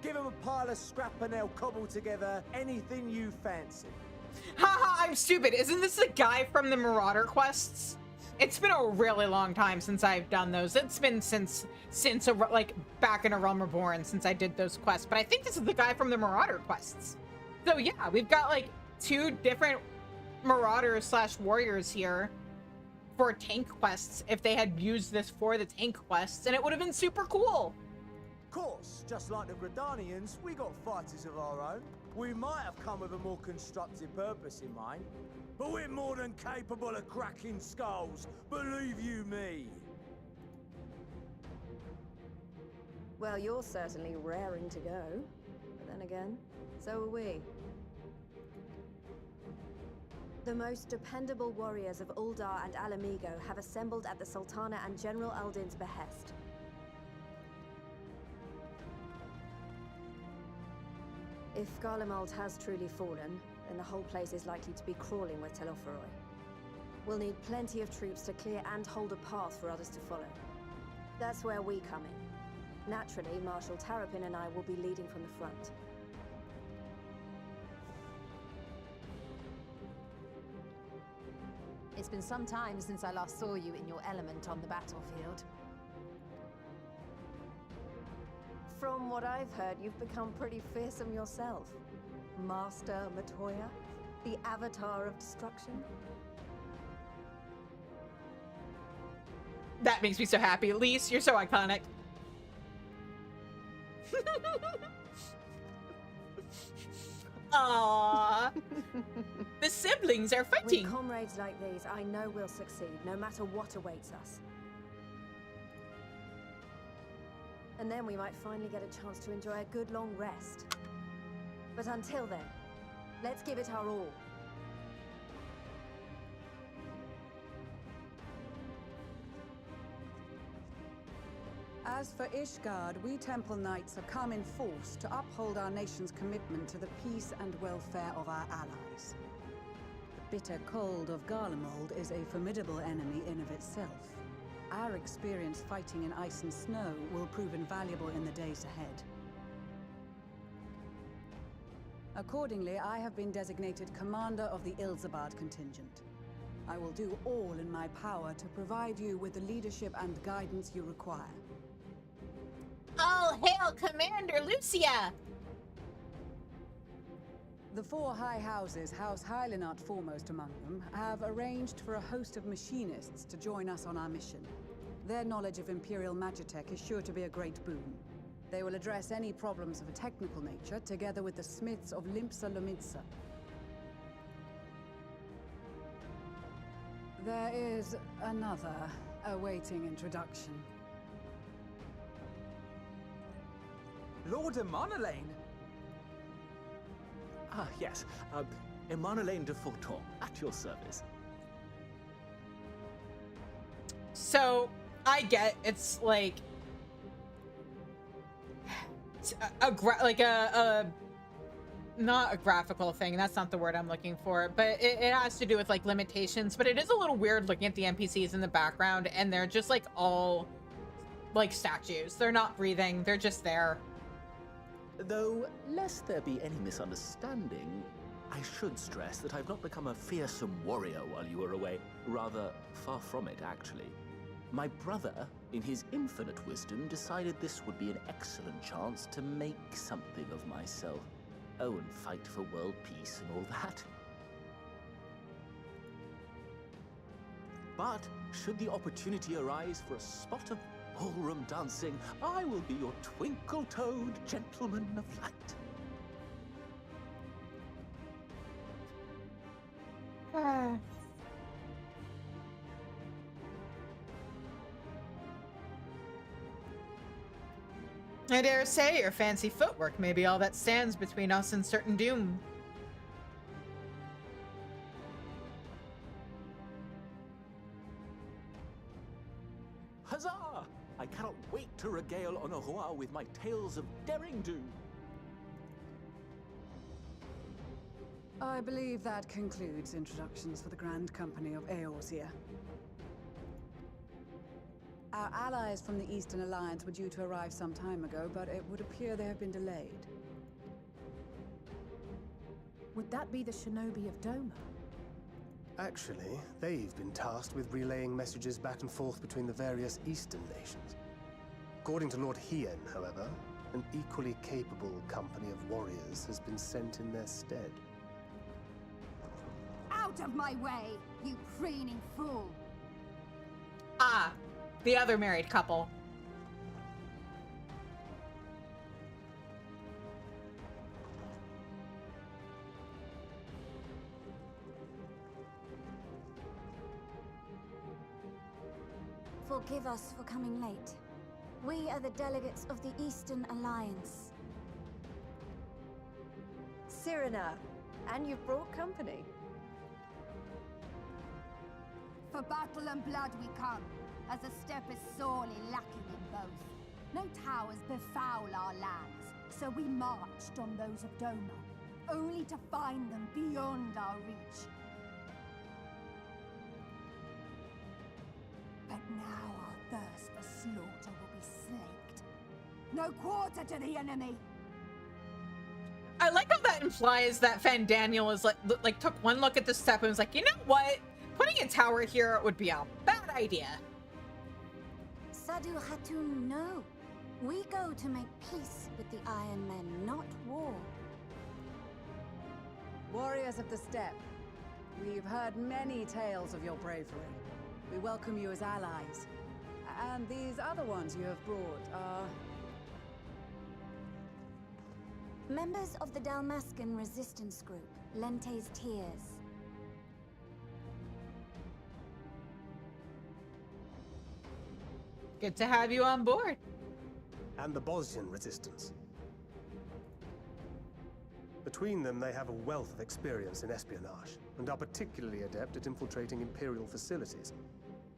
Give them a pile of scrap and they'll cobble together anything you fancy. Haha, I'm stupid. Isn't this the guy from the Marauder quests? It's been a really long time since I've done those. It's been since like back in A Realm Reborn since I did those quests. But I think this is the guy from the Marauder quests. So yeah, we've got like 2 different Marauders / warriors here for tank quests if they had used this for the tank quests, and it would have been super cool. Of course, just like the Gridanians, we got fighters of our own. We might have come with a more constructive purpose in mind, but we're more than capable of cracking skulls, believe you me. Well, you're certainly raring to go. But then again, so are we. The most dependable warriors of Uldar and Alamigo have assembled at the Sultana and General Aldin's behest. If Garlemald has truly fallen, then the whole place is likely to be crawling with Telophoroi. We'll need plenty of troops to clear and hold a path for others to follow. That's where we come in. Naturally, Marshal Terrapin and I will be leading from the front. It's been some time since I last saw you in your element on the battlefield. From what I've heard, you've become pretty fearsome yourself. Master Matoya, the avatar of destruction. That makes me so happy. Elise, you're so iconic. Aww. The siblings are fighting. With comrades like these, I know we'll succeed, no matter what awaits us. And then we might finally get a chance to enjoy a good long rest. But until then, let's give it our all. As for Ishgard, we Temple Knights have come in force to uphold our nation's commitment to the peace and welfare of our allies. The bitter cold of Garlemald is a formidable enemy in of itself. Our experience fighting in ice and snow will prove invaluable in the days ahead. Accordingly, I have been designated commander of the Ilzabard contingent. I will do all in my power to provide you with the leadership and guidance you require. All hail Commander Lucia! The 4 high houses, House Hylinart foremost among them, have arranged for a host of machinists to join us on our mission. Their knowledge of Imperial Magitech is sure to be a great boon. They will address any problems of a technical nature, together with the smiths of Limpsa Lomitsa. There is another awaiting introduction. Lord Emanolain? Ah, yes. Emanolain de Forton, at your service. So, I get it's like not a graphical thing, that's not the word I'm looking for, but it has to do with like limitations. But it is a little weird looking at the NPCs in the background and they're just like all like statues. They're not breathing, they're just there. Though, lest there be any misunderstanding, I should stress that I've not become a fearsome warrior while you were away. Rather, far from it, actually. My brother, in his infinite wisdom, decided this would be an excellent chance to make something of myself. Oh, and fight for world peace and all that. But, should the opportunity arise for a spot of ballroom dancing, I will be your twinkle-toed gentleman of light. I dare say your fancy footwork may be all that stands between us and certain doom. Huzzah! I cannot wait to regale Honoroa with my tales of daring do. I believe that concludes introductions for the Grand Company of Eorzea. Our allies from the Eastern Alliance were due to arrive some time ago, but it would appear they have been delayed. Would that be the shinobi of Doma? Actually, they've been tasked with relaying messages back and forth between the various Eastern nations. According to Lord Hien, however, an equally capable company of warriors has been sent in their stead. Out of my way, you preening fool! Ah, the other married couple. Forgive us for coming late. We are the delegates of the Eastern Alliance. Cyrena, and you've brought company. For battle and blood we come, as a step is sorely lacking in both. No towers befoul our lands, so we marched on those of Doma, only to find them beyond our reach. But now our thirst for slaughter will be slaked. No quarter to the enemy! I like how that implies that Fandaniel is like took one look at the step and was like, you know what? Putting a tower here would be a bad idea. Sadu Hatun, no. We go to make peace with the Iron Men, not war. Warriors of the Steppe, we've heard many tales of your bravery. We welcome you as allies. And these other ones you have brought are... Members of the Dalmascan resistance group, Lente's Tears. Good to have you on board. And the Bosnian resistance. Between them, they have a wealth of experience in espionage, and are particularly adept at infiltrating Imperial facilities.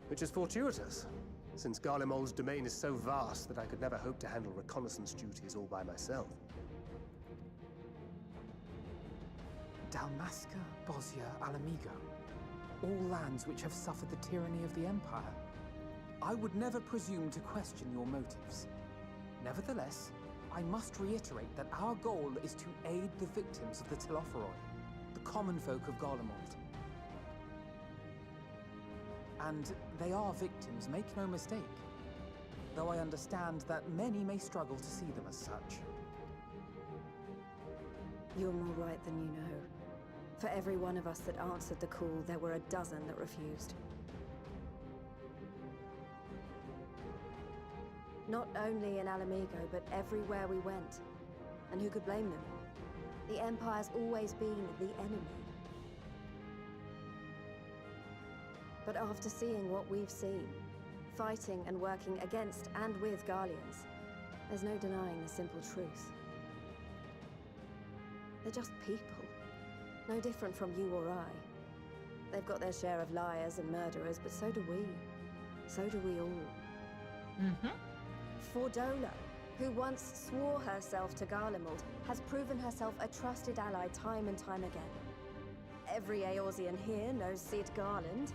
Which is fortuitous, since Garlemald's domain is so vast that I could never hope to handle reconnaissance duties all by myself. Dalmasca, Bosnia, Alamigo. All lands which have suffered the tyranny of the Empire. I would never presume to question your motives. Nevertheless, I must reiterate that our goal is to aid the victims of the Telophoroi, the common folk of Garlemald. And they are victims, make no mistake. Though I understand that many may struggle to see them as such. You're more right than you know. For every one of us that answered the call, there were a dozen that refused. Not only in Alamigo, but everywhere we went. And who could blame them? The Empire's always been the enemy. But after seeing what we've seen, fighting and working against and with Garleans, There's no denying the simple truth. They're just people. No different from you or I. They've got their share of liars and murderers, but so do we. So do we all. Fordola, who once swore herself to Garlemald, has proven herself a trusted ally time and time again. Every Eorzean here knows Cid Garland,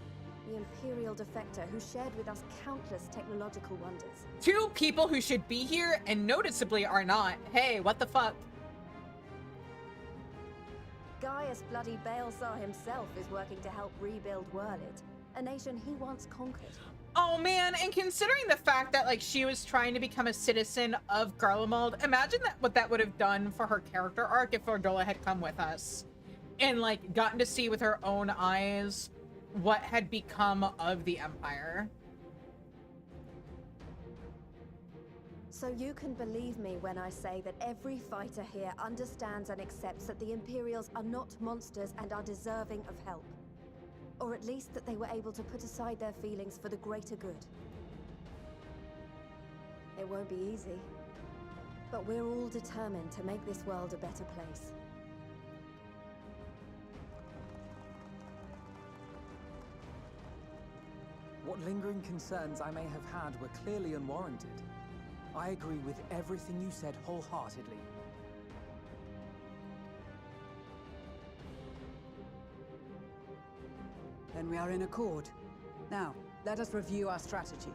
the Imperial defector who shared with us countless technological wonders. Two people who should be here and noticeably are not. Hey, what the fuck? Gaius bloody Balesar himself is working to help rebuild Whirlit, a nation he once conquered. Oh man, and considering the fact that like she was trying to become a citizen of Garlemald, imagine what that would have done for her character arc if Fordola had come with us and like gotten to see with her own eyes what had become of the Empire. So you can believe me when I say that every fighter here understands and accepts that the Imperials are not monsters and are deserving of help. Or at least that they were able to put aside their feelings for the greater good. It won't be easy, but we're all determined to make this world a better place. What lingering concerns I may have had were clearly unwarranted. I agree with everything you said wholeheartedly. Then we are in accord. Now, let us review our strategy.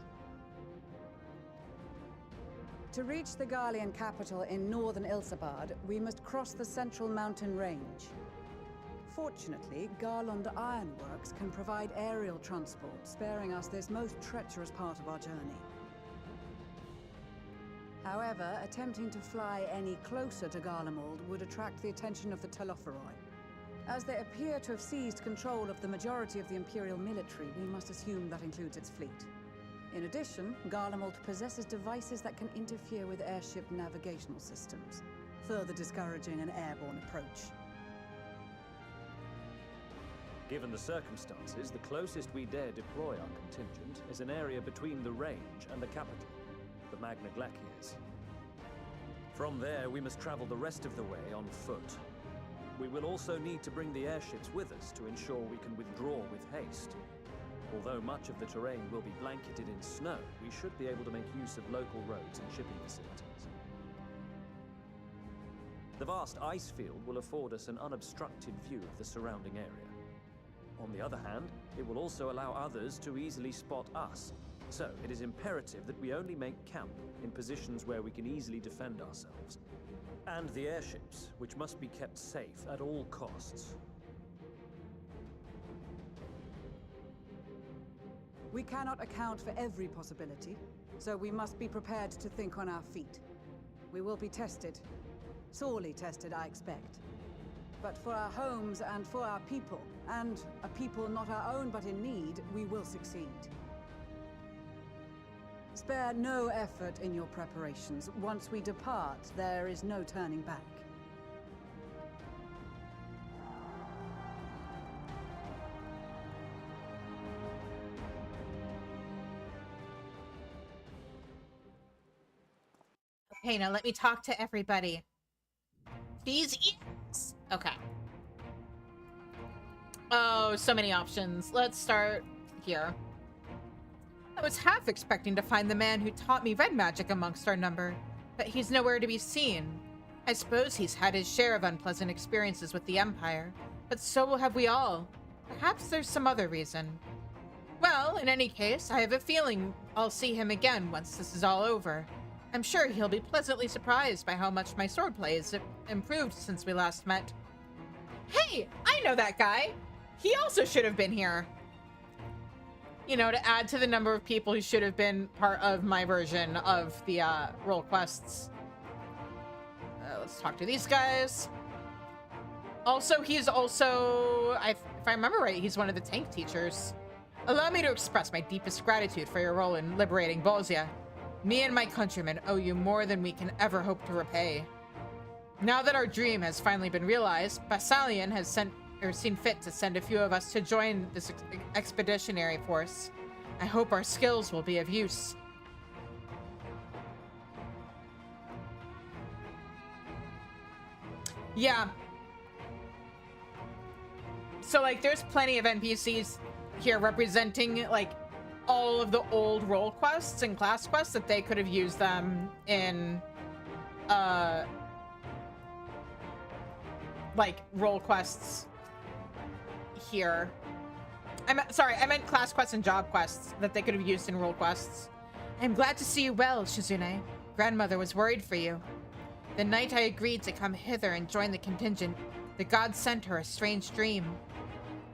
To reach the Garlean capital in northern Ilsabard, we must cross the central mountain range. Fortunately, Garlemald Ironworks can provide aerial transport, sparing us this most treacherous part of our journey. However, attempting to fly any closer to Garlemald would attract the attention of the Telophoroi. As they appear to have seized control of the majority of the Imperial military, we must assume that includes its fleet. In addition, Garlemald possesses devices that can interfere with airship navigational systems, further discouraging an airborne approach. Given the circumstances, the closest we dare deploy our contingent is an area between the range and the capital, the Magna Glaciers. From there, we must travel the rest of the way on foot. We will also need to bring the airships with us to ensure we can withdraw with haste. Although much of the terrain will be blanketed in snow, we should be able to make use of local roads and shipping facilities. The vast ice field will afford us an unobstructed view of the surrounding area. On the other hand, it will also allow others to easily spot us. So, it is imperative that we only make camp in positions where we can easily defend ourselves. And the airships, which must be kept safe at all costs. We cannot account for every possibility, so we must be prepared to think on our feet. We will be tested. Sorely tested, I expect. But for our homes and for our people, and a people not our own but in need, we will succeed. Spare no effort in your preparations. Once we depart, there is no turning back. Okay, now let me talk to everybody. These ears. Okay. Oh, so many options. Let's start here. I was half expecting to find the man who taught me red magic amongst our number, but he's nowhere to be seen. I suppose he's had his share of unpleasant experiences with the Empire, but so have we all. Perhaps there's some other reason. Well, in any case, I have a feeling I'll see him again once this is all over. I'm sure he'll be pleasantly surprised by how much my swordplay has improved since we last met. Hey, I know that guy! He also should have been here. You know, to add to the number of people who should have been part of my version of the role quests. Let's talk to these guys. Also, he's also, if I remember right, he's one of the tank teachers. Allow me to express my deepest gratitude for your role in liberating Bozia. Me and my countrymen owe you more than we can ever hope to repay. Now that our dream has finally been realized, Basalion has seen fit to send a few of us to join this expeditionary force. I hope our skills will be of use. Yeah. So, like, there's plenty of NPCs here representing, like, all of the old role quests and class quests that they could have used them in, like, role quests here. I meant class quests and job quests that they could have used in role quests. I'm glad to see you well, Shizune. Grandmother was worried for you. The night I agreed to come hither and join the contingent, the gods sent her a strange dream.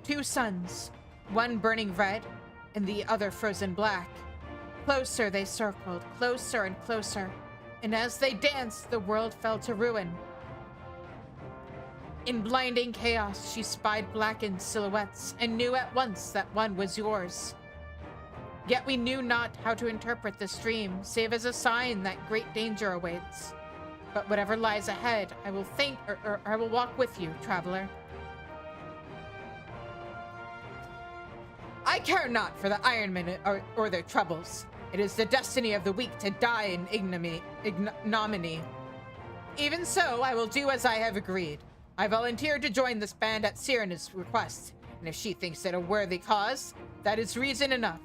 2 suns, one burning red and the other frozen black. Closer they circled, closer and closer, and as they danced, the world fell to ruin. In blinding chaos, she spied blackened silhouettes and knew at once that one was yours. Yet we knew not how to interpret this dream, save as a sign that great danger awaits. But whatever lies ahead, I will I will walk with you, traveler. I care not for the Iron Men or their troubles. It is the destiny of the weak to die in ignominy. Even so, I will do as I have agreed. I volunteered to join this band at Sirena's request, and if she thinks it a worthy cause, that is reason enough.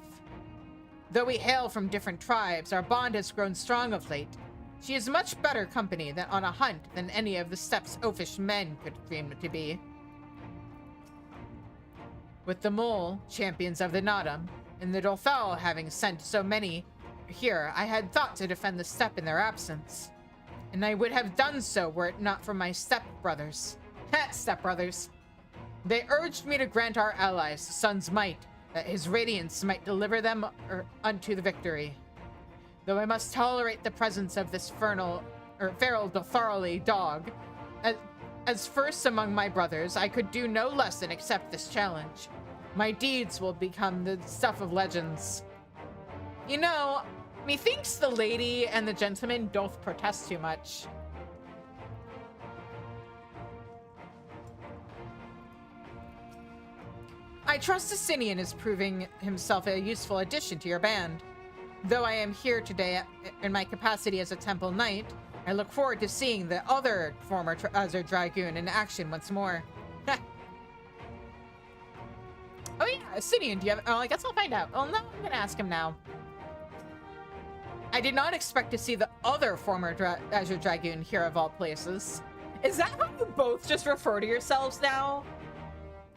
Though we hail from different tribes, our bond has grown strong of late. She is much better company on a hunt than any of the steppes oafish men could dream to be. With the Mole, champions of the Nodum, and the Dolthal having sent so many here, I had thought to defend the steppe in their absence. And I would have done so were it not for my stepbrothers. Stepbrothers. They urged me to grant our allies the sun's might, that his radiance might deliver them unto the victory. Though I must tolerate the presence of this feral Dotharli dog, as first among my brothers, I could do no less than accept this challenge. My deeds will become the stuff of legends. You know, methinks the lady and the gentleman doth protest too much. I trust Asinian is proving himself a useful addition to your band. Though I am here today in my capacity as a temple knight, I look forward to seeing the other former Azure Dragoon in action once more. Oh yeah, Asinian, do you have... Oh, I guess I'll find out. Oh no, I'm gonna ask him now. I did not expect to see the other former Azure Dragoon here of all places. Is that how you both just refer to yourselves now?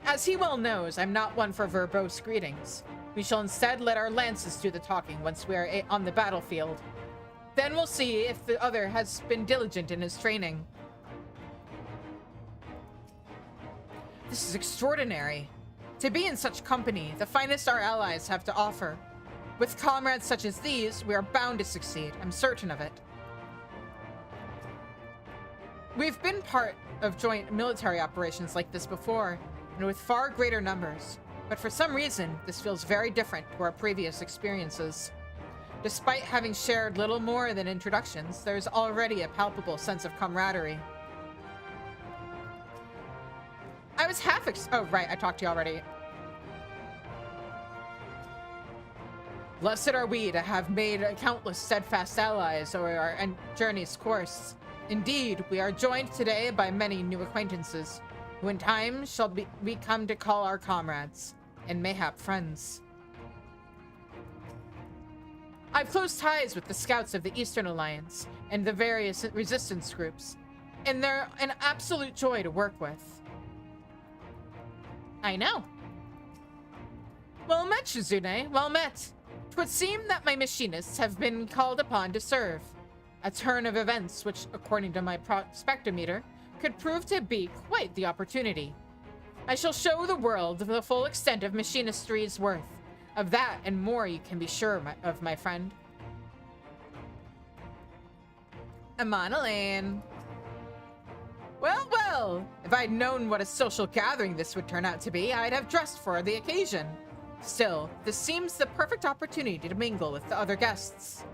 As he well knows, I'm not one for verbose greetings. We shall instead let our lances do the talking once we are on the battlefield. Then we'll see if the other has been diligent in his training. This is extraordinary. To be in such company, the finest our allies have to offer. With comrades such as these, we are bound to succeed. I'm certain of it. We've been part of joint military operations like this before, and with far greater numbers. But for some reason, this feels very different to our previous experiences. Despite having shared little more than introductions, there's already a palpable sense of camaraderie. I was oh, right, I talked to you already. Blessed are we to have made countless steadfast allies over our journey's course. Indeed, we are joined today by many new acquaintances, who in time shall we come to call our comrades, and mayhap friends. I've close ties with the scouts of the Eastern Alliance and the various resistance groups, and they're an absolute joy to work with. I know. Well met, Shizune, well met. 'Twould seem that my machinists have been called upon to serve. A turn of events which, according to my spectrometer, could prove to be quite the opportunity. I shall show the world the full extent of machinistry's worth. Of that and more you can be sure of, my friend. Amanalane. Well, well, if I'd known what a social gathering this would turn out to be, I'd have dressed for the occasion. Still, this seems the perfect opportunity to mingle with the other guests.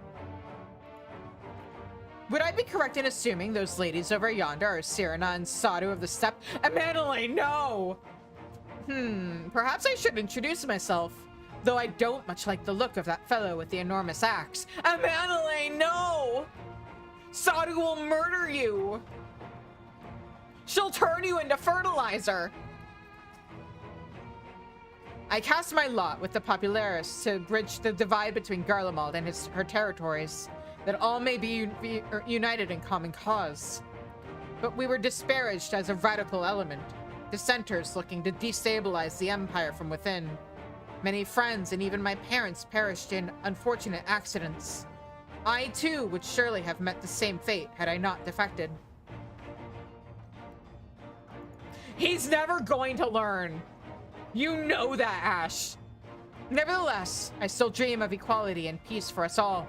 Would I be correct in assuming those ladies over yonder are Sirena and Sadu of the Steppe? Amanalane, no! Perhaps I should introduce myself. Though I don't much like the look of that fellow with the enormous axe. Amanalane, no! Sadu will murder you! She'll turn you into fertilizer. I cast my lot with the Popularis to bridge the divide between Garlemald and her territories, that all may be united in common cause. But we were disparaged as a radical element, dissenters looking to destabilize the Empire from within. Many friends and even my parents perished in unfortunate accidents. I too would surely have met the same fate had I not defected. He's never going to learn. You know that, Ash. Nevertheless, I still dream of equality and peace for us all.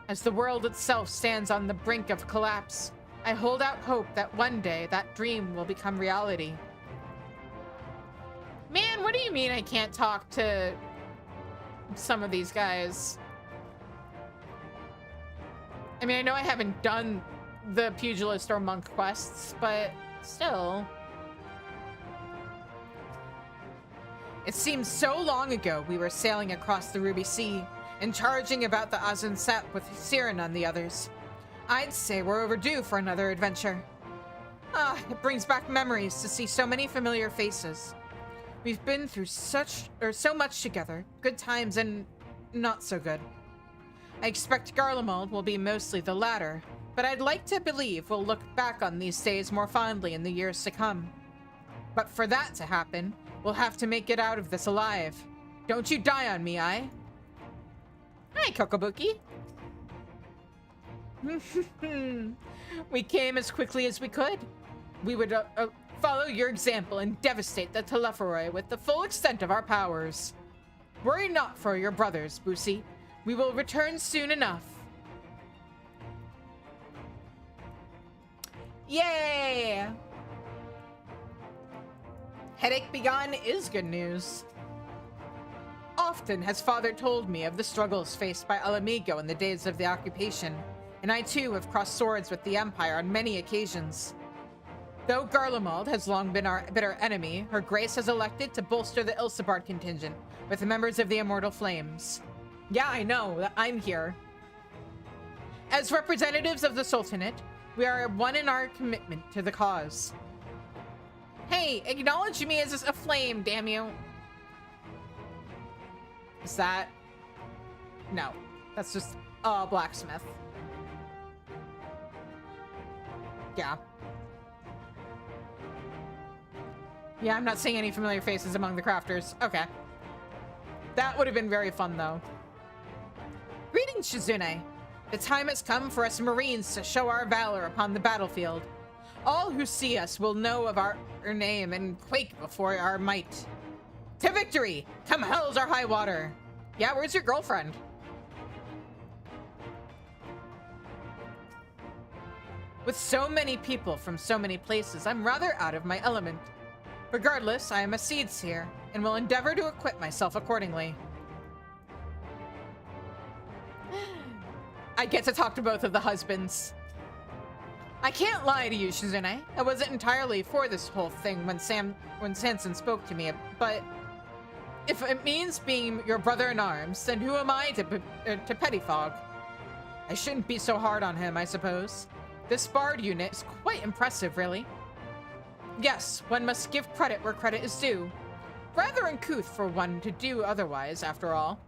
As the world itself stands on the brink of collapse, I hold out hope that one day that dream will become reality. Man, what do you mean I can't talk to some of these guys? I mean, I know I haven't done the pugilist or monk quests, but still. It seems so long ago we were sailing across the Ruby Sea and charging about the Azun Sep with Siren and the others. I'd say we're overdue for another adventure. It brings back memories to see so many familiar faces. We've been through so much together, good times and not so good. I expect Garlemald will be mostly the latter, but I'd like to believe we'll look back on these days more fondly in the years to come. But for that to happen, we'll have to make it out of this alive. Don't you die on me, Hi, Kokobuki. We came as quickly as we could. We would follow your example and devastate the Telepharoi with the full extent of our powers. Worry not for your brothers, Busi. We will return soon enough. Yay! Headache begone is good news. Often has Father told me of the struggles faced by Alamigo in the days of the occupation, and I too have crossed swords with the Empire on many occasions. Though Garlemald has long been our bitter enemy, Her Grace has elected to bolster the Ilsabard contingent with members of the Immortal Flames. Yeah, I know, that I'm here. As representatives of the Sultanate, we are one in our commitment to the cause. Hey, acknowledge me as a flame, damn you. Is that... No, that's just a blacksmith. Yeah. Yeah, I'm not seeing any familiar faces among the crafters. Okay. That would have been very fun, though. Greetings, Shizune. The time has come for us Marines to show our valor upon the battlefield. All who see us will know of our name and quake before our might. To victory! Come hell's our high water! Yeah, where's your girlfriend? With so many people from so many places, I'm rather out of my element. Regardless, I am a seed seer, and will endeavor to equip myself accordingly. I get to talk to both of the husbands. I can't lie to you, Shizune. I wasn't entirely for this whole thing when Sanson spoke to me, but if it means being your brother-in-arms, then who am I to pettifog? I shouldn't be so hard on him, I suppose. This Bard unit is quite impressive, really. Yes, one must give credit where credit is due. Rather uncouth for one to do otherwise, after all.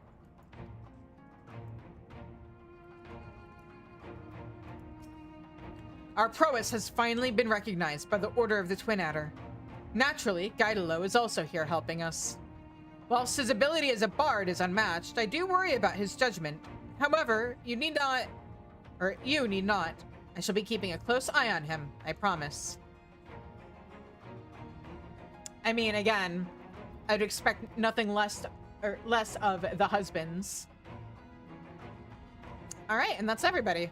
Our prowess has finally been recognized by the Order of the Twin Adder. Naturally, Gaidalo is also here helping us. Whilst his ability as a bard is unmatched, I do worry about his judgment. However, you need not. I shall be keeping a close eye on him, I promise. I mean, again, I'd expect nothing less of the husbands. All right, and that's everybody.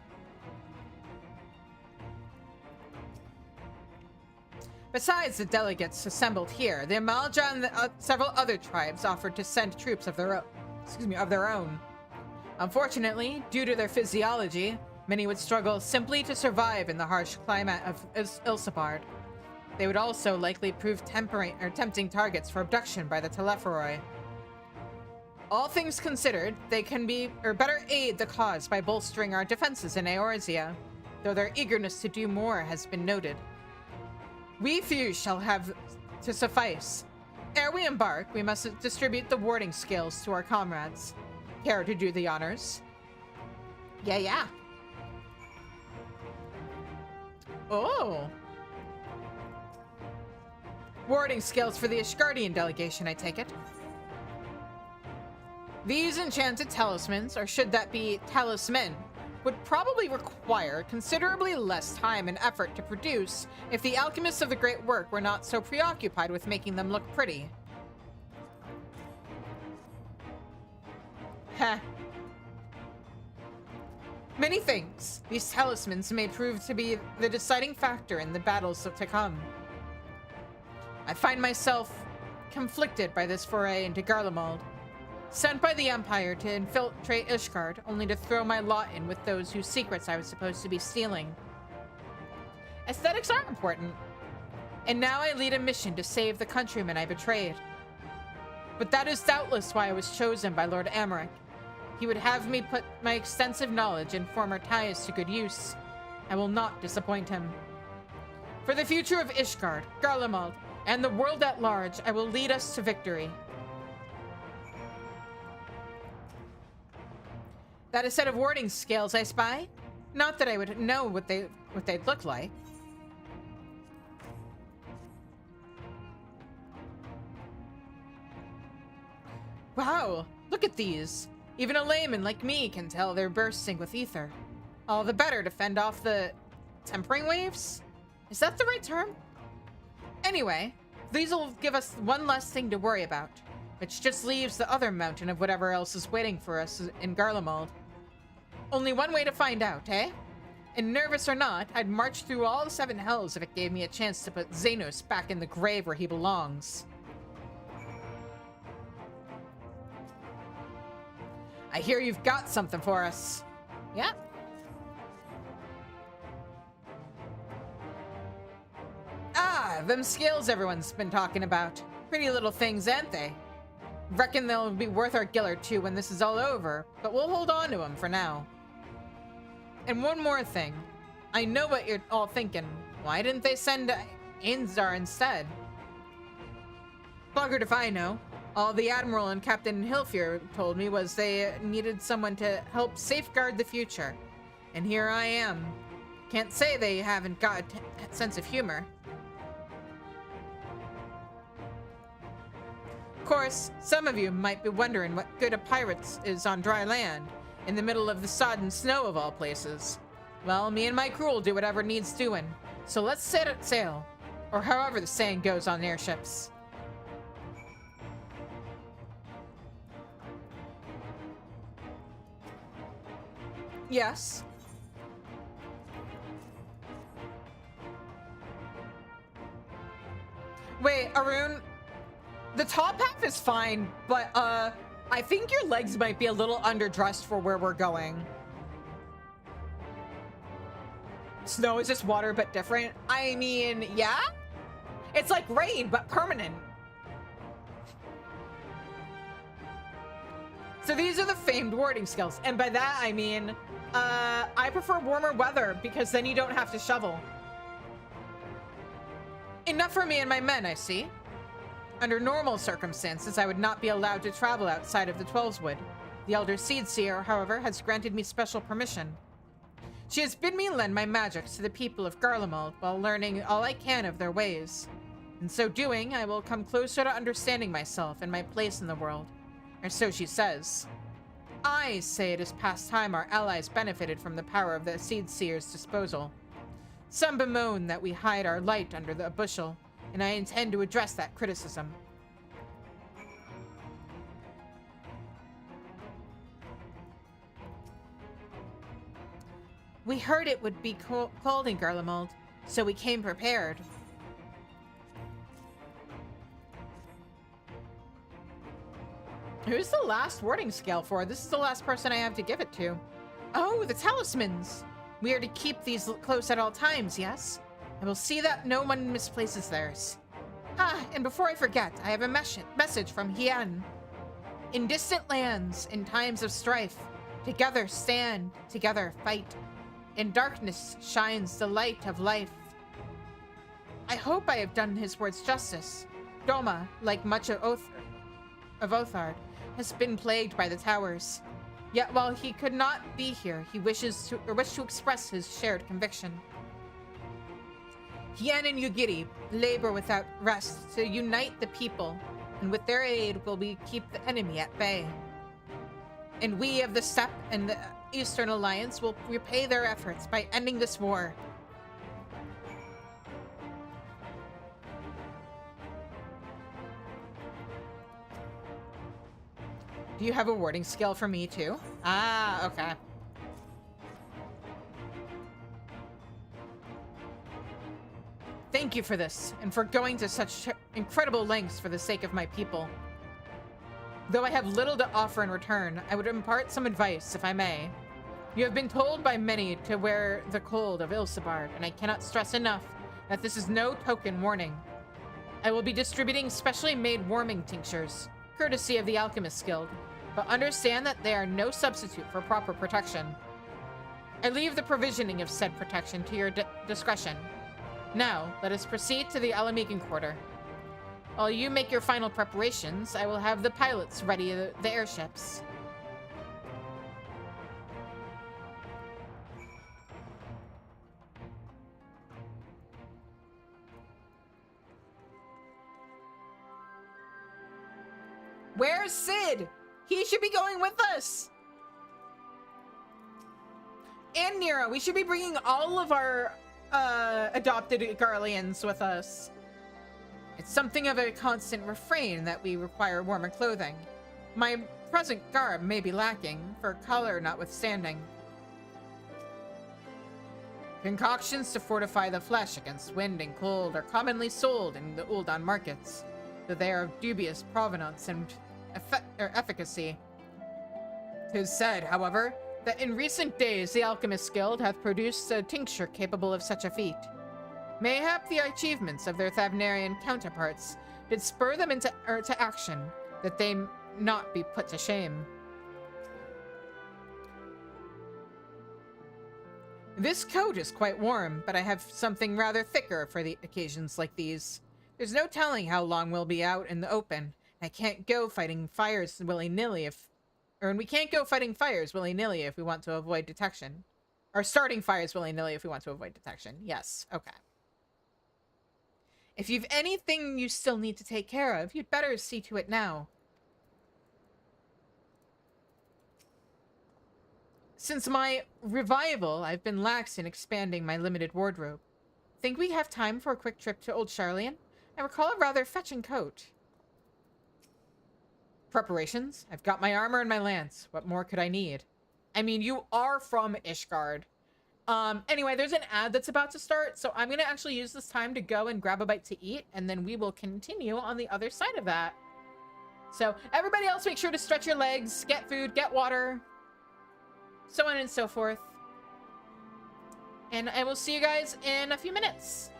Besides the delegates assembled here, the Amalja and several other tribes offered to send troops of their own. Unfortunately, due to their physiology, many would struggle simply to survive in the harsh climate of Ilsabard. They would also likely prove tempting targets for abduction by the Telepharoi. All things considered, they can better aid the cause by bolstering our defenses in Eorzea, though their eagerness to do more has been noted. We few shall have to suffice. Ere we embark, we must distribute the warding skills to our comrades. Care to do the honors? Yeah. Oh. Warding skills for the Ishgardian delegation, I take it. These enchanted talismans, or should that be talisman, would probably require considerably less time and effort to produce if the alchemists of the Great Work were not so preoccupied with making them look pretty. Heh. Many things. These talismans may prove to be the deciding factor in the battles to come. I find myself conflicted by this foray into Garlemald. Sent by the Empire to infiltrate Ishgard, only to throw my lot in with those whose secrets I was supposed to be stealing. Aesthetics are important. And now I lead a mission to save the countrymen I betrayed. But that is doubtless why I was chosen by Lord Emmerich. He would have me put my extensive knowledge and former ties to good use. I will not disappoint him. For the future of Ishgard, Garlemald, and the world at large, I will lead us to victory. That a set of warding scales I spy? Not that I would know what they'd look like. Wow, look at these. Even a layman like me can tell they're bursting with ether. All the better to fend off the tempering waves? Is that the right term? Anyway, these will give us one less thing to worry about, which just leaves the other mountain of whatever else is waiting for us in Garlemald. Only one way to find out, eh? And nervous or not, I'd march through all the 7 hells if it gave me a chance to put Xenos back in the grave where he belongs. I hear you've got something for us. Yeah? Ah, them skills everyone's been talking about. Pretty little things, ain't they? Reckon they'll be worth our gill or two when this is all over, but we'll hold on to them for now. And one more thing. I know what you're all thinking. Why didn't they send Ainzar instead? Buggered if I know. All the Admiral and Captain Hilfier told me was they needed someone to help safeguard the future. And here I am. Can't say they haven't got a sense of humor. Of course, some of you might be wondering what good a pirate is on dry land, in the middle of the sodden snow of all places. Well, me and my crew will do whatever needs doing. So let's set sail. Or however the saying goes on airships. Yes. Wait, Arun, the top half is fine, but I think your legs might be a little underdressed for where we're going. Snow is just water, but different. I mean, yeah? It's like rain, but permanent. So these are the famed warding skills. And by that, I mean, I prefer warmer weather because then you don't have to shovel. Enough for me and my men, I see. Under normal circumstances, I would not be allowed to travel outside of the Twelveswood. The Elder Seedseer, however, has granted me special permission. She has bid me lend my magics to the people of Garlemald while learning all I can of their ways. In so doing, I will come closer to understanding myself and my place in the world. Or so she says. I say it is past time our allies benefited from the power of the Seedseer's disposal. Some bemoan that we hide our light under the bushel, and I intend to address that criticism. We heard it would be cold in Garlemald, so we came prepared. Who's the last warding scale for? This is the last person I have to give it to. Oh, the talismans! We are to keep these close at all times, yes? I will see that no one misplaces theirs. Ah, and before I forget, I have a message from Hien. In distant lands, in times of strife, together stand, together fight. In darkness shines the light of life. I hope I have done his words justice. Doma, like much of Othard, has been plagued by the towers. Yet while he could not be here, he wished to express his shared conviction. Hien and Yugiri labor without rest to unite the people, and with their aid will we keep the enemy at bay. And we of the Steppe and the Eastern Alliance will repay their efforts by ending this war. Do you have a warding skill for me too? Ah, okay. Thank you for this, and for going to such incredible lengths for the sake of my people. Though I have little to offer in return, I would impart some advice, if I may. You have been told by many to wear the cold of Ilsebard, and I cannot stress enough that this is no token warning. I will be distributing specially made warming tinctures, courtesy of the Alchemist Guild, but understand that they are no substitute for proper protection. I leave the provisioning of said protection to your discretion. Now, let us proceed to the Alamigan Quarter. While you make your final preparations, I will have the pilots ready the airships. Where's Sid? He should be going with us! And Nero, we should be bringing all of our adopted Garleans with us. It's something of a constant refrain that we require warmer clothing. My present garb may be lacking, for color notwithstanding. Concoctions to fortify the flesh against wind and cold are commonly sold in the Uldan markets, though they are of dubious provenance and efficacy. 'Tis said, however, that in recent days the Alchemist Guild hath produced a tincture capable of such a feat. Mayhap the achievements of their Thavnarian counterparts did spur them into action, that they not be put to shame. This coat is quite warm, but I have something rather thicker for the occasions like these. There's no telling how long we'll be out in the open. I can't go fighting fires willy-nilly we can't go fighting fires willy-nilly if we want to avoid detection. Or starting fires willy-nilly if we want to avoid detection. Yes, okay. If you've anything you still need to take care of, you'd better see to it now. Since my revival, I've been lax in expanding my limited wardrobe. Think we have time for a quick trip to Old Charlian? I recall a rather fetching coat. Preparations? I've got my armor and my lance. What more could I need? I mean, you are from Ishgard. Anyway, there's an ad that's about to start, so I'm gonna actually use this time to go and grab a bite to eat, and then we will continue on the other side of that. So, everybody else, make sure to stretch your legs, get food, get water, so on and so forth. And I will see you guys in a few minutes.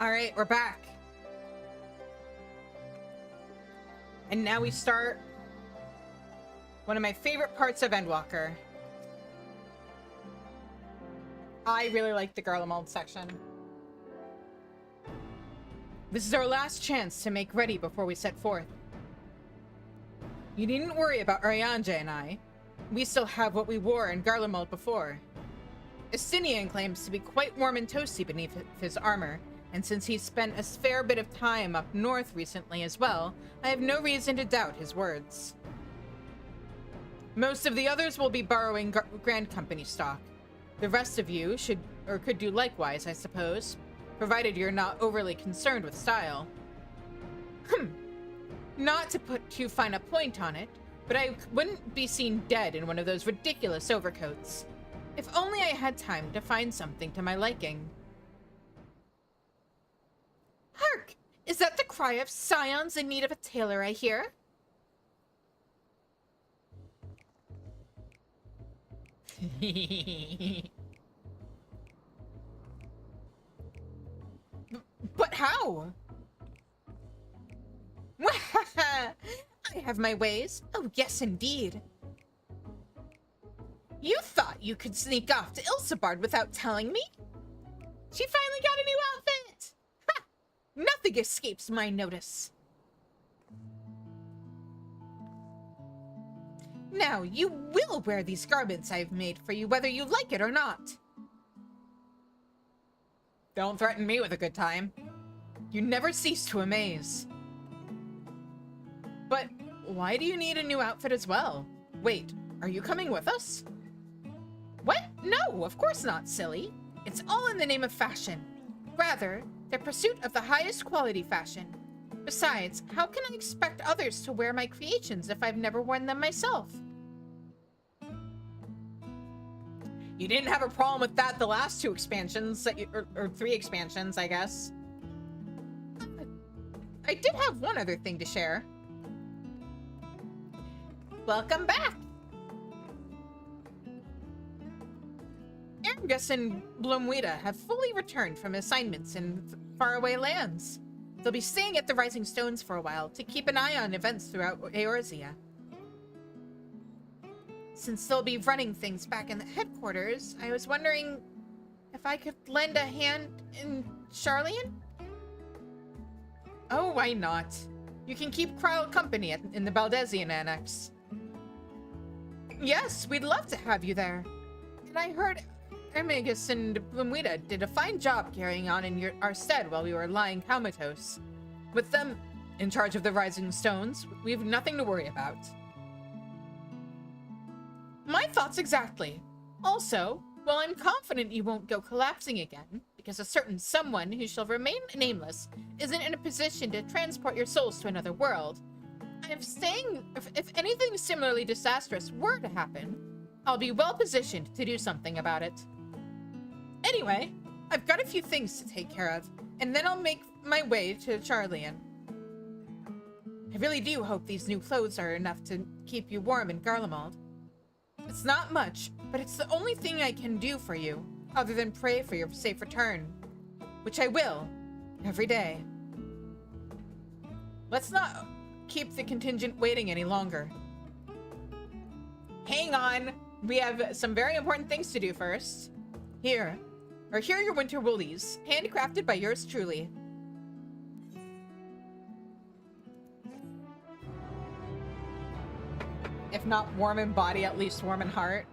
All right, we're back. And now we start one of my favorite parts of Endwalker. I really like the Garlemald section. This is our last chance to make ready before we set forth. You needn't worry about Arianja and I. We still have what we wore in Garlemald before. Estinian claims to be quite warm and toasty beneath his armor, and since he's spent a fair bit of time up north recently as well, I have no reason to doubt his words. Most of the others will be borrowing Grand Company stock. The rest of you should, or could do likewise, I suppose, provided you're not overly concerned with style. Not to put too fine a point on it, but I wouldn't be seen dead in one of those ridiculous overcoats. If only I had time to find something to my liking. Hark! Is that the cry of scions in need of a tailor I hear? But how? I have my ways. Oh, yes, indeed. You thought you could sneak off to Ilsebard without telling me? She finally got a new outfit! Ha! Nothing escapes my notice. Now, you will wear these garments I've made for you, whether you like it or not. Don't threaten me with a good time. You never cease to amaze. But why do you need a new outfit as well? Wait, are you coming with us? What? No, of course not, silly. It's all in the name of fashion. Rather, the pursuit of the highest quality fashion. Besides, how can I expect others to wear my creations if I've never worn them myself? You didn't have a problem with that the last two expansions, or 3 expansions, I guess. I did have one other thing to share. Welcome back! Ergus and Blumwida have fully returned from assignments in faraway lands. They'll be staying at the Rising Stones for a while to keep an eye on events throughout Eorzea. Since they'll be running things back in the headquarters, I was wondering if I could lend a hand in Sharlayan? Oh, why not? You can keep Kryle company in the Baldesion Annex. Yes, we'd love to have you there. And I heard Ermigus and Blumwida did a fine job carrying on in our stead while we were lying comatose. With them in charge of the Rising Stones, we have nothing to worry about. My thoughts exactly. Also, while I'm confident you won't go collapsing again, because a certain someone who shall remain nameless isn't in a position to transport your souls to another world, I'm saying if anything similarly disastrous were to happen, I'll be well positioned to do something about it. Anyway, I've got a few things to take care of, and then I'll make my way to Sharlayan. I really do hope these new clothes are enough to keep you warm in Garlemald. It's not much, but it's the only thing I can do for you, other than pray for your safe return. Which I will, every day. Let's not keep the contingent waiting any longer. Hang on, we have some very important things to do first. Here are your winter woolies, handcrafted by yours truly. If not warm in body, at least warm in heart.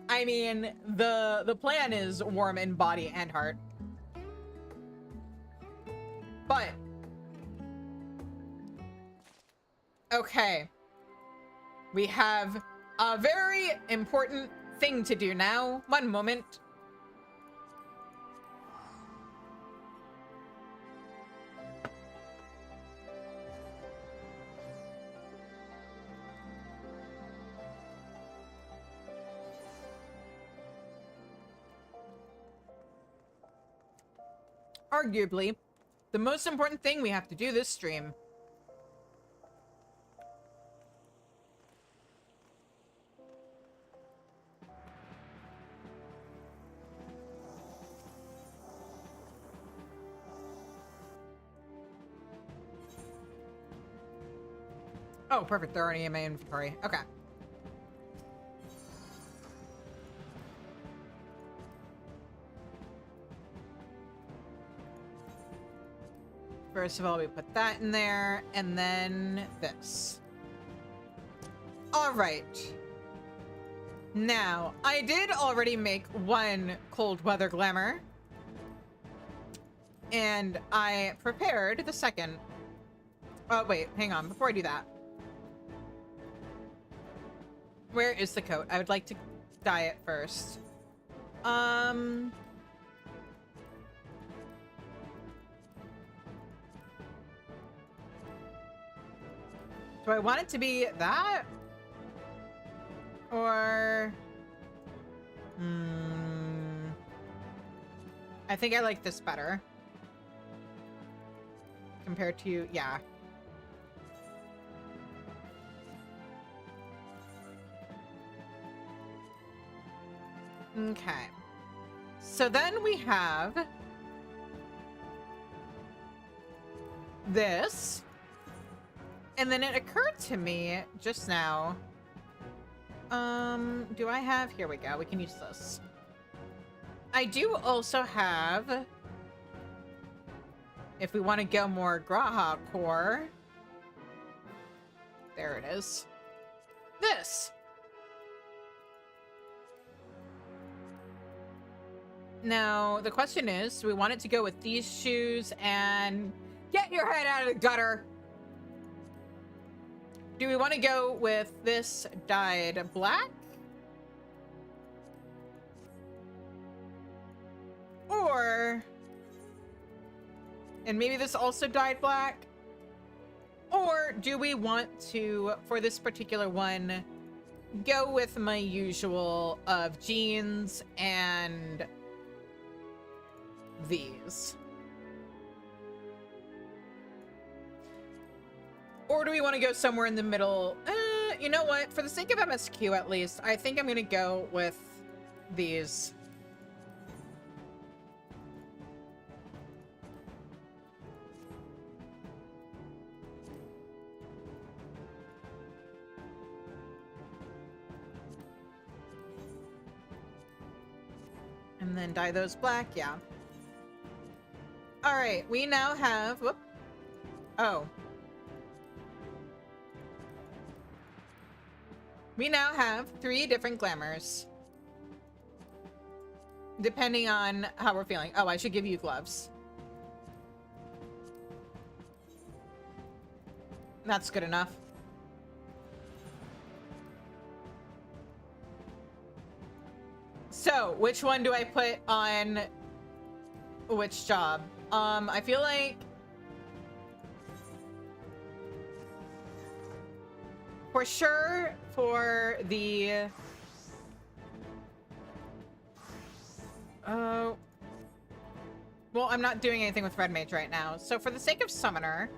I mean, the plan is warm in body and heart. But okay. We have a very important thing to do now. One moment. Arguably, the most important thing we have to do this stream. Oh, perfect. They're already in my inventory. Okay. First of all, we put that in there, and then this. All right. Now, I did already make one cold weather glamour, and I prepared the second. Oh, wait, hang on. Before I do that, where is the coat? I would like to dye it first. Do I want it to be that? Or... I think I like this better. Compared to... yeah. Okay. So then we have... this. And then it occurred to me just now. Do I have... here we go. We can use this. I do also have... if we want to go more Graha core... there it is. This! Now, the question is, do we want it to go with these shoes and... get your head out of the gutter! Do we want to go with this dyed black? Or... and maybe this also dyed black? Or do we want to, for this particular one, go with my usual of jeans and these? Or do we want to go somewhere in the middle? You know what? For the sake of MSQ, at least, I think I'm going to go with these. And then dye those black, yeah. All right, we now have... whoop. Oh. We now have 3 different glamours. Depending on how we're feeling. Oh, I should give you gloves. That's good enough. So, which one do I put on which job? I feel like... for sure, for the... oh... well, I'm not doing anything with Red Mage right now. So for the sake of Summoner...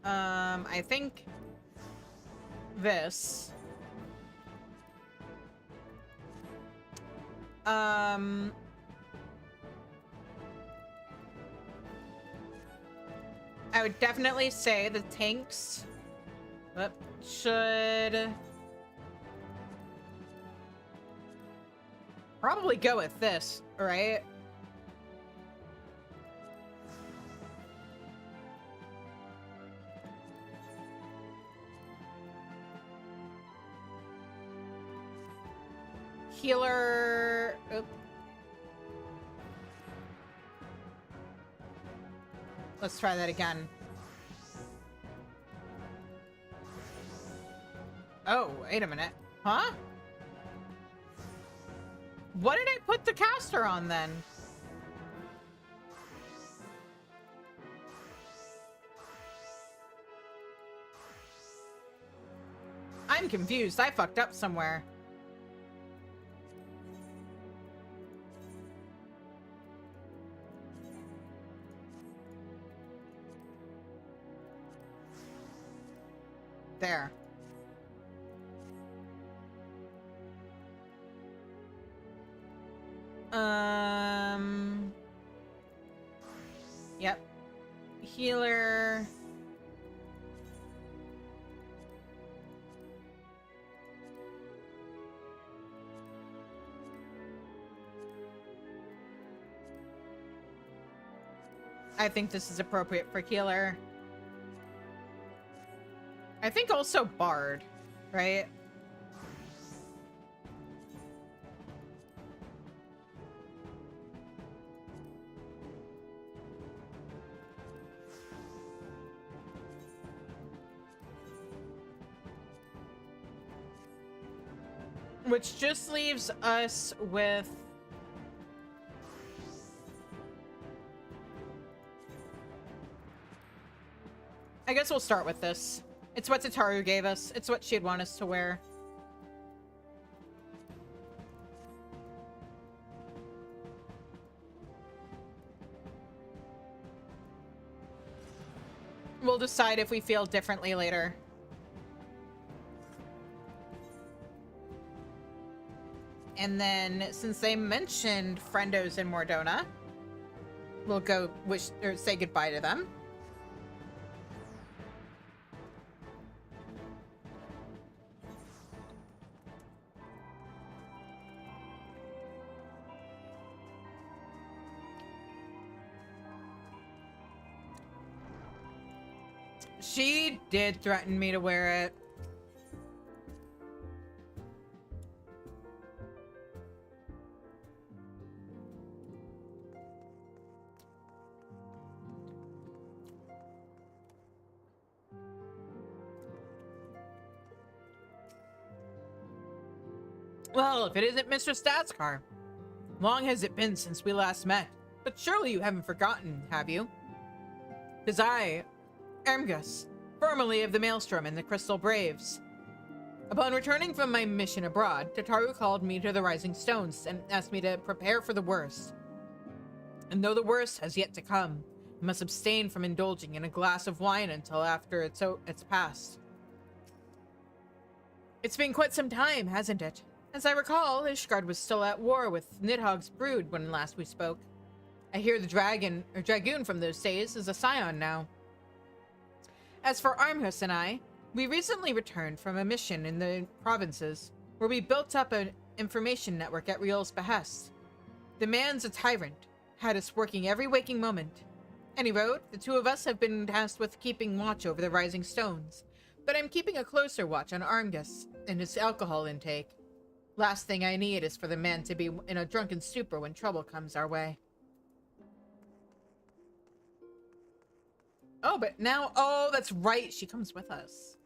I think... this... I would definitely say the tanks... should probably go with this, right? Healer... oop. Let's try that again. Oh, wait a minute. Huh? What did I put the caster on then? I'm confused. I fucked up somewhere. There. Yep. Healer. I think this is appropriate for healer. I think also bard, right? Which just leaves us with... I guess we'll start with this. It's what Tataru gave us. It's what she'd want us to wear. We'll decide if we feel differently later. And then, since they mentioned friendos in Mordona, we'll go wish or say goodbye to them. She did threaten me to wear it. Well, if it isn't Mr. Statskar. Long has it been since we last met, but surely you haven't forgotten, have you? 'Tis I, Ermgus, formerly of the Maelstrom and the Crystal Braves. Upon returning from my mission abroad, Tataru called me to the Rising Stones and asked me to prepare for the worst. And though the worst has yet to come, I must abstain from indulging in a glass of wine until after it's past. It's been quite some time, hasn't it? As I recall, Ishgard was still at war with Nidhogg's brood when last we spoke. I hear the dragoon from those days is a scion now. As for Armhus and I, we recently returned from a mission in the provinces, where we built up an information network at Riol's behest. The man's a tyrant, had us working every waking moment. Any road, the two of us have been tasked with keeping watch over the Rising Stones, but I'm keeping a closer watch on Armgus and his alcohol intake. Last thing I need is for the man to be in a drunken stupor when trouble comes our way. Oh, but now... Oh, that's right. She comes with us.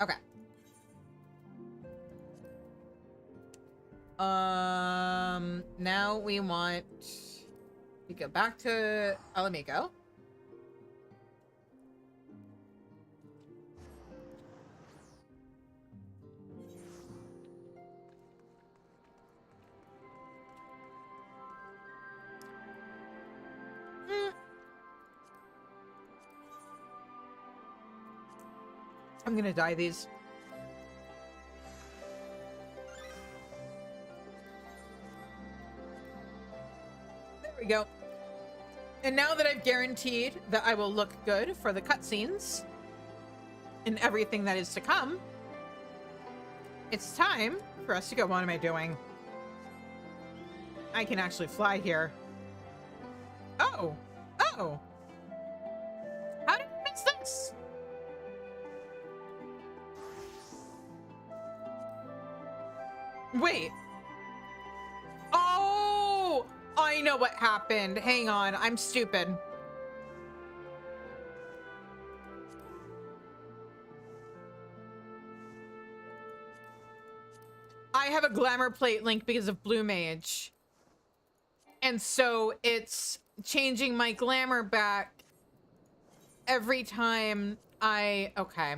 Okay. Now we want to go back to Alamigo. I'm gonna dye these. There we go. And now that I've guaranteed that I will look good for the cutscenes and everything that is to come, it's time for us to go. What am I doing? I can actually fly here. Oh! Oh! How did I miss this? Wait. Oh! I know what happened. Hang on. I'm stupid. I have a glamour plate link because of Blue Mage. And so it's changing my glamour back every time I... Okay.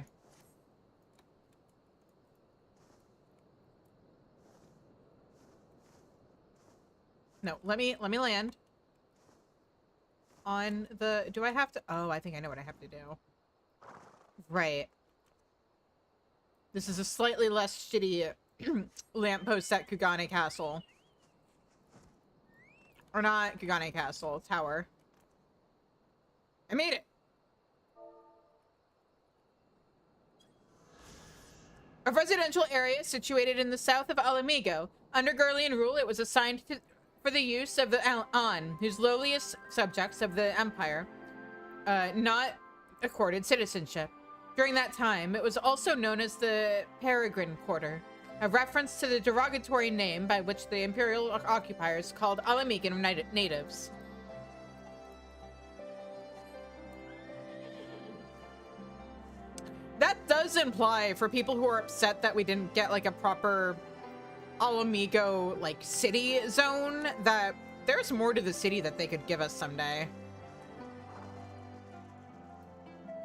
No, let me land on the... Do I have to... Oh, I think I know what I have to do. Right. This is a slightly less shitty lamppost at Kugane Castle. Or not Kugane Castle, Tower. I made it! A residential area situated in the south of Alamigo. Under Garlean rule, it was assigned for the use of the An, whose lowliest subjects of the Empire, not accorded citizenship. During that time, it was also known as the Peregrine Quarter, a reference to the derogatory name by which the Imperial occupiers called Alamegan natives. That does imply, for people who are upset that we didn't get like a proper Alamigo like city zone, that there's more to the city that they could give us someday.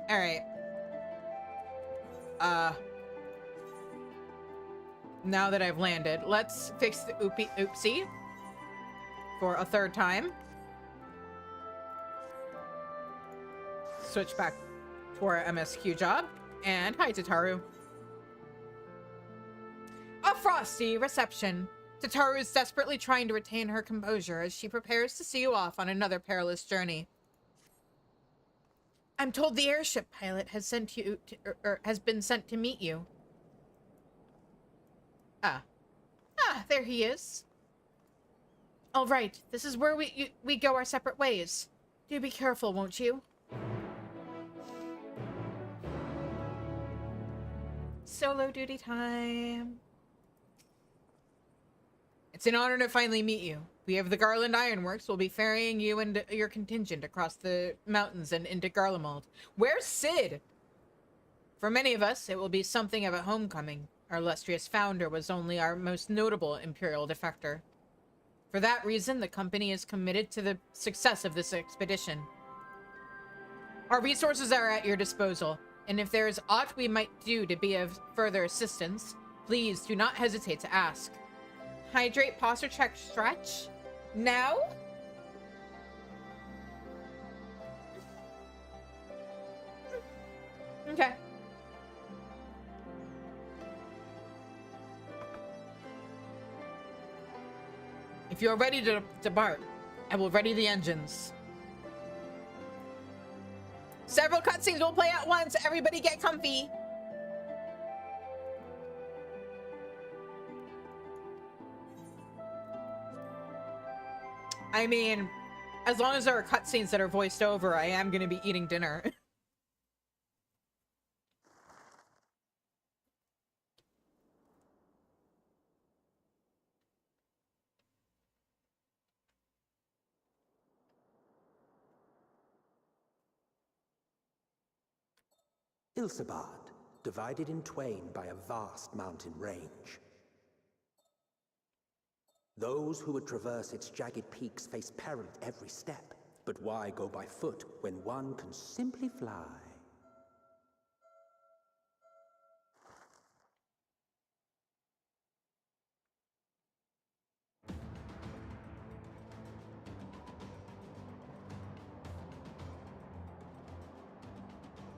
All right. Now that I've landed, let's fix the oopsie for a third time. Switch back to our MSQ job. And hi, Tataru. A frosty reception. Tataru is desperately trying to retain her composure as she prepares to see you off on another perilous journey. I'm told the airship pilot has has been sent to meet you. There he is. All right, this is where we go our separate ways. Do be careful, won't you? Solo duty time. It's an honor to finally meet you. We have the Garland Ironworks. We'll be ferrying you and your contingent across the mountains and into Garlemald. Where's Sid? For many of us, it will be something of a homecoming. Our illustrious founder was only our most notable Imperial defector. For that reason, the company is committed to the success of this expedition. Our resources are at your disposal, and if there is aught we might do to be of further assistance, please do not hesitate to ask. Hydrate, posture check, stretch. Now? Okay. If you are ready to depart, I will ready the engines. Several cutscenes will play at once. Everybody get comfy. I mean, as long as there are cutscenes that are voiced over, I am going to be eating dinner. Ilsabad, divided in twain by a vast mountain range. Those who would traverse its jagged peaks face peril at every step. But why go by foot when one can simply fly?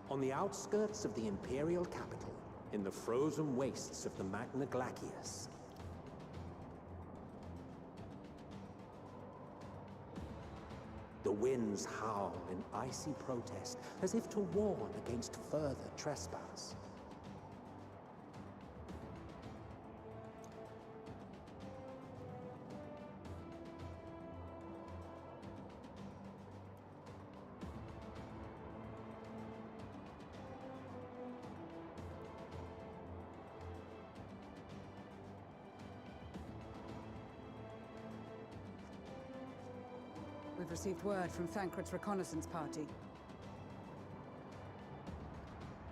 On the outskirts of the Imperial capital, in the frozen wastes of the Magna Glacius, the winds howl in icy protest, as if to warn against further trespass. We've received word from Thancred's reconnaissance party.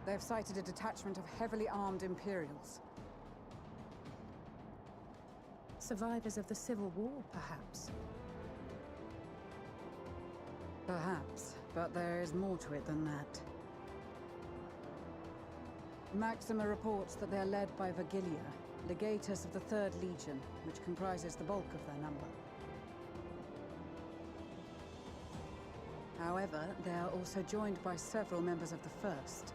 They have sighted a detachment of heavily armed Imperials. Survivors of the Civil War, perhaps? Perhaps, but there is more to it than that. Maxima reports that they are led by Vergilia, legatus of the 3rd Legion, which comprises the bulk of their number. However, they are also joined by several members of the 1st.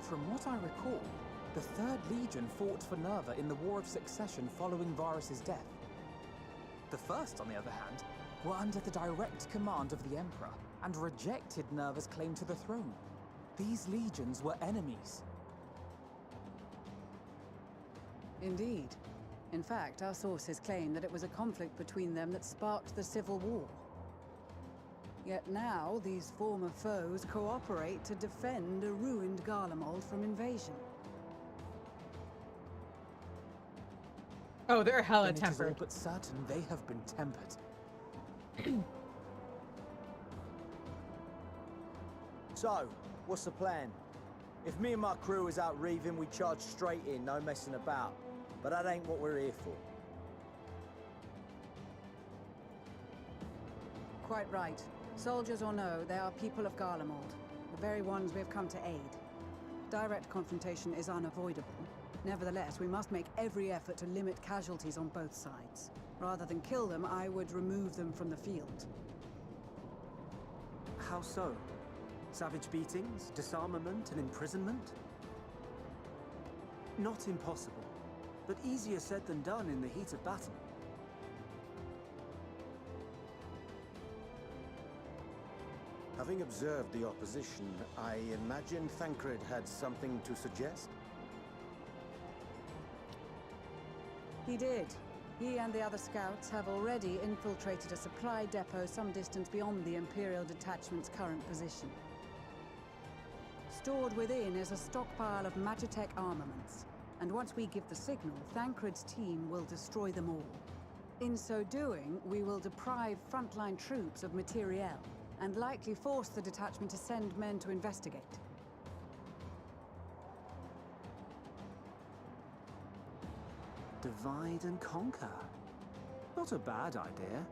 From what I recall, the 3rd Legion fought for Nerva in the War of Succession following Varus's death. The 1st, on the other hand, were under the direct command of the Emperor and rejected Nerva's claim to the throne. These legions were enemies. Indeed. In fact, our sources claim that it was a conflict between them that sparked the Civil War. Yet now, these former foes cooperate to defend a ruined Garlemald from invasion. Oh, they're hella Then it is all tempered. but certain they have been tempered. So, what's the plan? If me and my crew is out reaving, we charge straight in, no messing about. But that ain't what we're here for. Quite right. Soldiers or no, they are people of Garlemald, the very ones we have come to aid. Direct confrontation is unavoidable. Nevertheless, we must make every effort to limit casualties on both sides. Rather than kill them, I would remove them from the field. How so? Savage beatings, disarmament, and imprisonment? Not impossible, but easier said than done in the heat of battle. Having observed the opposition, I imagine Thancred had something to suggest? He did. He and the other scouts have already infiltrated a supply depot some distance beyond the Imperial detachment's current position. Stored within is a stockpile of Magitech armaments, and once we give the signal, Thancred's team will destroy them all. In so doing, we will deprive frontline troops of materiel, and likely force the detachment to send men to investigate. Divide and conquer. Not a bad idea.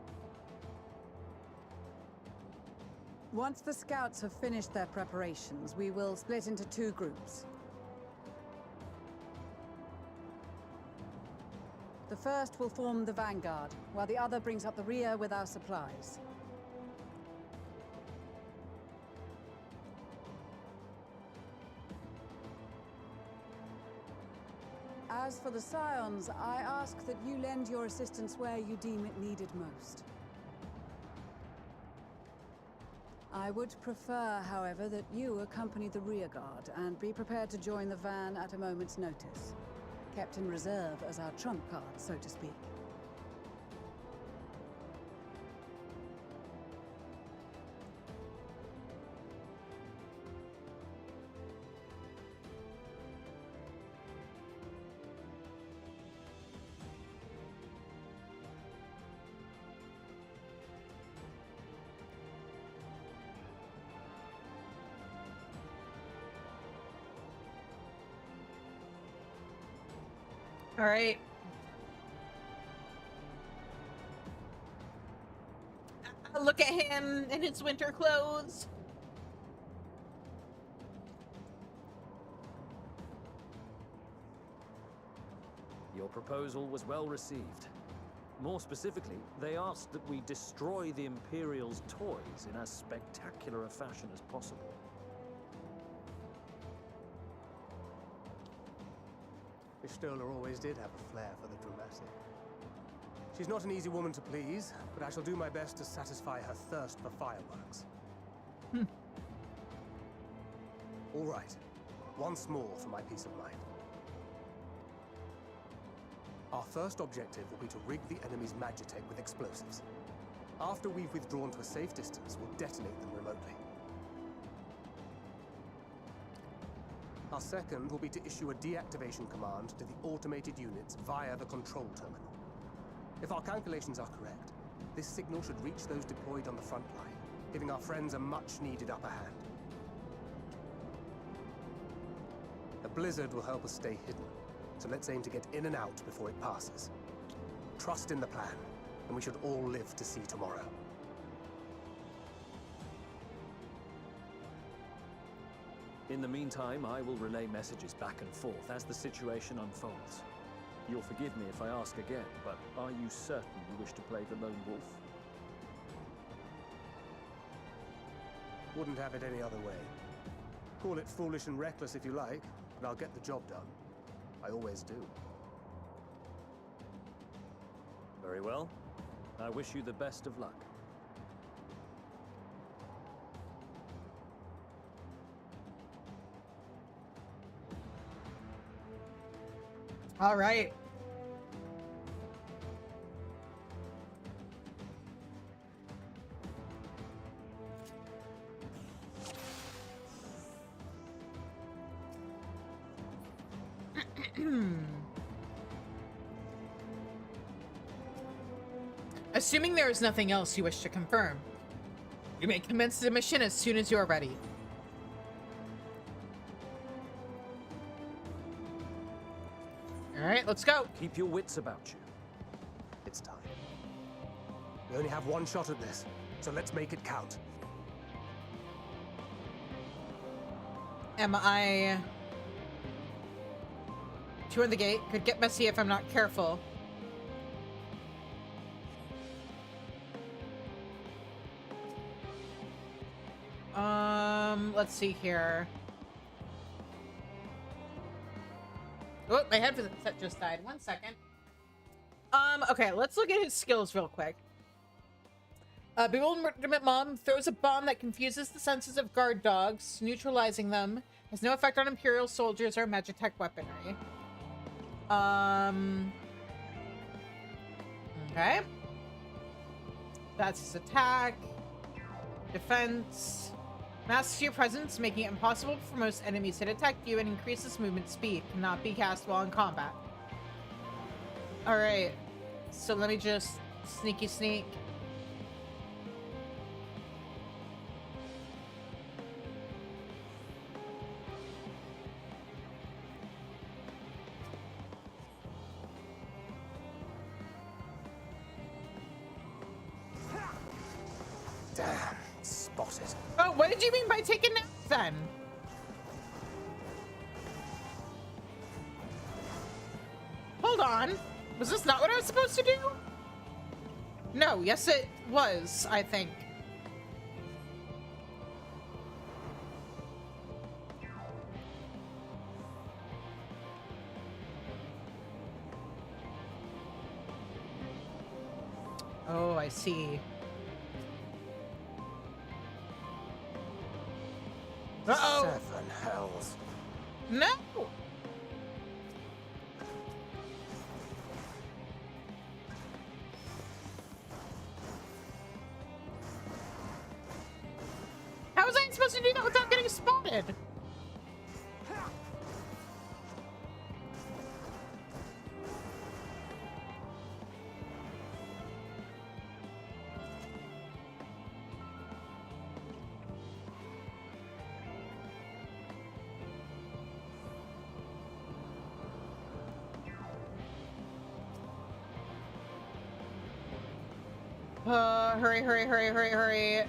Once the scouts have finished their preparations, we will split into two groups. The first will form the vanguard, while the other brings up the rear with our supplies. As for the Scions, I ask that you lend your assistance where you deem it needed most. I would prefer, however, that you accompany the rearguard and be prepared to join the van at a moment's notice. Kept in reserve as our trump card, so to speak. All right. Look at him in his winter clothes. Your proposal was well received. More specifically, they asked that we destroy the Imperial's toys in as spectacular a fashion as possible. Stoller always did have a flair for the dramatic. She's not an easy woman to please, but I shall do my best to satisfy her thirst for fireworks. All right. Once more for my peace of mind. Our first objective will be to rig the enemy's Magitech with explosives. After we've withdrawn to a safe distance, we'll detonate them remotely. Our second will be to issue a deactivation command to the automated units via the control terminal. If our calculations are correct, this signal should reach those deployed on the front line, giving our friends a much-needed upper hand. The blizzard will help us stay hidden, so let's aim to get in and out before it passes. Trust in the plan, and we should all live to see tomorrow. In the meantime, I will relay messages back and forth as the situation unfolds. You'll forgive me if I ask again, but are you certain you wish to play the lone wolf? Wouldn't have it any other way. Call it foolish and reckless if you like, but I'll get the job done. I always do. Very well. I wish you the best of luck. All right. Assuming there is nothing else you wish to confirm, you may commence the mission as soon as you are ready. All right, let's go. Keep your wits about you. It's time. We only have one shot at this, so let's make it count. Am I... Two in the gate. Could get messy if I'm not careful. Let's see here. Oh, my headset just died. 1 second. Okay, let's look at his skills real quick. Bewilderment Mom throws a bomb that confuses the senses of guard dogs, neutralizing them. Has no effect on Imperial soldiers or Magitech weaponry. Okay. That's his attack. Defense. Masks your presence, making it impossible for most enemies to detect you and increases movement speed. Cannot be cast while in combat. Alright. So let me just sneaky sneak. Damn, spotted. Oh, what did you mean by taking naps then? Hold on. Was this not what I was supposed to do? No, yes it was, I think. Oh, I see. Uh-oh. 7 hells. No! How was I supposed to do that without getting spotted? Hurry, hurry, hurry, hurry, hurry.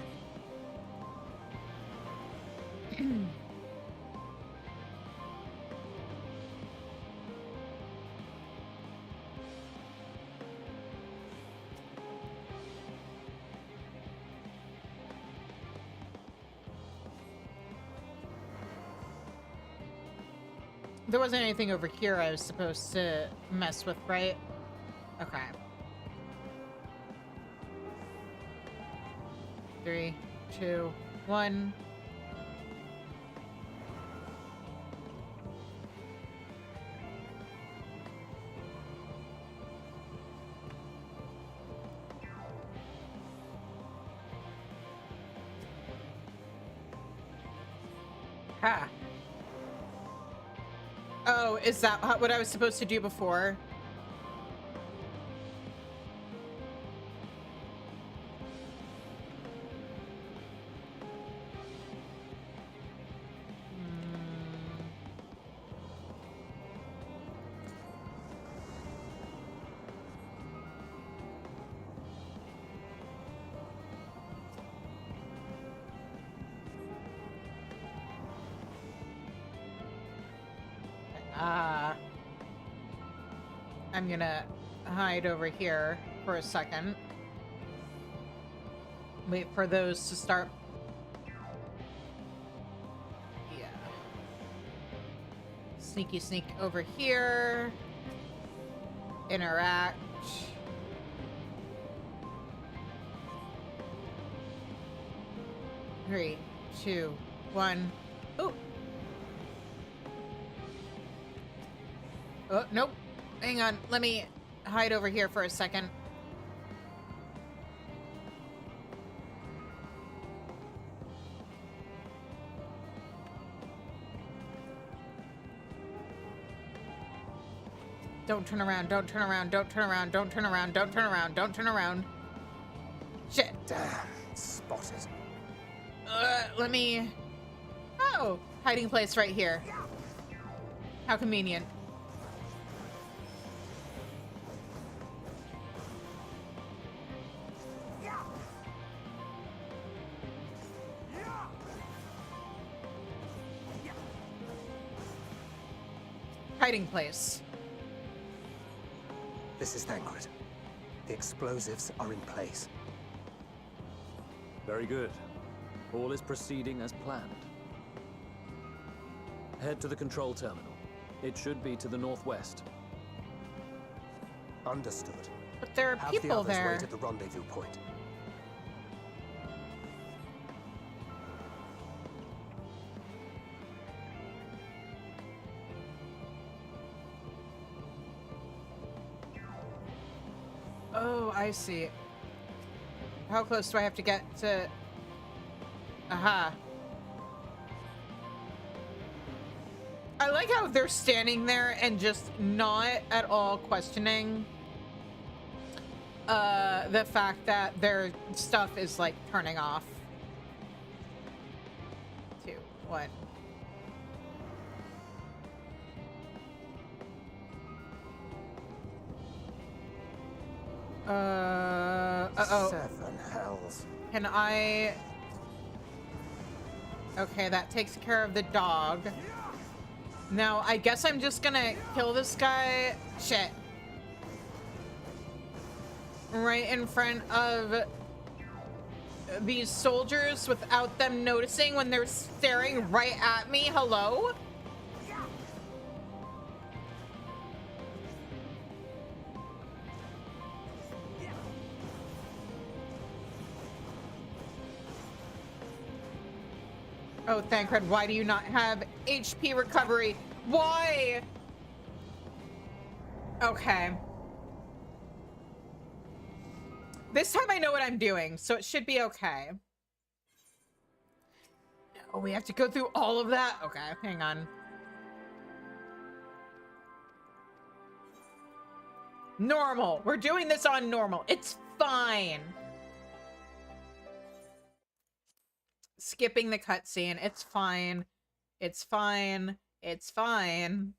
There wasn't anything over here I was supposed to mess with, right? Okay. 3, 2, 1. Ha. Oh, is that what I was supposed to do before? I'm gonna hide over here for a second. Wait for those to start. Yeah. Sneaky sneak over here. Interact. Three, 2, 1. Ooh. Oh, nope. Hang on. Let me hide over here for a second. Don't turn around, don't turn around, don't turn around, don't turn around, don't turn around, don't turn around. Shit. Damn, spotted. Let me... Oh, hiding place right here. How convenient. Hiding place. This is Thancred. The explosives are in place. Very good. All is proceeding as planned. Head to the control terminal. It should be to the northwest. Understood. But there are Have people the others there. wait at the rendezvous point. Oh, I see. How close do I have to get to... Aha. I like how they're standing there and just not at all questioning the fact that their stuff is like turning off. 2, 1. Uh-oh. 7 hells. Can I... Okay, that takes care of the dog. Now, I guess I'm just gonna kill this guy. Shit. Right in front of these soldiers without them noticing when they're staring right at me. Hello? Oh, Thancred, why do you not have HP recovery? Why? Okay. This time I know what I'm doing, so it should be okay. Oh, we have to go through all of that? Okay, hang on. Normal. We're doing this on normal. It's fine. Skipping the cutscene. It's fine. It's fine. It's fine.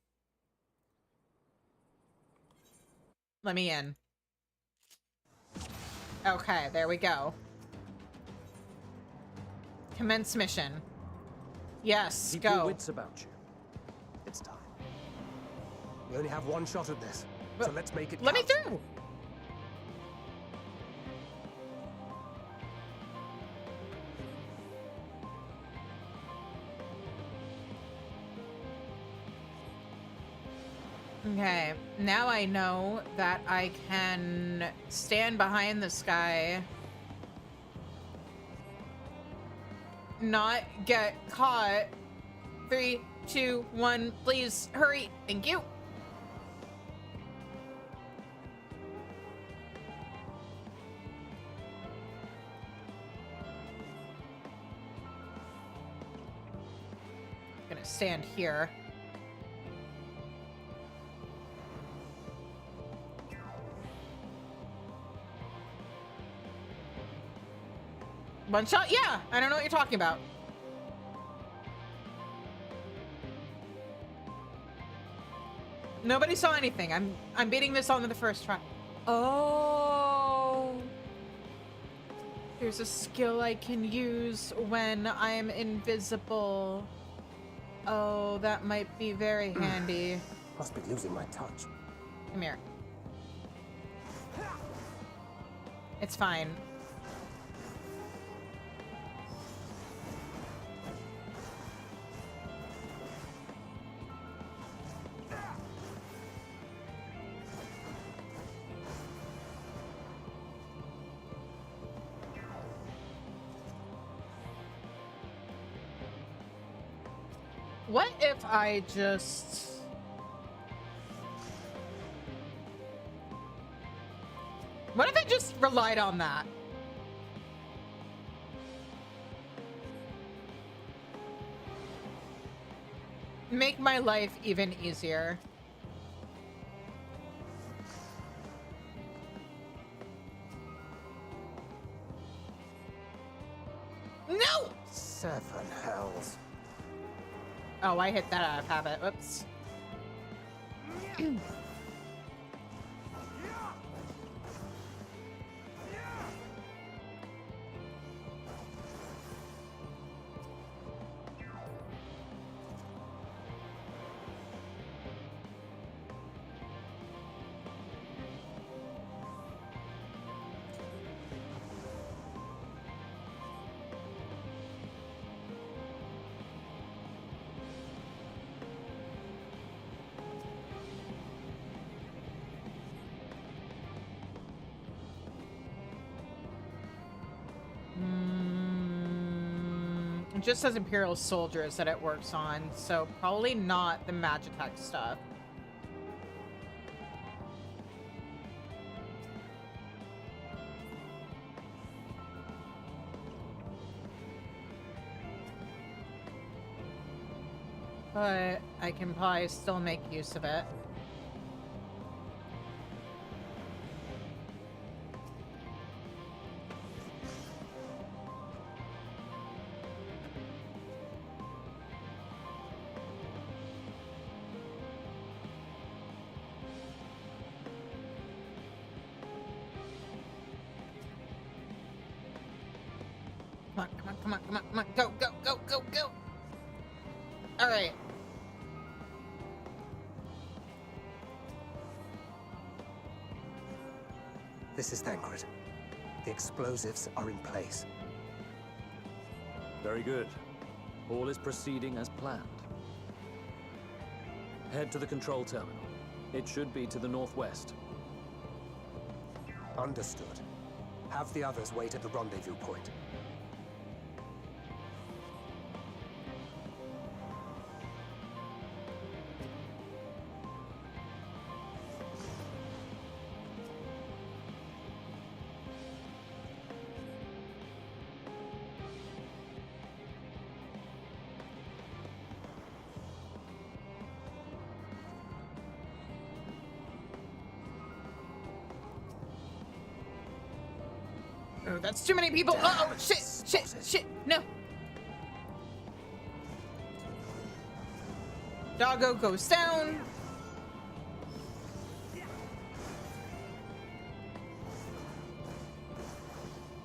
Let me in. Okay, there we go. Commence mission. Yes, Keep go. your wits about you. It's time. We only have one shot at this, so let's make it Let me count. through! Okay, now I know that I can stand behind this guy, not get caught. 3, 2, 1, please hurry. Thank you. I'm gonna stand here. One shot? Yeah, I don't know what you're talking about. Nobody saw anything. I'm beating this on to the first try. Oh. There's a skill I can use when I'm invisible. Oh, that might be very handy. Must be losing my touch. Come here. It's fine. What if I just... What if I just relied on that? Make my life even easier. No! 7 hells. Oh, I hit that out of habit. Whoops. It just says Imperial soldiers that it works on, so probably not the Magitech stuff. But I can probably still make use of it. Come on, go, go, go, go, go! Alright. This is Thancred. The explosives are in place. Very good. All is proceeding as planned. Head to the control terminal. It should be to the northwest. Understood. Have the others wait at the rendezvous point. Oh, that's too many people. Oh, shit, shit, shit. No. Doggo goes down.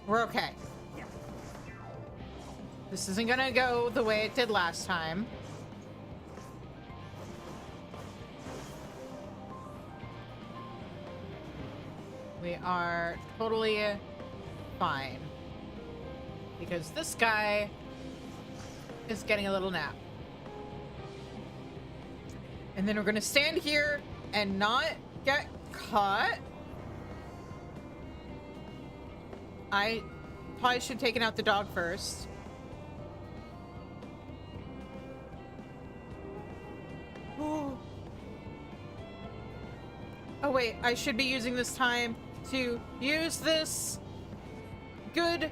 We're okay. This isn't gonna go the way it did last time. We are totally fine. Because this guy is getting a little nap. And then we're gonna stand here and not get caught. I probably should have taken out the dog first. Oh. Oh wait, I should be using this time to use this good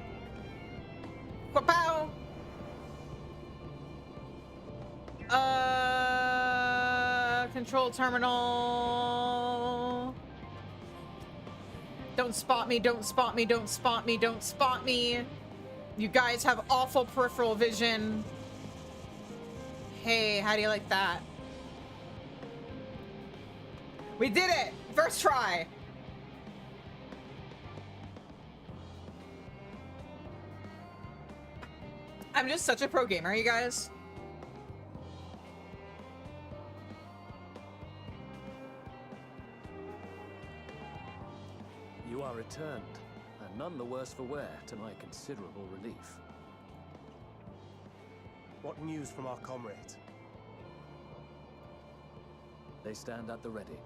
Quapow. Control terminal. Don't spot me, don't spot me, don't spot me, don't spot me. You guys have awful peripheral vision. Hey, how do you like that? We did it! First try! I'm just such a pro gamer, you guys. You are returned, and none the worse for wear, to my considerable relief. What news from our comrades? They stand at the ready.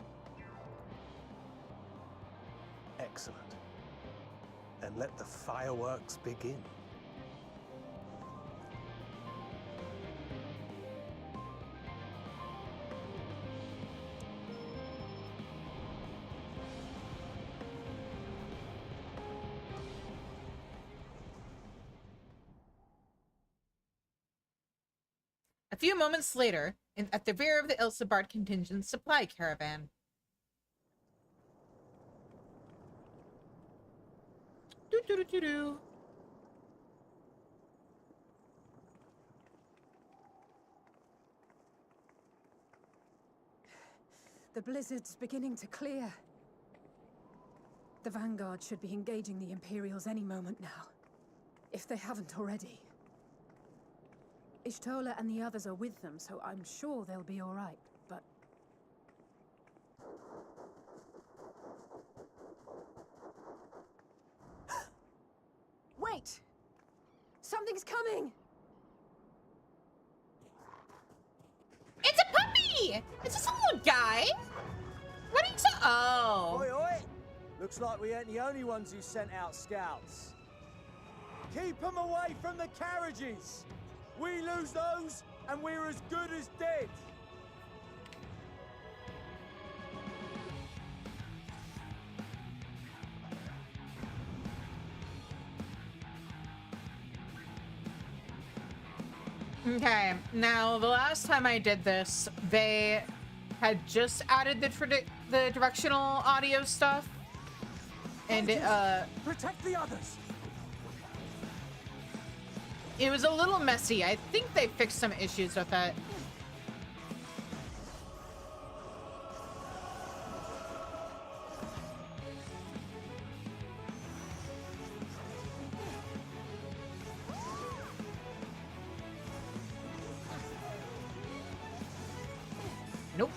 Excellent. Then let the fireworks begin. A few moments later, at the rear of the Ilsabard contingent supply caravan. Doo-doo-doo-doo-doo. The blizzard's beginning to clear. The Vanguard should be engaging the Imperials any moment now, if they haven't already. Ishtola and the others are with them, so I'm sure they'll be all right, but... Wait! Something's coming! It's a puppy! It's just a little guy. What are you talking? Oh. Oi, oi! Looks like we ain't the only ones who sent out scouts. Keep them away from the carriages! We lose those, and we're as good as dead! Okay, now the last time I did this, they had just added the directional audio stuff, and protect the others. It was a little messy. I think they fixed some issues with it. Nope.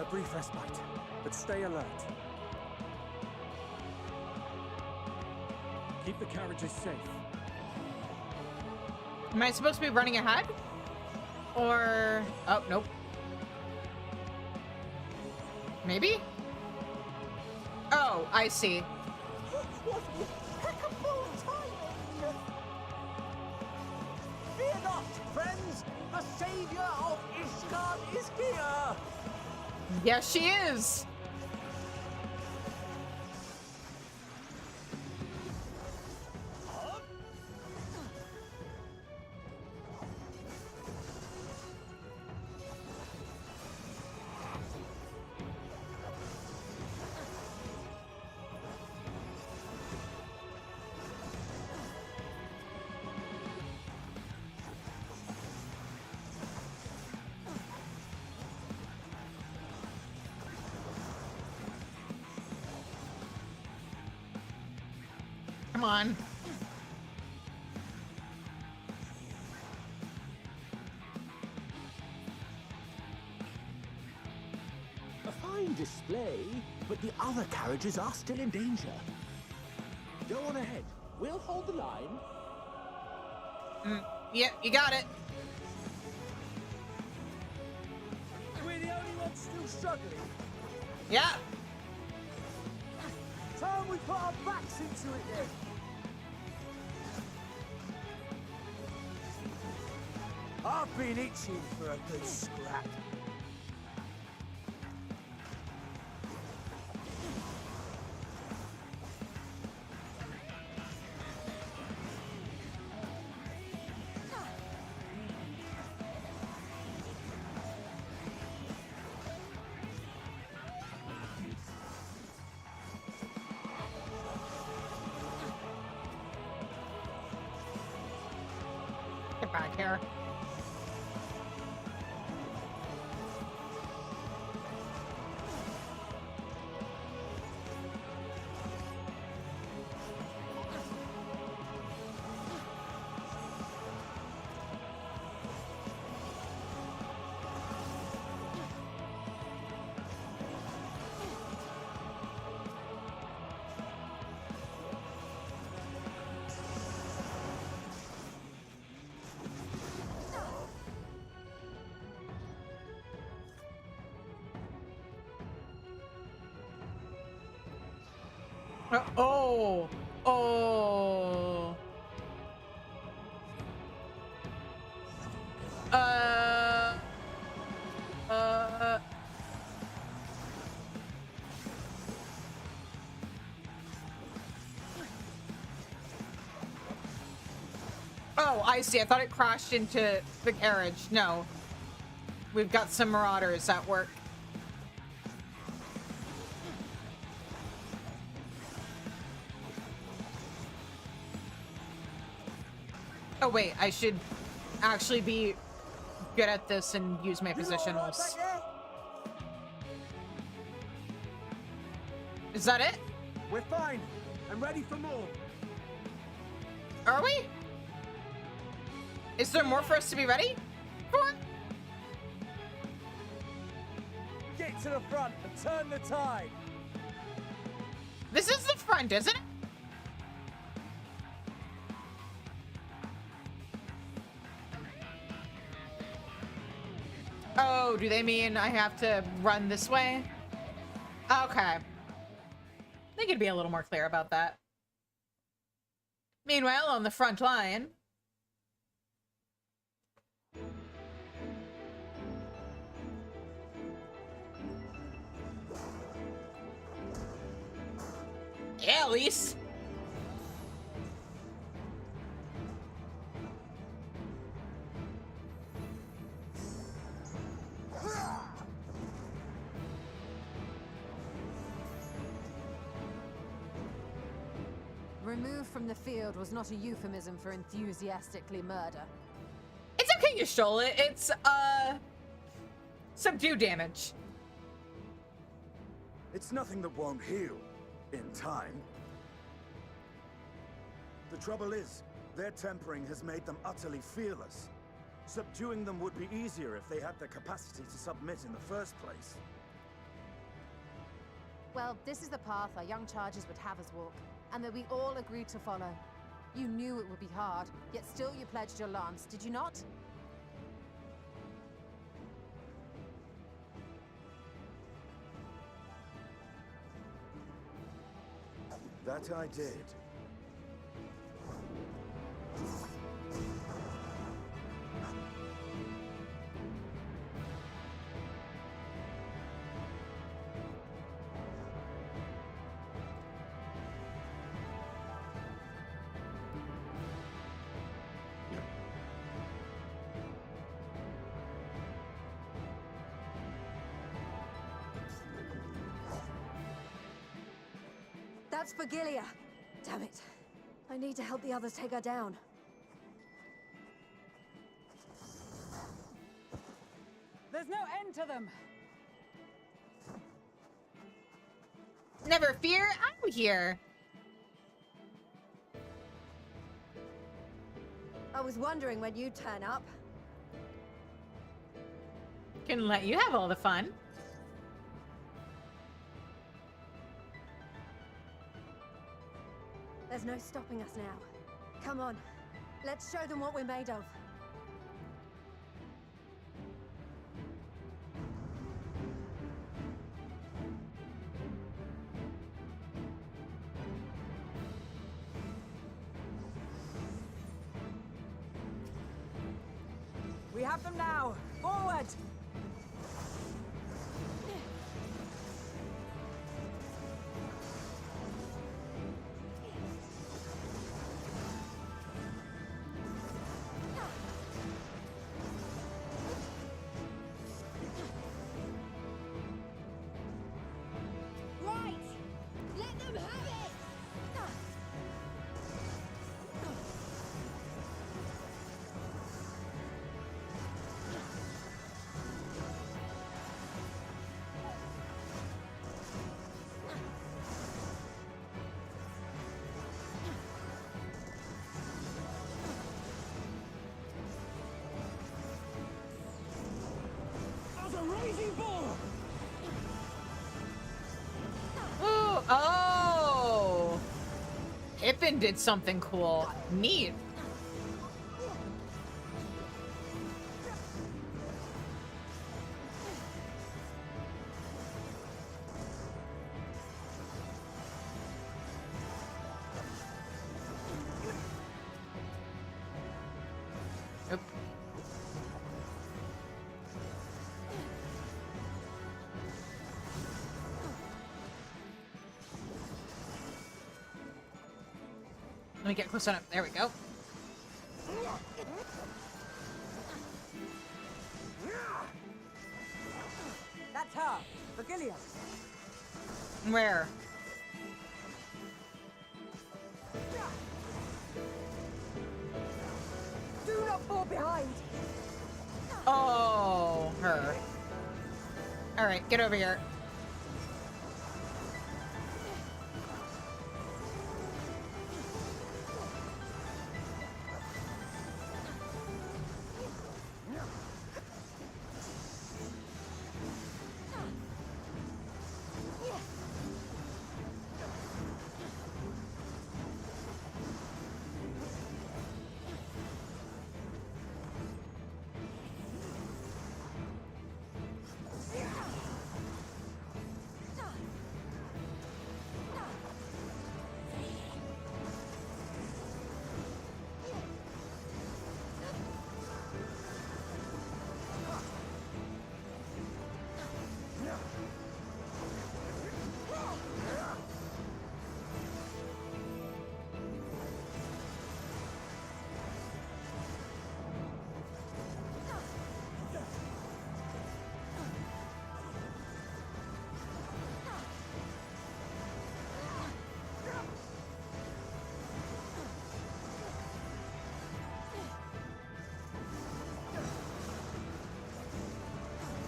A brief respite, but stay alert. Keep the carriages safe. Am I supposed to be running ahead? Or... oh, nope. Maybe? Oh, I see. Fear not, friends! The savior of Ishgard is here! Yes, she is. Come on. A fine display, but the other carriages are still in danger. Go on ahead. We'll hold the line. Yeah, you got it. We're the only ones still struggling. Yeah. Time we put our backs into it then. I've been itching for a good scrap. Get back here. Oh. Oh. Oh, I see. I thought it crashed into the carriage. No. We've got some marauders at work. Oh, wait. I should actually be good at this and use my positionals. Is that it? We're fine. I'm ready for more. Are we? Is there more for us to be ready for? Get to the front and turn the tide. This is the front, isn't it? Oh, do they mean I have to run this way? Okay. They could be a little more clear about that. Meanwhile, on the front line... Yeah, Elise! Removed from the field was not a euphemism for enthusiastically murder. It's okay you stole it. It's, subdue damage. It's nothing that won't heal in time. The trouble is, their tempering has made them utterly fearless. Subduing them would be easier if they had the capacity to submit in the first place. Well, this is the path our young chargers would have us walk, and that we all agreed to follow. You knew it would be hard, yet still you pledged your lance, did you not? That I did. That's for Gilia. Damn it. I need to help the others take her down. There's no end to them. Never fear, I'm here. I was wondering when you'd turn up. Can let you have all the fun. There's no stopping us now. Come on, let's show them what we're made of. We have them now. Forward! Right! Let them have it! As a raging bull! Ooh, oh! Pippin did something cool. Neat. Oop. Let me get close enough. There we go. Gilead. Where? Do not fall behind. Oh, her. All right, get over here.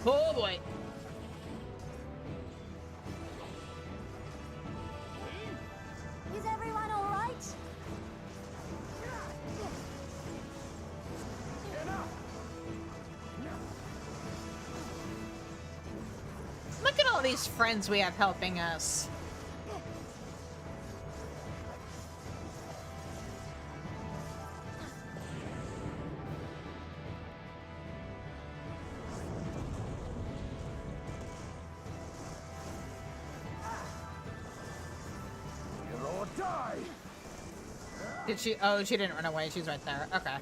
Oh boy. Is everyone all right? Look at all these friends we have helping us. Did she? Oh, she didn't run away. She's right there. Okay.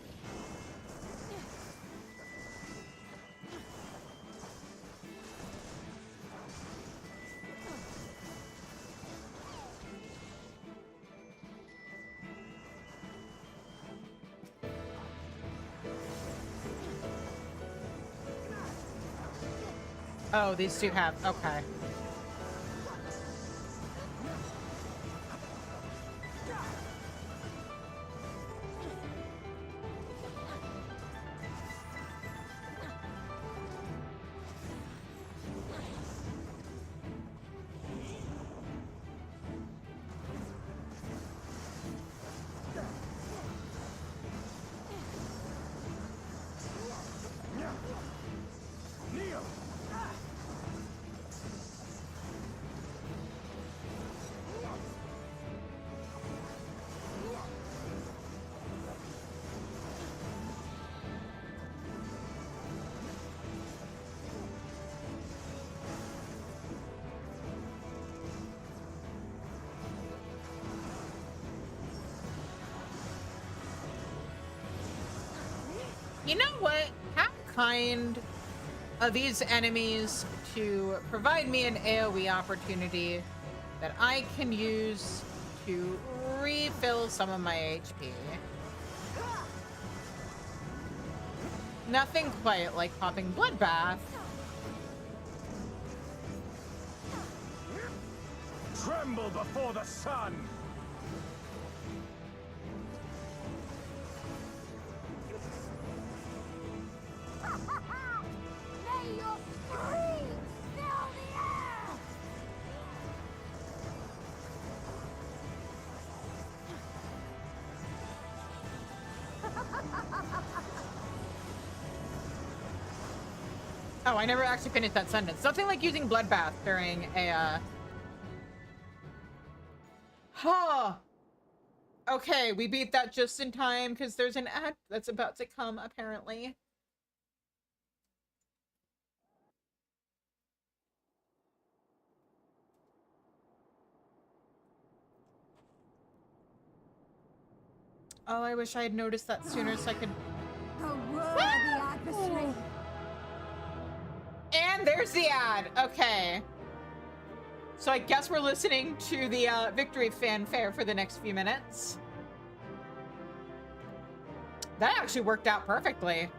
Oh, these two have. Okay. You know what? How kind of these enemies to provide me an AoE opportunity that I can use to refill some of my HP. Nothing quite like popping Bloodbath. Tremble before the sun! May your screams fill the air! Oh, I never actually finished that sentence. Nothing like using Bloodbath during a, Huh. Okay, we beat that just in time because there's an ad that's about to come, apparently. Oh, I wish I had noticed that sooner so I could... A worthy adversary. And there's the ad. Okay. So I guess we're listening to the victory fanfare for the next few minutes. That actually worked out perfectly.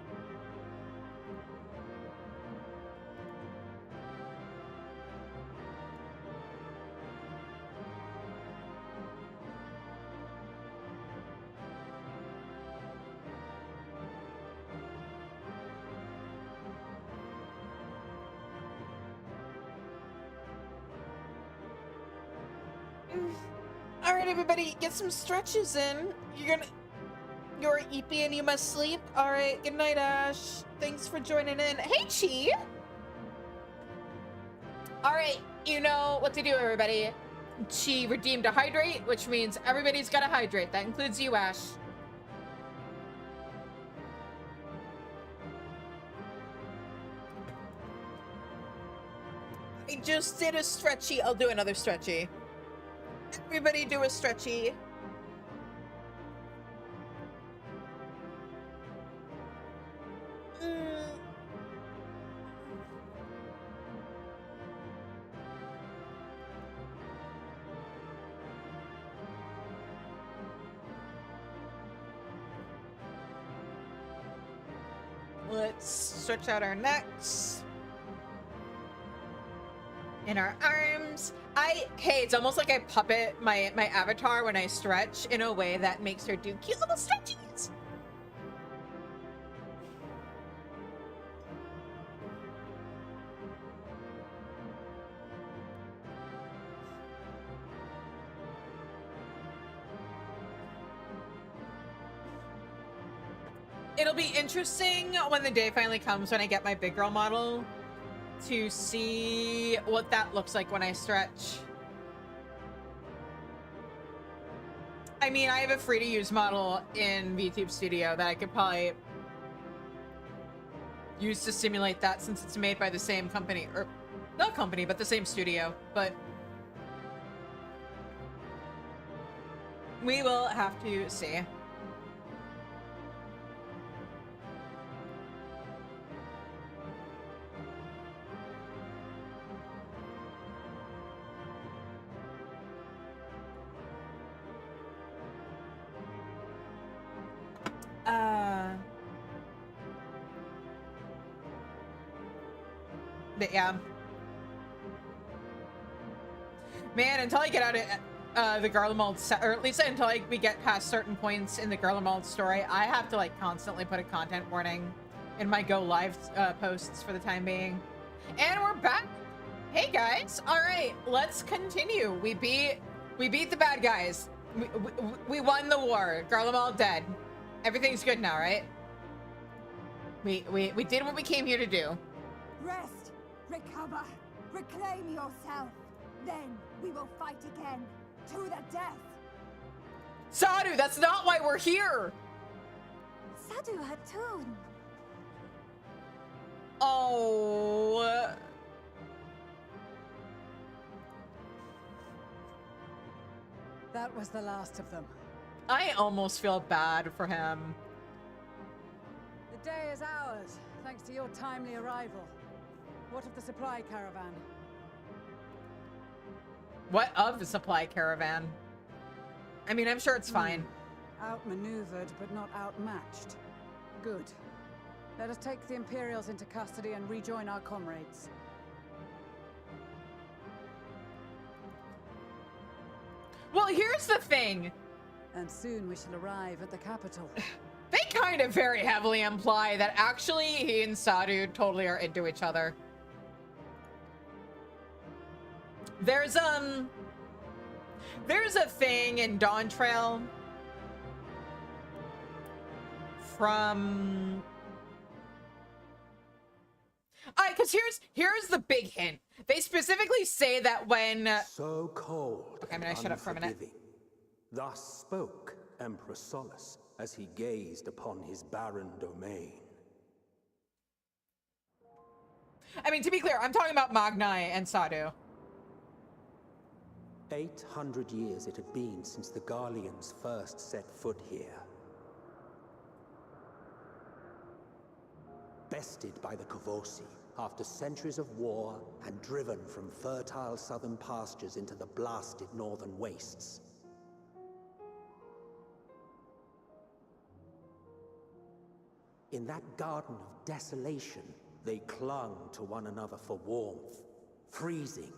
All right, everybody, get some stretches in. You're eepy and you must sleep. All right, good night, Ash. Thanks for joining in. Hey, Chi. All right, you know what to do, everybody. Chi redeemed a hydrate, which means everybody's got to hydrate. That includes you, Ash. I just did a stretchy. I'll do another stretchy. Everybody do a stretchy. Let's stretch out our necks. In our arms. Hey, it's almost like I puppet my avatar when I stretch in a way that makes her do cute little stretchies. It'll be interesting when the day finally comes when I get my big girl model to see what that looks like when I stretch. I mean, I have a free to use model in VTube Studio that I could probably use to simulate that since it's made by the same company, or not company, but the same studio, but we will have to see. But yeah. Man, until I get out of the Garlemald, or at least until we get past certain points in the Garlemald story, I have to like constantly put a content warning in my go live posts for the time being. And we're back. Hey guys. All right, let's continue. We beat the bad guys. We won the war. Garlemald dead. Everything's good now, right? We did what we came here to do. Rest, recover, reclaim yourself. Then we will fight again, to the death. Sadu, that's not why we're here. Sadu Hatun. Oh. That was the last of them. I almost feel bad for him. The day is ours, thanks to your timely arrival. What of the supply caravan? What of the supply caravan? I mean, I'm sure it's fine. Outmaneuvered, but not outmatched. Good. Let us take the Imperials into custody and rejoin our comrades. Well, here's the thing. And soon we shall arrive at the capital. They kind of very heavily imply that actually he and Sadu totally are into each other. There's a thing in Dawn Trail from because here's the big hint. They specifically say that when so cold. Okay, I'm gonna shut up for a minute. Thus spoke Emperor Solus as he gazed upon his barren domain. I mean, to be clear, I'm talking about Magnai and Sadu. 800 years it had been since the Garleans first set foot here. Bested by the Kavosi after centuries of war and driven from fertile southern pastures into the blasted northern wastes. In that garden of desolation, they clung to one another for warmth, freezing,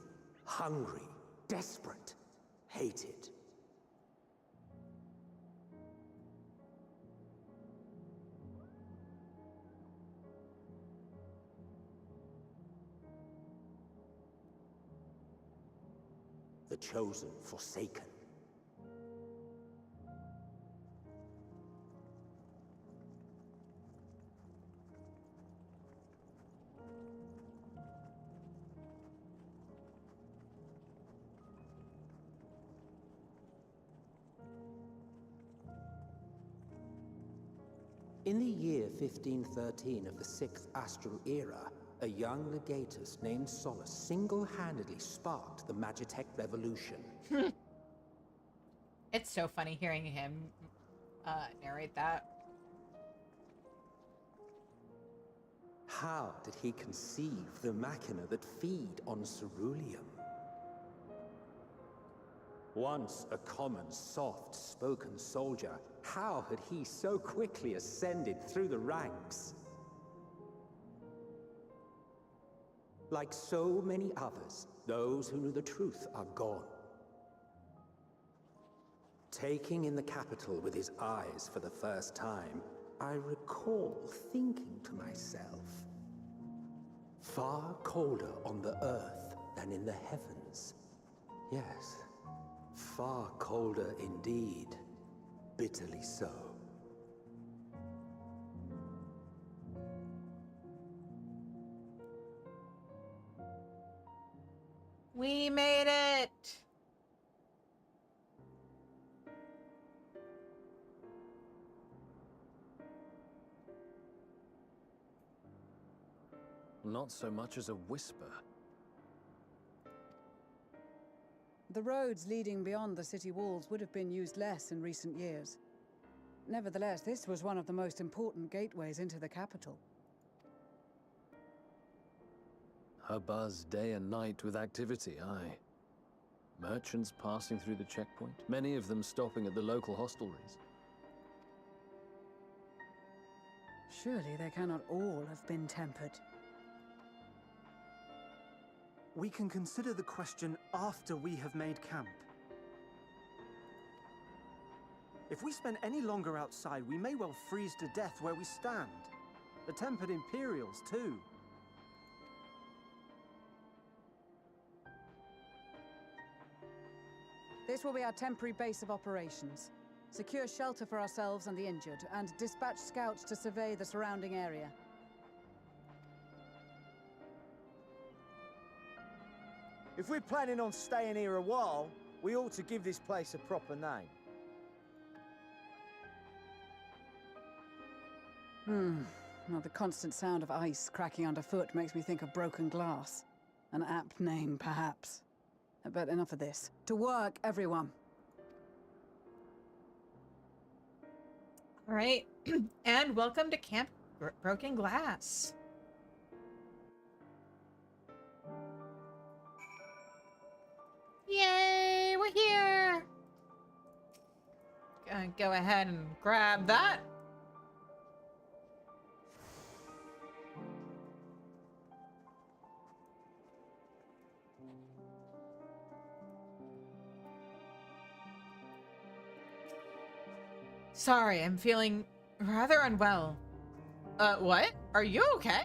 hungry, desperate, hated. The chosen forsaken, In the year 1513 of the 6th Astral Era, a young legatus named Solus single-handedly sparked the Magitech Revolution. It's so funny hearing him narrate that. How did he conceive the machina that feed on ceruleum? Once a common, soft-spoken soldier, how had he so quickly ascended through the ranks? Like so many others, those who knew the truth are gone. Taking in the capital with his eyes for the first time, I recall thinking to myself, far colder on the earth than in the heavens. Yes, far colder indeed, bitterly so. We made it! Not so much as a whisper. The roads leading beyond the city walls would have been used less in recent years. Nevertheless, this was one of the most important gateways into the capital. A buzz day and night with activity, aye. Merchants passing through the checkpoint, many of them stopping at the local hostelries. Surely they cannot all have been tempered. We can consider the question after we have made camp. If we spend any longer outside, we may well freeze to death where we stand. The tempered Imperials, too. This will be our temporary base of operations. Secure shelter for ourselves and the injured, and dispatch scouts to survey the surrounding area. If we're planning on staying here a while, we ought to give this place a proper name. Well, the constant sound of ice cracking underfoot makes me think of broken glass. An apt name, perhaps. But enough of this. To work, everyone. All right, and welcome to Camp Broken Glass. Yay, we're here! Gonna go ahead and grab that. Sorry, I'm feeling rather unwell. What? Are you okay?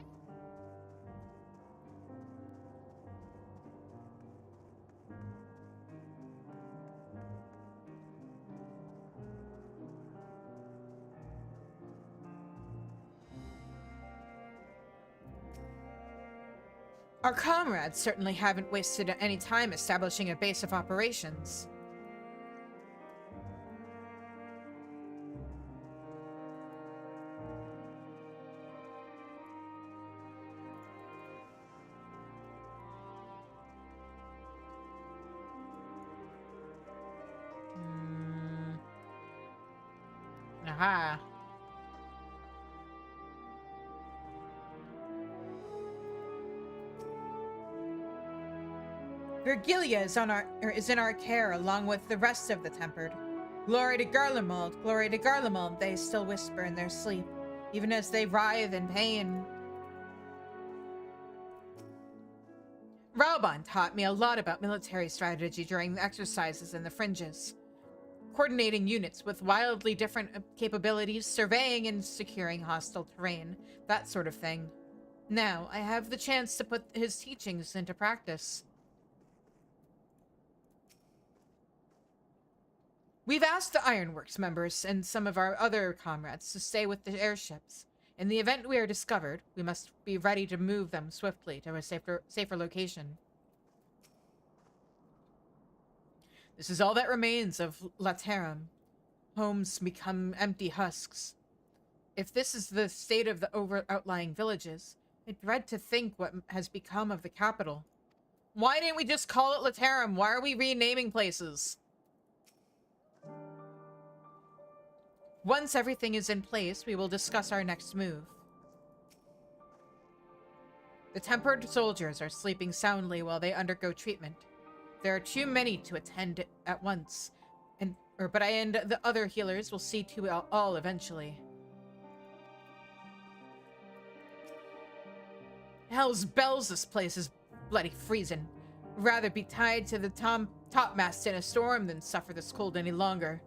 Our comrades certainly haven't wasted any time establishing a base of operations. Aha. Virgilia is in our care along with the rest of the Tempered. Glory to Garlemald, they still whisper in their sleep, even as they writhe in pain. Rauban taught me a lot about military strategy during the exercises in the fringes. Coordinating units with wildly different capabilities, surveying and securing hostile terrain, that sort of thing. Now, I have the chance to put his teachings into practice. We've asked the Ironworks members and some of our other comrades to stay with the airships. In the event we are discovered, we must be ready to move them swiftly to a safer location. This is all that remains of Laterum. Homes become empty husks. If this is the state of the outlying villages, I dread to think what has become of the capital. Why didn't we just call it Laterum? Why are we renaming places? Once everything is in place, we will discuss our next move. The tempered soldiers are sleeping soundly while they undergo treatment. There are too many to attend at once, but the other healers will see to all eventually. Hell's bells, this place is bloody freezing. Rather be tied to the topmast in a storm than suffer this cold any longer.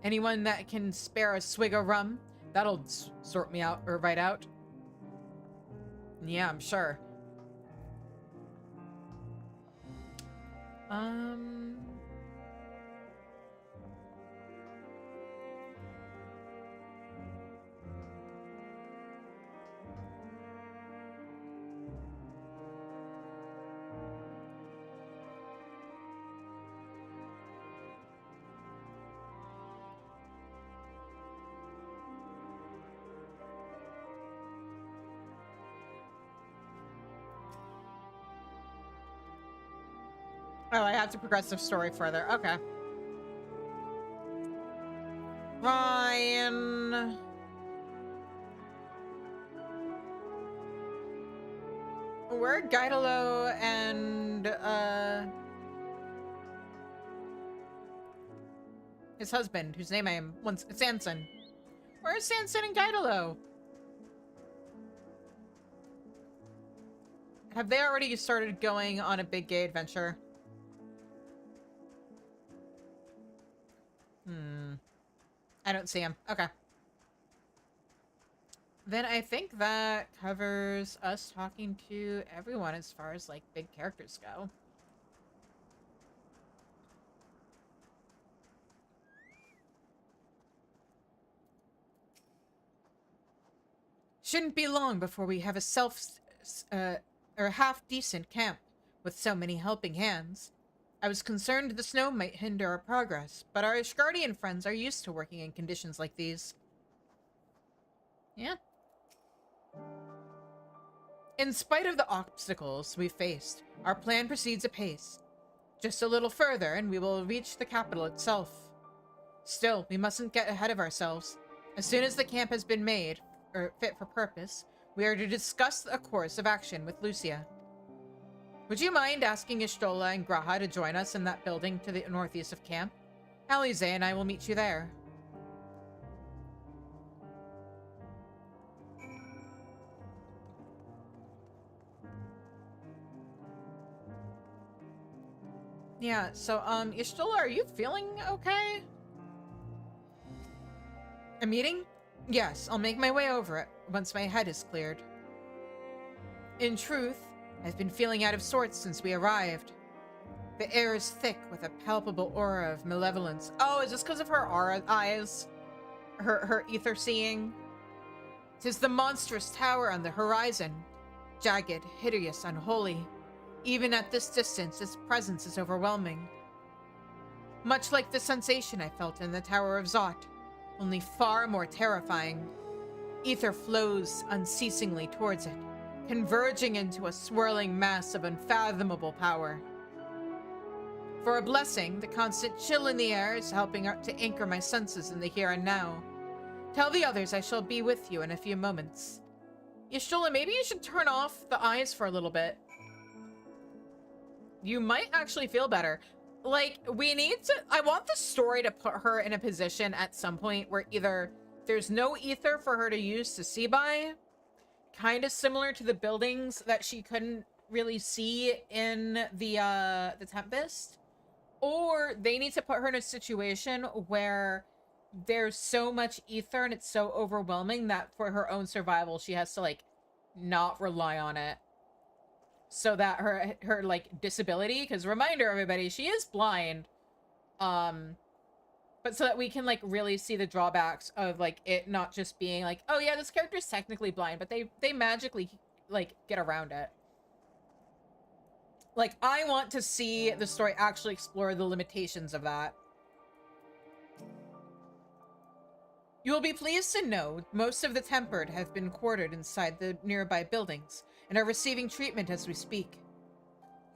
Anyone that can spare a swig of rum, that'll sort me out, or right out. Yeah, I'm sure. Oh, I have to progress the story further. Okay. Ryan. Where are Gaidalo and, his husband, whose name I am once, Sanson. Where's Sanson and Gaidalo? Have they already started going on a big gay adventure? I don't see him. Okay. Then I think that covers us talking to everyone as far as, like, big characters go. Shouldn't be long before we have a half-decent camp with so many helping hands. I was concerned the snow might hinder our progress, but our Ishgardian friends are used to working in conditions like these. Yeah. In spite of the obstacles we faced, our plan proceeds apace. Just a little further and we will reach the capital itself. Still, we mustn't get ahead of ourselves. As soon as the camp has been made, or fit for purpose, we are to discuss a course of action with Lucia. Would you mind asking Y'shtola and Graha to join us in that building to the northeast of camp? Alize and I will meet you there. Yeah, so, Y'shtola, are you feeling okay? A meeting? Yes, I'll make my way over it once my head is cleared. In truth, I've been feeling out of sorts since we arrived. The air is thick with a palpable aura of malevolence. Oh, is this because of her aura eyes? Her ether seeing? 'Tis the monstrous tower on the horizon. Jagged, hideous, unholy. Even at this distance, its presence is overwhelming. Much like the sensation I felt in the Tower of Zot, only far more terrifying. Ether flows unceasingly towards it, converging into a swirling mass of unfathomable power. For a blessing, the constant chill in the air is helping to anchor my senses in the here and now. Tell the others I shall be with you in a few moments. Y'shtola, maybe you should turn off the eyes for a little bit. You might actually feel better. Like, we need to... I want the story to put her in a position at some point where either there's no ether for her to use to see by, kind of similar to the buildings that she couldn't really see in the Tempest, or they need to put her in a situation where there's so much ether and it's so overwhelming that for her own survival, she has to, like, not rely on it. So that her like disability, because reminder everybody, she is blind, but so that we can like really see the drawbacks of like it not just being like, oh yeah, this character's technically blind, but they magically like get around it. Like, I want to see the story actually explore the limitations of that. You will be pleased to know most of the Tempered have been quartered inside the nearby buildings and are receiving treatment as we speak.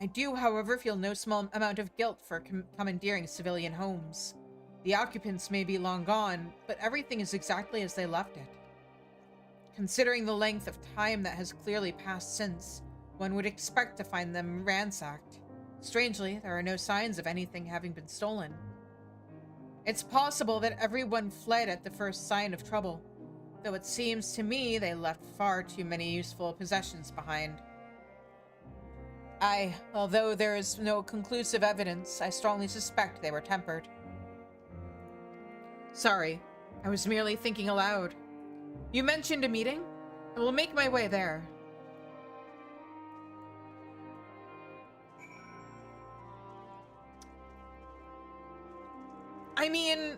I do, however, feel no small amount of guilt for commandeering civilian homes. The occupants may be long gone, but everything is exactly as they left it. Considering the length of time that has clearly passed since, one would expect to find them ransacked. Strangely, there are no signs of anything having been stolen. It's possible that everyone fled at the first sign of trouble, though it seems to me they left far too many useful possessions behind. Although there is no conclusive evidence, I strongly suspect they were tempered. Sorry, I was merely thinking aloud. You mentioned a meeting? I will make my way there. I mean,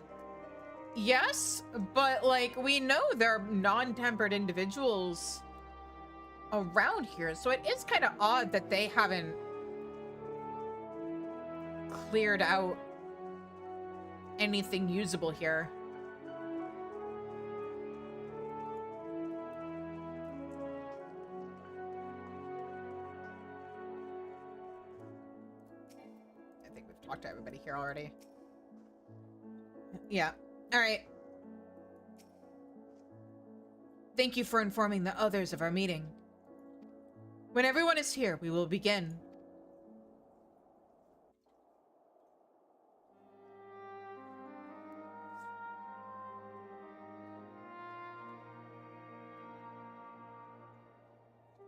yes, but like, we know there are non-tempered individuals around here, so it is kind of odd that they haven't cleared out anything usable here. I think we've talked to everybody here already. Yeah. All right. Thank you for informing the others of our meeting. When everyone is here, we will begin.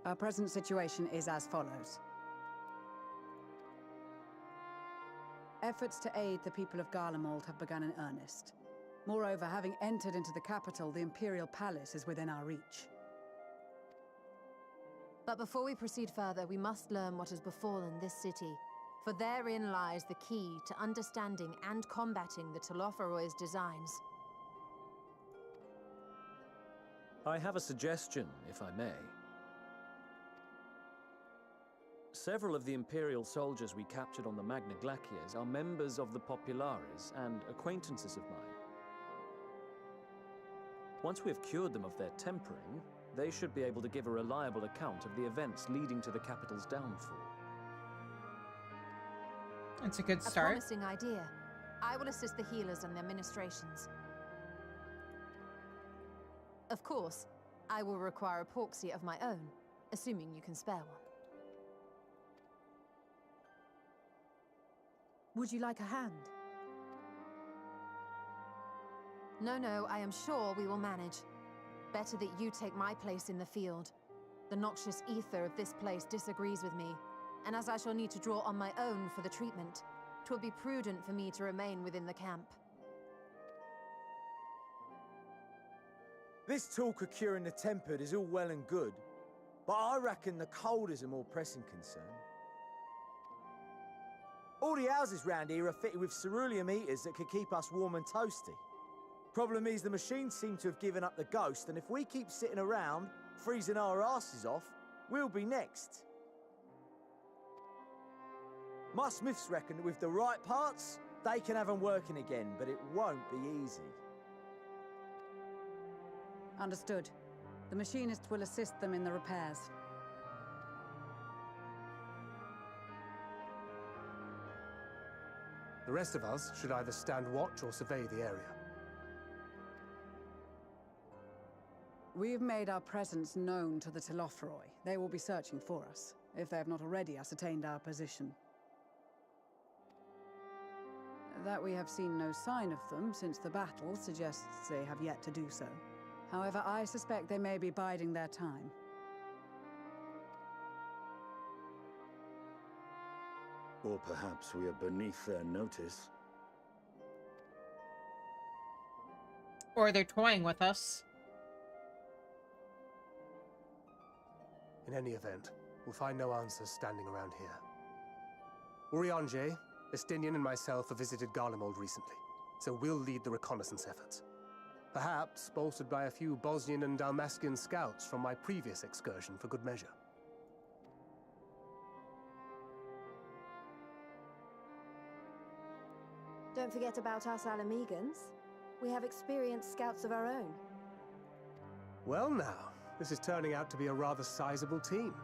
Our present situation is as follows. Efforts to aid the people of Garlemald have begun in earnest. Moreover, having entered into the capital, the Imperial Palace is within our reach. But before we proceed further, we must learn what has befallen this city, for therein lies the key to understanding and combating the Telophoroid's designs. I have a suggestion, if I may. Several of the Imperial soldiers we captured on the Magna Glaciers are members of the Populares and acquaintances of mine. Once we have cured them of their tempering, they should be able to give a reliable account of the events leading to the capital's downfall. That's a good start. A promising idea. I will assist the healers and their ministrations. Of course, I will require a proxy of my own, assuming you can spare one. Would you like a hand? No, I am sure we will manage. Better that you take my place in the field. The noxious ether of this place disagrees with me, and as I shall need to draw on my own for the treatment, 'twill be prudent for me to remain within the camp. This talk of curing the tempered is all well and good, but I reckon the cold is a more pressing concern. All the houses round here are fitted with ceruleum heaters that could keep us warm and toasty. Problem is, the machines seem to have given up the ghost, and if we keep sitting around, freezing our asses off, we'll be next. My smiths reckon that with the right parts, they can have them working again, but it won't be easy. Understood. The machinist will assist them in the repairs. The rest of us should either stand watch or survey the area. We've made our presence known to the Telophoroi. They will be searching for us, if they have not already ascertained our position. That we have seen no sign of them since the battle suggests they have yet to do so. However, I suspect they may be biding their time. Or perhaps we are beneath their notice. Or they're toying with us. In any event, we'll find no answers standing around here. Urianger, Estinian and myself have visited Garlemald recently, so we'll lead the reconnaissance efforts. Perhaps bolstered by a few Bosnian and Dalmatian scouts from my previous excursion for good measure. Don't forget about us Alamegans. We have experienced scouts of our own. Well now, this is turning out to be a rather sizable team.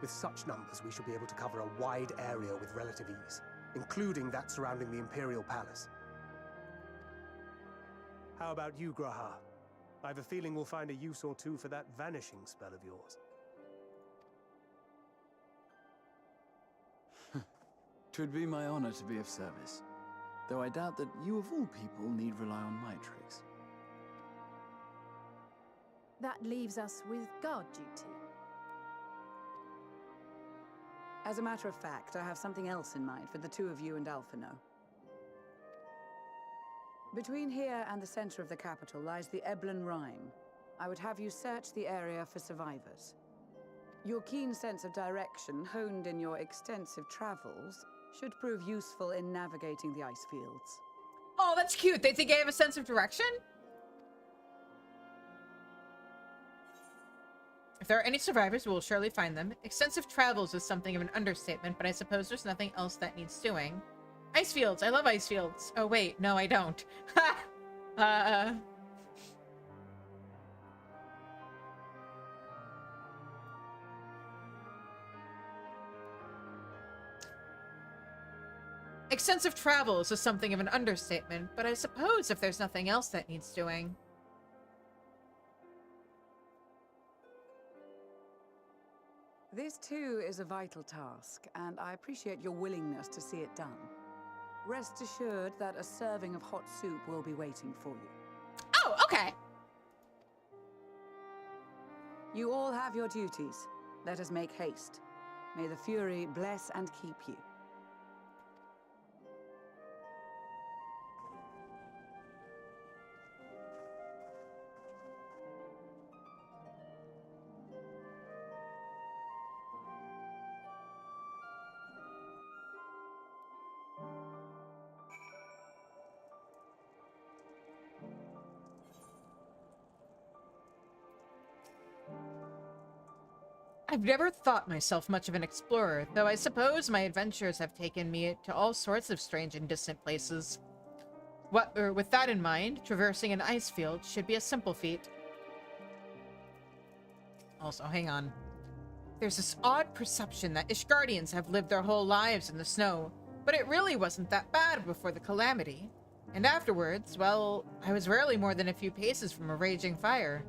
With such numbers, we should be able to cover a wide area with relative ease, including that surrounding the Imperial Palace. How about you, Graha? I have a feeling we'll find a use or two for that vanishing spell of yours. 'Twould be my honor to be of service, though I doubt that you of all people need rely on my tricks. That leaves us with guard duty. As a matter of fact, I have something else in mind for the two of you and Alphino. Between here and the center of the capital lies the Eblan Rime. I would have you search the area for survivors. Your keen sense of direction, honed in your extensive travels, should prove useful in navigating the ice fields. Oh, that's cute. They think I have a sense of direction? If there are any survivors, we will surely find them. Extensive travels is something of an understatement, but I suppose there's nothing else that needs doing. Ice fields. I love ice fields. Oh, wait. No, I don't. Ha! Extensive travels is something of an understatement, but I suppose if there's nothing else that needs doing. This too is a vital task, and I appreciate your willingness to see it done. Rest assured that a serving of hot soup will be waiting for you. Oh, okay. You all have your duties. Let us make haste. May the Fury bless and keep you. I've never thought myself much of an explorer, though I suppose my adventures have taken me to all sorts of strange and distant places. With that in mind, traversing an ice field should be a simple feat. Also, hang on. There's this odd perception that Ishgardians have lived their whole lives in the snow, but it really wasn't that bad before the calamity. And afterwards, well, I was rarely more than a few paces from a raging fire.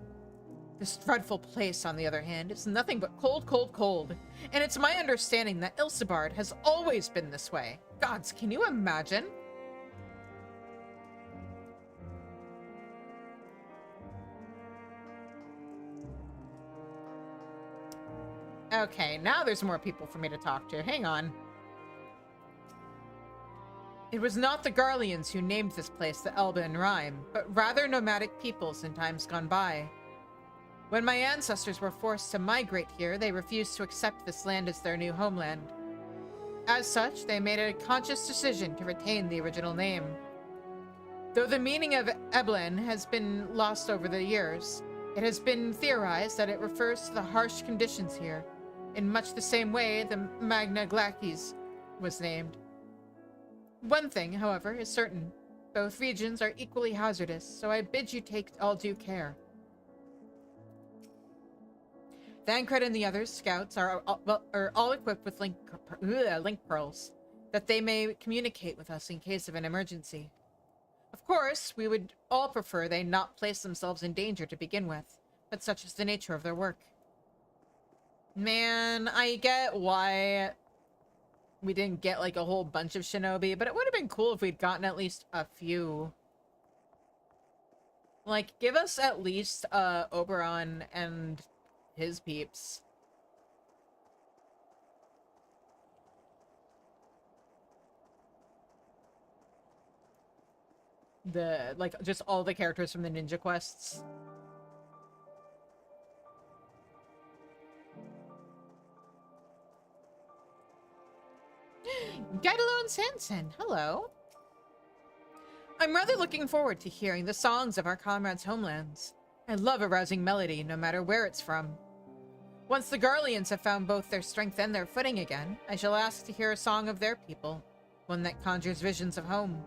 This dreadful place, on the other hand, is nothing but cold, cold, cold. And it's my understanding that Ilsebard has always been this way. Gods, can you imagine? Okay, now there's more people for me to talk to. Hang on. It was not the Garleans who named this place the Elba and Rime, but rather nomadic peoples in times gone by. When my ancestors were forced to migrate here, they refused to accept this land as their new homeland. As such, they made a conscious decision to retain the original name. Though the meaning of Eblan has been lost over the years, it has been theorized that it refers to the harsh conditions here, in much the same way the Magna Glacies was named. One thing, however, is certain. Both regions are equally hazardous, so I bid you take all due care. Thancred and the other scouts are all equipped with link pearls, that they may communicate with us in case of an emergency. Of course, we would all prefer they not place themselves in danger to begin with, but such is the nature of their work. Man, I get why we didn't get like a whole bunch of shinobi, but it would have been cool if we'd gotten at least a few. Like, give us at least Oberon and his peeps. Just all the characters from the Ninja Quests. Gaidalo and Sanson, hello. I'm rather looking forward to hearing the songs of our comrades' homelands. I love a rousing melody, no matter where it's from. Once the Garleans have found both their strength and their footing again, I shall ask to hear a song of their people, one that conjures visions of home.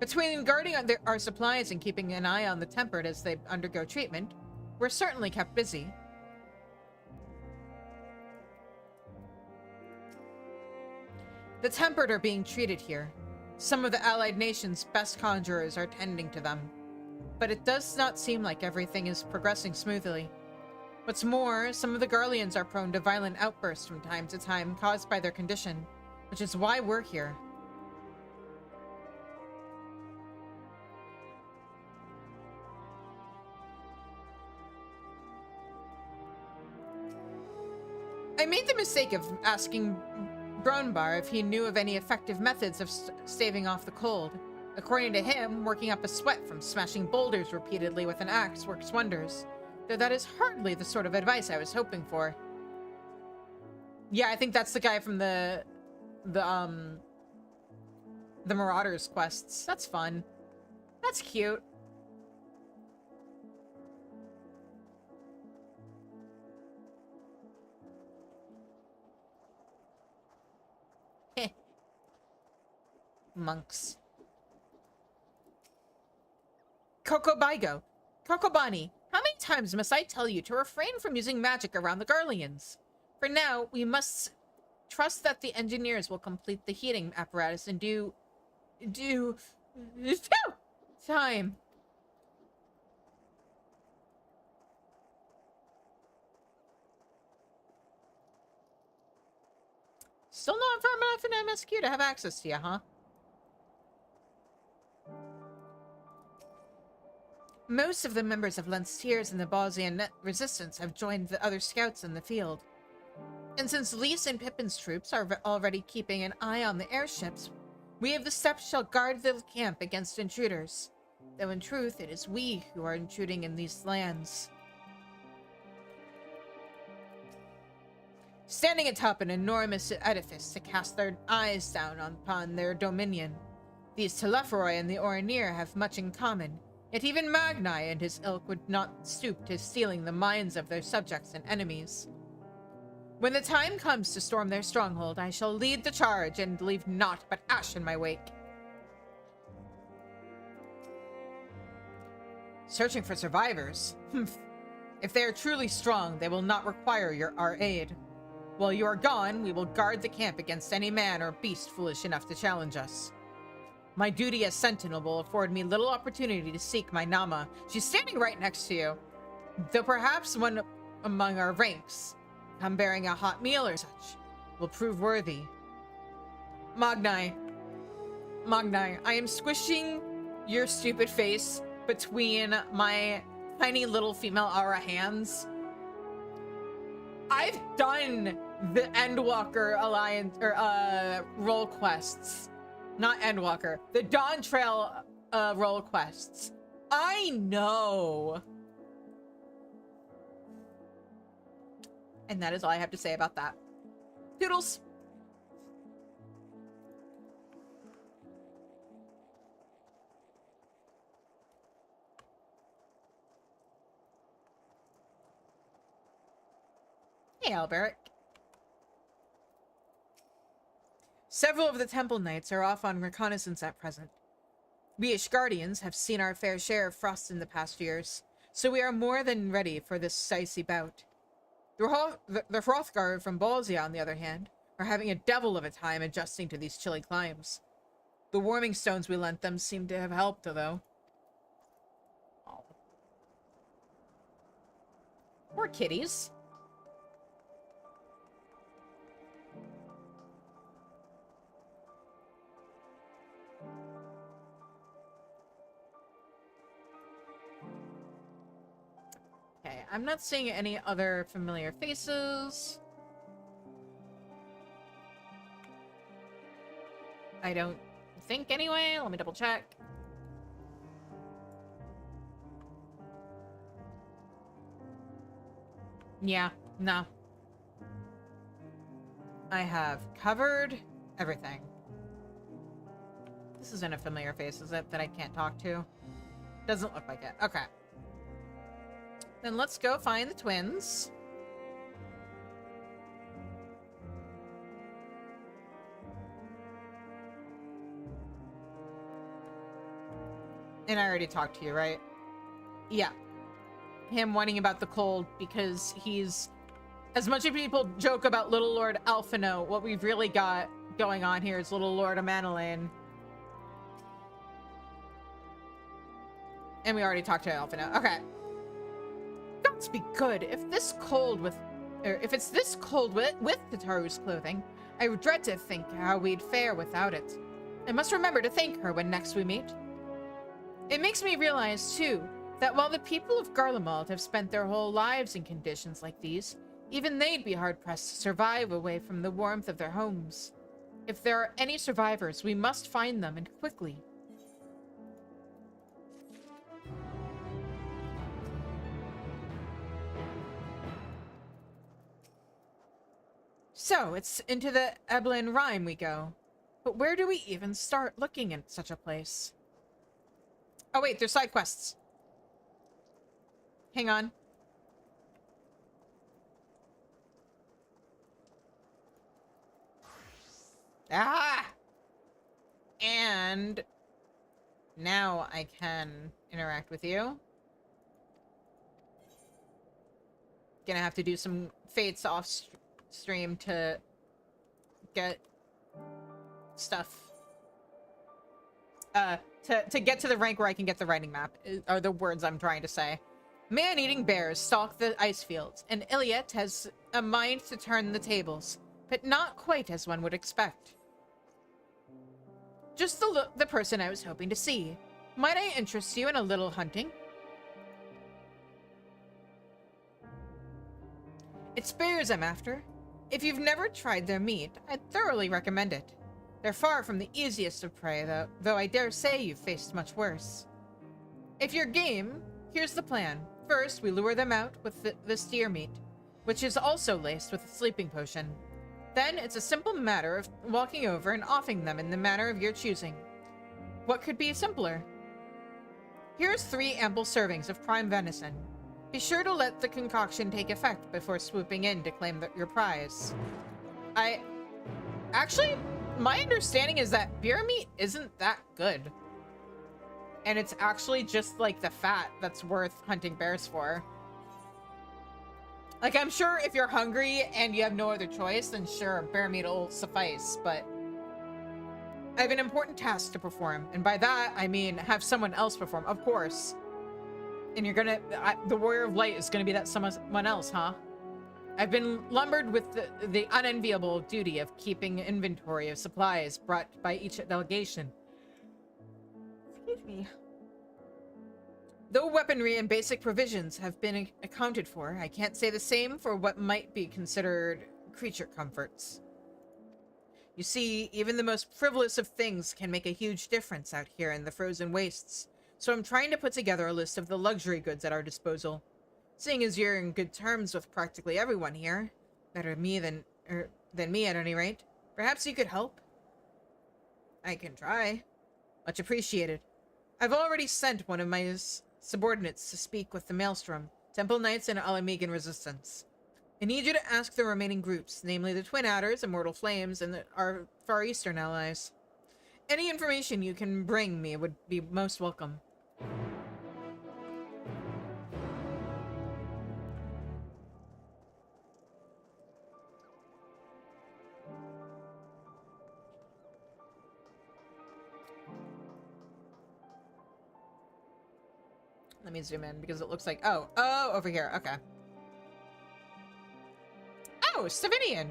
Between guarding our supplies and keeping an eye on the tempered as they undergo treatment, we're certainly kept busy. The tempered are being treated here. Some of the allied nations' best conjurers are tending to them. But it does not seem like everything is progressing smoothly. What's more, some of the Garleans are prone to violent outbursts from time to time caused by their condition, which is why we're here. I made the mistake of asking Bronbar if he knew of any effective methods of staving off the cold. According to him, working up a sweat from smashing boulders repeatedly with an axe works wonders. Though that is hardly the sort of advice I was hoping for. Yeah, I think that's the guy from the Marauders quests. That's fun. That's cute. Heh. Monks. Kokobaigo. Kokobani, how many times must I tell you to refrain from using magic around the Garleans? For now, we must trust that the engineers will complete the heating apparatus in due time. Still not firm enough in MSQ to have access to you, huh? Most of the members of Lanciers and the Bosnian resistance have joined the other scouts in the field. And since Lys and Pippin's troops are already keeping an eye on the airships, we of the Steppes shall guard the camp against intruders. Though in truth, it is we who are intruding in these lands. Standing atop an enormous edifice to cast their eyes down upon their dominion, these Telepharoi and the Oranir have much in common. Yet even Magnai and his ilk would not stoop to stealing the minds of their subjects and enemies. When the time comes to storm their stronghold, I shall lead the charge and leave naught but ash in my wake. Searching for survivors? If they are truly strong, they will not require our aid. While you are gone, we will guard the camp against any man or beast foolish enough to challenge us. My duty as sentinel will afford me little opportunity to seek my Nama. She's standing right next to you. Though perhaps one among our ranks, come bearing a hot meal or such, will prove worthy. Magnai, I am squishing your stupid face between my tiny little female aura hands. I've done the Endwalker Alliance, or role quests. Not Endwalker. The Dawn Trail role quests. I know. And that is all I have to say about that. Toodles. Hey, Alberic. Several of the Temple Knights are off on reconnaissance at present. We Ishgardians have seen our fair share of frost in the past years, so we are more than ready for this dicey bout. The Hrothgar from Balzia, on the other hand, are having a devil of a time adjusting to these chilly climes. The warming stones we lent them seem to have helped, though. Oh. Poor kitties. Okay, I'm not seeing any other familiar faces. I don't think anyway. Let me double check. Yeah, no. I have covered everything. This isn't a familiar face, is it, that I can't talk to? Doesn't look like it. Okay. Then let's go find the twins. And I already talked to you, right? Yeah. Him whining about the cold because he's... As much as people joke about Little Lord Alphino, what we've really got going on here is Little Lord Amanalaine. And we already talked to Alphino. Okay. Gods be good. If it's this cold with Tataru's clothing, I dread to think how we'd fare without it. I must remember to thank her when next we meet. It makes me realize, too, that while the people of Garlemald have spent their whole lives in conditions like these, even they'd be hard-pressed to survive away from the warmth of their homes. If there are any survivors, we must find them, and quickly. So, it's into the Eblan Rime we go. But where do we even start looking at such a place? Oh wait, there's side quests. Hang on. Ah! And now I can interact with you. Gonna have to do some fates off stream to get stuff. To get to the rank where I can get the writing map are the words I'm trying to say. Man-eating bears stalk the ice fields, and Iliet has a mind to turn the tables, but not quite as one would expect. Just the person I was hoping to see. Might I interest you in a little hunting? It's bears I'm after. If you've never tried their meat, I'd thoroughly recommend it. They're far from the easiest of prey, though I dare say you've faced much worse. If you're game, here's the plan. First, we lure them out with the steer meat, which is also laced with a sleeping potion. Then, it's a simple matter of walking over and offing them in the manner of your choosing. What could be simpler? Here's 3 ample servings of prime venison. Be sure to let the concoction take effect before swooping in to claim your prize. Actually, my understanding is that bear meat isn't that good. And it's actually just like the fat that's worth hunting bears for. Like, I'm sure if you're hungry and you have no other choice, then sure, bear meat will suffice, but I have an important task to perform, and by that, I mean have someone else perform, of course. And you're gonna, the Warrior of Light is gonna be that someone else, huh? I've been lumbered with the unenviable duty of keeping inventory of supplies brought by each delegation. Excuse me. Though weaponry and basic provisions have been accounted for, I can't say the same for what might be considered creature comforts. You see, even the most frivolous of things can make a huge difference out here in the frozen wastes, so I'm trying to put together a list of the luxury goods at our disposal. Seeing as you're in good terms with practically everyone here, better me than me at any rate, perhaps you could help? I can try. Much appreciated. I've already sent one of my subordinates to speak with the Maelstrom, Temple Knights, and Alamegan Resistance. I need you to ask the remaining groups, namely the Twin Adders, Immortal Flames, and our Far Eastern allies. Any information you can bring me would be most welcome. Let me zoom in because it looks like... Oh, over here. Okay. Oh, Stavinian!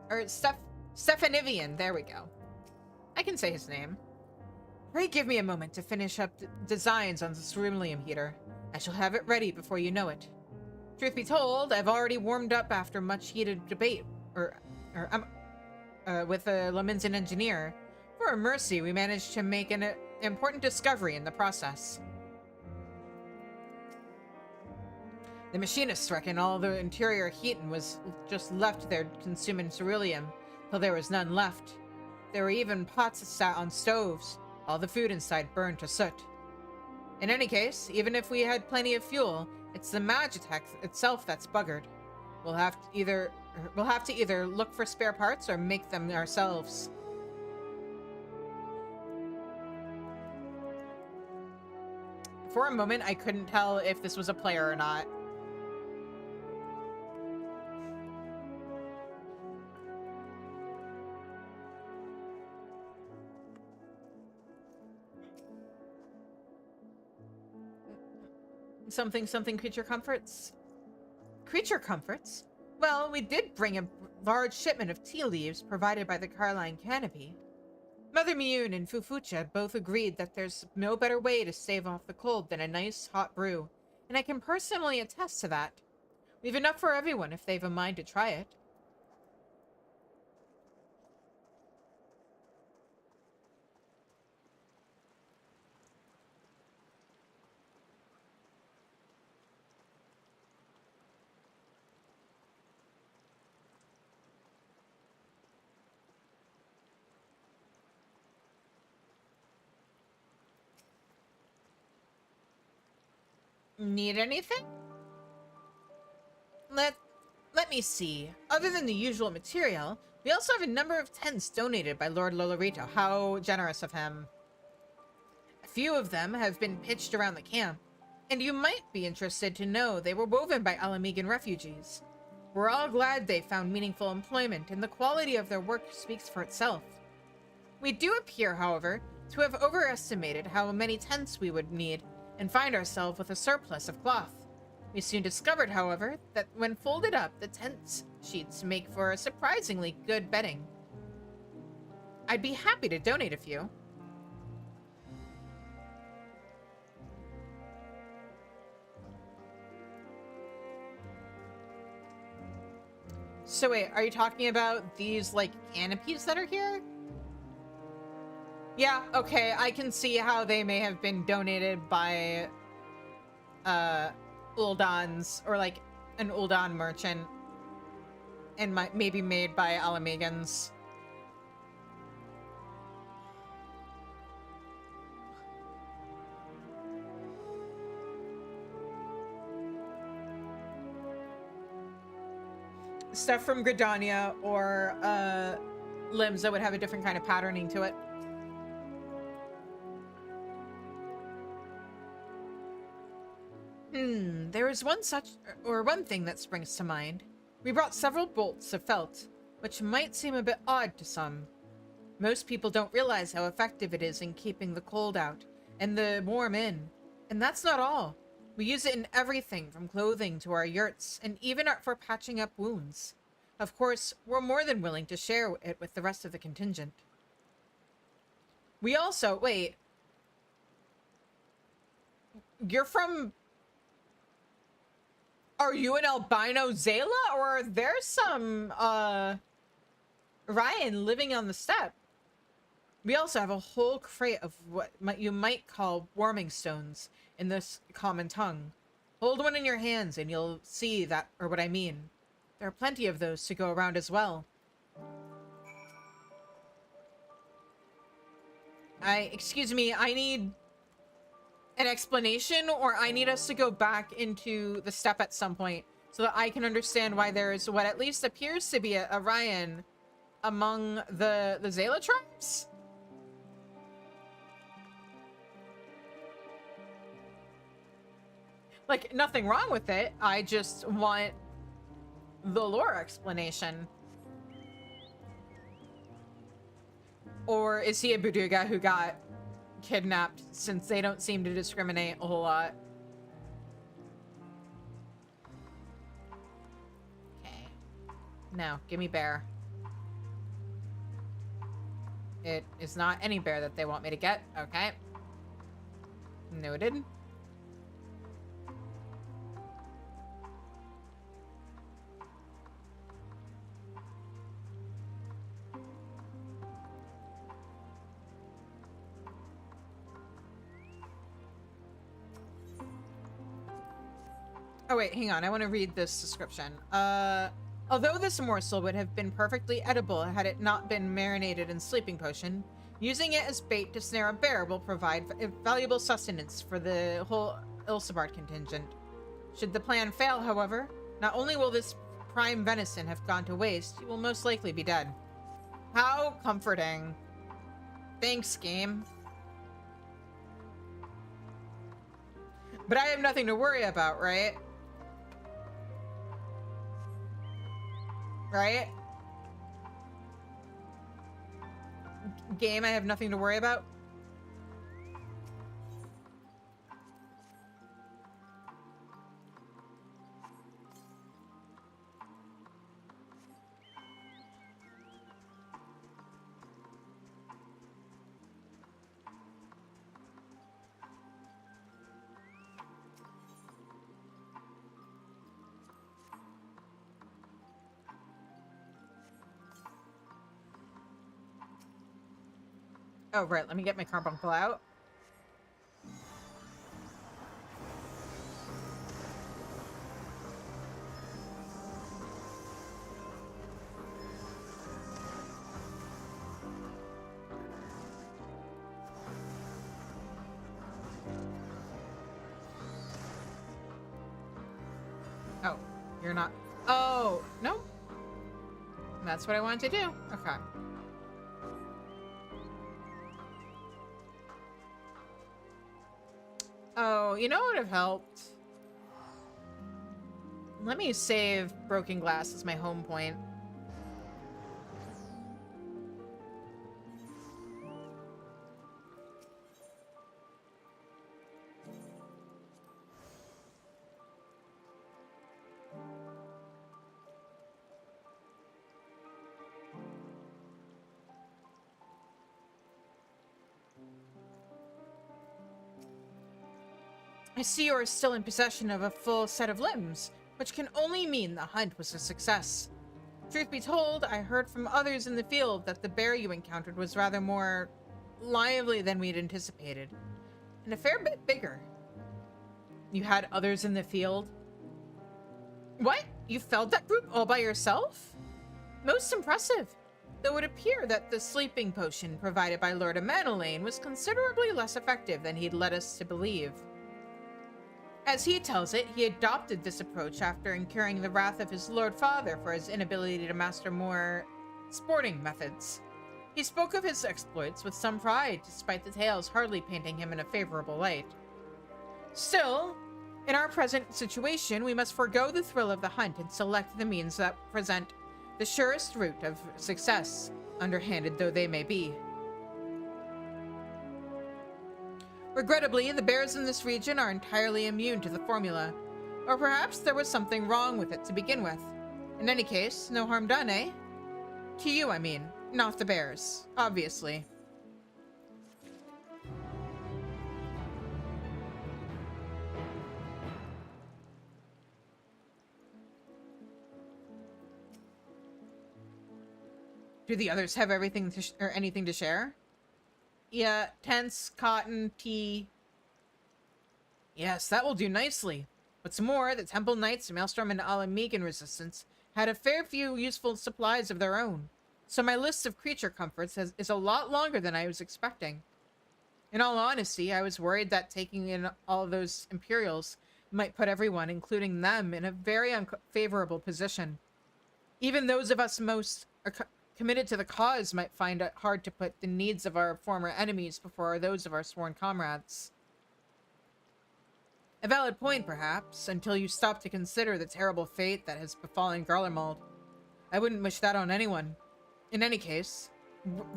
Or Stephanivian. There we go. I can say his name. Pray give me a moment to finish up designs on the ceruleum heater. I shall have it ready before you know it. Truth be told, I've already warmed up after much heated debate, with a Leminson engineer. For a mercy, we managed to make an important discovery in the process. The machinists reckon all the interior heating was just left there consuming ceruleum, till there was none left. There were even pots sat on stoves. All the food inside burned to soot. In any case, even if we had plenty of fuel, it's the Magitech itself that's buggered. We'll have to either look for spare parts or make them ourselves. For a moment, I couldn't tell if this was a player or not. Something creature comforts? Creature comforts? Well, we did bring a large shipment of tea leaves provided by the Carline Canopy. Mother Miyun and Fufucha both agreed that there's no better way to stave off the cold than a nice hot brew, and I can personally attest to that. We've enough for everyone if they've a mind to try it. Need anything? Let me see. Other than the usual material, we also have a number of tents donated by Lord Lolorito. How generous of him. A few of them have been pitched around the camp, and you might be interested to know they were woven by Alamegan refugees. We're all glad they found meaningful employment, and the quality of their work speaks for itself. We do appear, however, to have overestimated how many tents we would need, and find ourselves with a surplus of cloth. We soon discovered, however, that when folded up, the tent sheets make for a surprisingly good bedding. I'd be happy to donate a few. So wait, are you talking about these, like, canopies that are here? Yeah, okay, I can see how they may have been donated by, Uldans, or like an Uldan merchant, and maybe made by Alamegans. Stuff from Gridania or Limsa would have a different kind of patterning to it. There is one thing that springs to mind. We brought several bolts of felt, which might seem a bit odd to some. Most people don't realize how effective it is in keeping the cold out and the warm in. And that's not all. We use it in everything from clothing to our yurts, and even for patching up wounds. Of course, we're more than willing to share it with the rest of the contingent. We also, wait. You're from... Are you an albino Zayla, or are there some, Ryan living on the steppe? We also have a whole crate of what you might call warming stones in this common tongue. Hold one in your hands and you'll see that, or what I mean. There are plenty of those to go around as well. Excuse me, I need an explanation, or I need us to go back into the steppe at some point so that I can understand why there's what at least appears to be a Ryan among the Zayla tribes? Like, nothing wrong with it. I just want the lore explanation. Or is he a Buduga who got kidnapped, since they don't seem to discriminate a whole lot? Okay. Now, give me bear. It is not any bear that they want me to get. Okay. Noted. Oh wait, hang on. I want to read this description. Although this morsel would have been perfectly edible had it not been marinated in sleeping potion, using it as bait to snare a bear will provide valuable sustenance for the whole Ilsabard contingent. Should the plan fail, however, not only will this prime venison have gone to waste, you will most likely be dead. How comforting. Thanks, game. But I have nothing to worry about, right? Right? Game, I have nothing to worry about. Oh, right. Let me get my carbuncle out. Oh, you're not. Oh, no. That's what I wanted to do. Okay. Oh, you know what would have helped? Let me save Broken Glass as my home point. I see you are still in possession of a full set of limbs, which can only mean the hunt was a success. Truth be told, I heard from others in the field that the bear you encountered was rather more lively than we'd anticipated, and a fair bit bigger. You had others in the field? What? You felled that group all by yourself? Most impressive, though it appeared that the sleeping potion provided by Lord Amanelaine was considerably less effective than he'd led us to believe. As he tells it, he adopted this approach after incurring the wrath of his Lord Father for his inability to master more sporting methods. He spoke of his exploits with some pride, despite the tales hardly painting him in a favorable light. Still, in our present situation, we must forego the thrill of the hunt and select the means that present the surest route of success, underhanded though they may be. Regrettably, the bears in this region are entirely immune to the formula. Or perhaps there was something wrong with it to begin with. In any case, no harm done, eh? To you, I mean, not the bears, obviously. Do the others have everything to or anything to share? Yeah, tents, cotton, tea. Yes, that will do nicely. What's more, the Temple Knights, Maelstrom, and Alamegan Resistance had a fair few useful supplies of their own, so my list of creature comforts is a lot longer than I was expecting. In all honesty, I was worried that taking in all those Imperials might put everyone, including them, in a very unfavorable position. Even those of us most committed to the cause might find it hard to put the needs of our former enemies before those of our sworn comrades. A valid point, perhaps, until you stop to consider the terrible fate that has befallen Garlemald. I wouldn't wish that on anyone. In any case,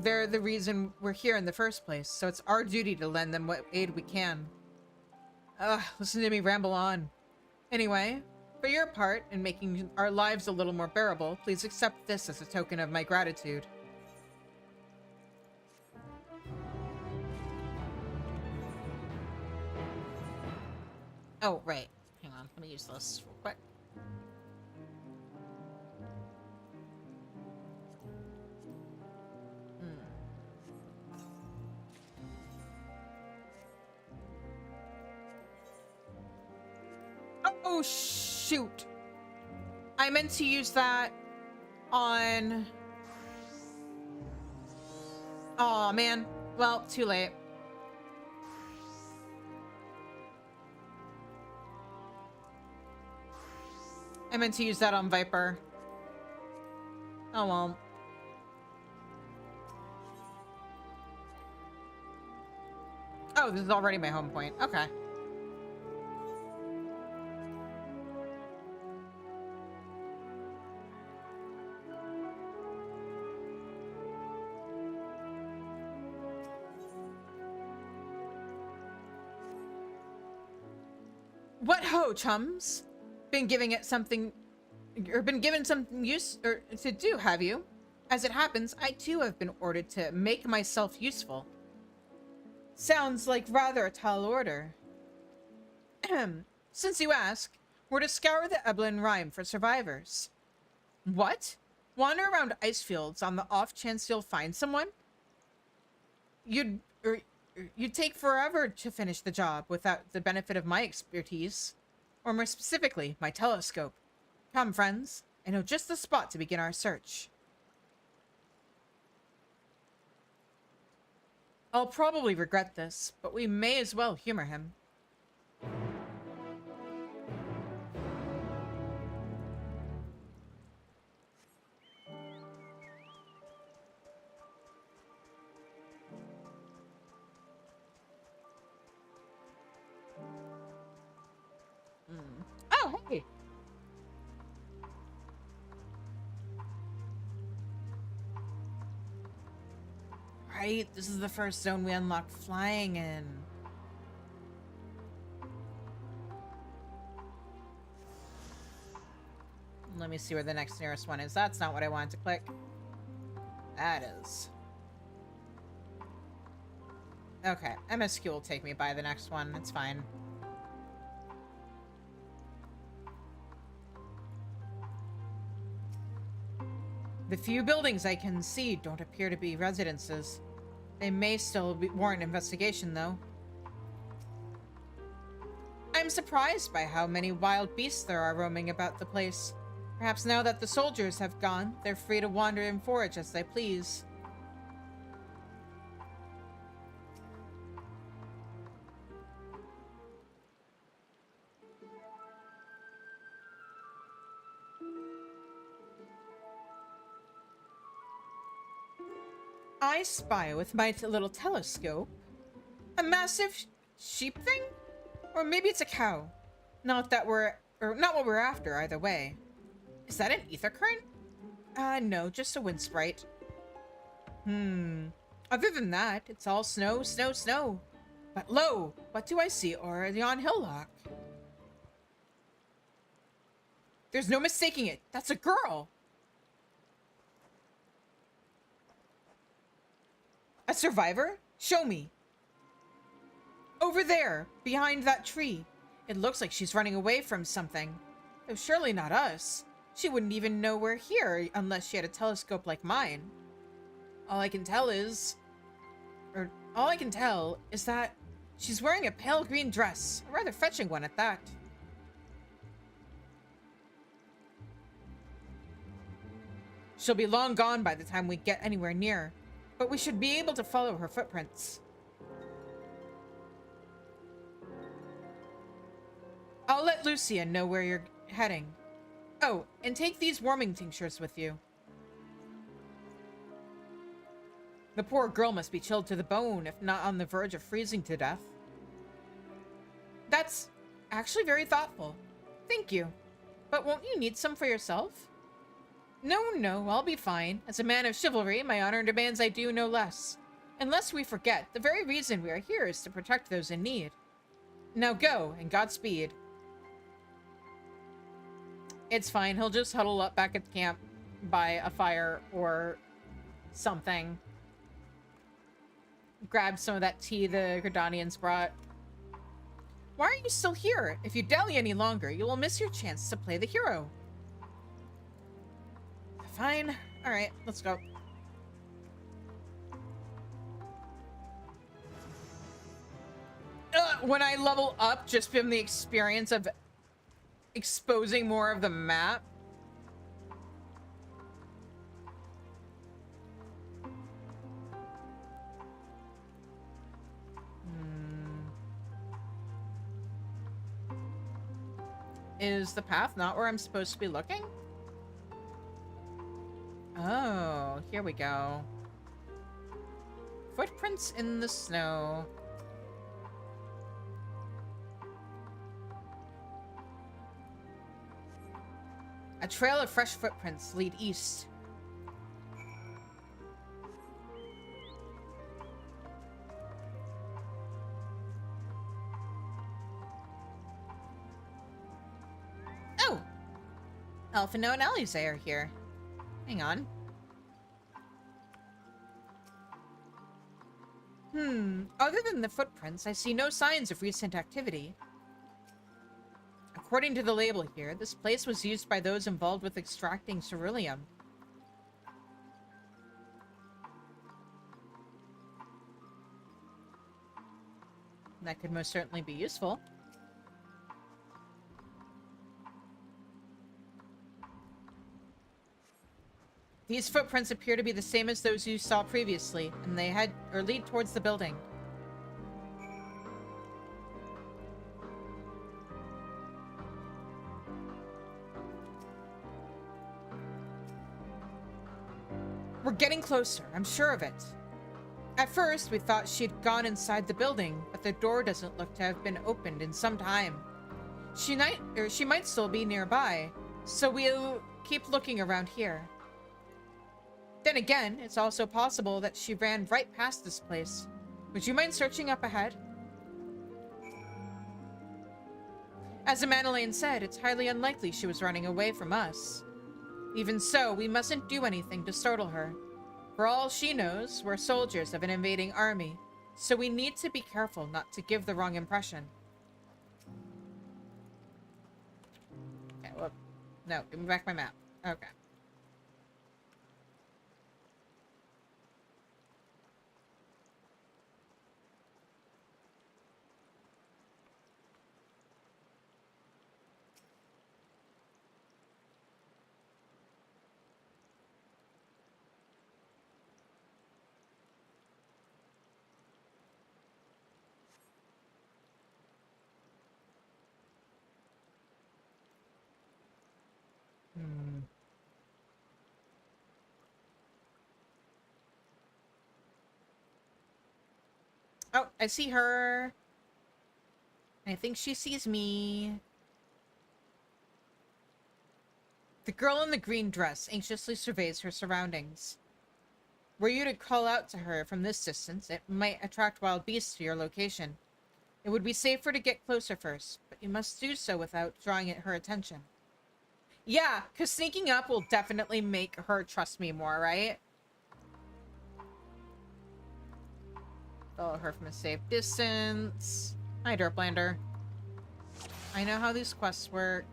they're the reason we're here in the first place, so it's our duty to lend them what aid we can. Listen to me ramble on. Anyway, for your part in making our lives a little more bearable, please accept this as a token of my gratitude. Oh, right. Hang on. Let me use this real quick. Oh, shoot. I meant to use that on... Aw, man. Well, too late. I meant to use that on Viper. Oh, well. Oh, this is already my home point. Okay. What ho, chums? Been giving it something, or been given something use or to do, have you? As it happens, I too have been ordered to make myself useful. Sounds like rather a tall order. Since you ask, we're to scour the Eblin Rime for survivors. What? Wander around ice fields on the off chance you'll find someone? You'd take forever to finish the job without the benefit of my expertise. Or more specifically, my telescope. Come, friends. I know just the spot to begin our search. I'll probably regret this, but we may as well humor him. Oh, hey! Right, this is the first zone we unlocked flying in. Let me see where the next nearest one is. That's not what I wanted to click. That is. Okay, MSQ will take me by the next one. It's fine. The few buildings I can see don't appear to be residences. They may still warrant investigation, though. I'm surprised by how many wild beasts there are roaming about the place. Perhaps now that the soldiers have gone, they're free to wander and forage as they please. I spy with my little telescope a massive sheep thing? Or maybe it's a cow. Not what we're after either way. Is that an ether current? No, just a wind sprite. Other than that, it's all snow, snow, snow. But lo, what do I see o'er yon hillock? There's no mistaking it. That's a girl. A survivor? Show me. Over there, behind that tree. It looks like she's running away from something. Though surely not us. She wouldn't even know we're here unless she had a telescope like mine. All I can tell is that she's wearing a pale green dress, a rather fetching one at that. She'll be long gone by the time we get anywhere near, but we should be able to follow her footprints. I'll let Lucia know where you're heading. Oh, and take these warming tinctures with you. The poor girl must be chilled to the bone, if not on the verge of freezing to death. That's actually very thoughtful. Thank you. But won't you need some for yourself? No, I'll be fine. As a man of chivalry, my honor demands I do no less. And lest we forget, the very reason we are here is to protect those in need. Now go, and Godspeed. It's fine. He'll just huddle up back at the camp by a fire or something. Grab some of that tea the Gridanians brought. Why are you still here? If you dally any longer, you will miss your chance to play the hero. Fine. Alright, let's go. When I level up, just from the experience of exposing more of the map. Is the path not where I'm supposed to be looking? Oh, here we go. Footprints in the snow. A trail of fresh footprints lead east. Elfino and Alize are here. Hang on. Other than the footprints, I see no signs of recent activity. According to the label here, this place was used by those involved with extracting ceruleum. That could most certainly be useful. These footprints appear to be the same as those you saw previously, and they head or lead towards the building. We're getting closer, I'm sure of it. At first, we thought she'd gone inside the building, but the door doesn't look to have been opened in some time. She might still be nearby, so we'll keep looking around here. Then again, it's also possible that she ran right past this place. Would you mind searching up ahead? As Amanalaine said, it's highly unlikely she was running away from us. Even so, we mustn't do anything to startle her. For all she knows, we're soldiers of an invading army, so we need to be careful not to give the wrong impression. Okay, well, no, give me back my map. Okay. Oh, I see her. I think she sees me. The girl in the green dress anxiously surveys her surroundings. Were you to call out to her from this distance, it might attract wild beasts to your location. It would be safer to get closer first, but you must do so without drawing her attention. Yeah, because sneaking up will definitely make her trust me more, right? Follow her from a safe distance. Hi, Derplander. I know how these quests work.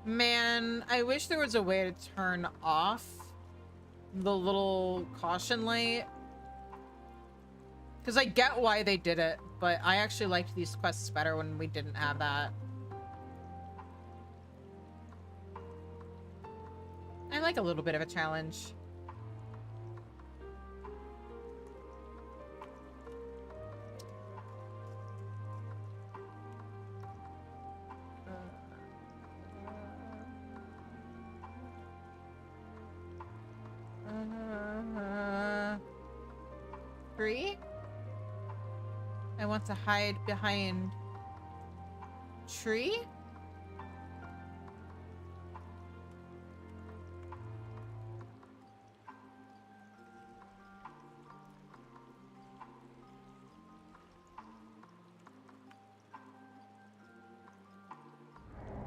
Man, I wish there was a way to turn off the little caution light. Because I get why they did it, but I actually liked these quests better when we didn't have that. I like a little bit of a challenge. Tree? I want to hide behind tree?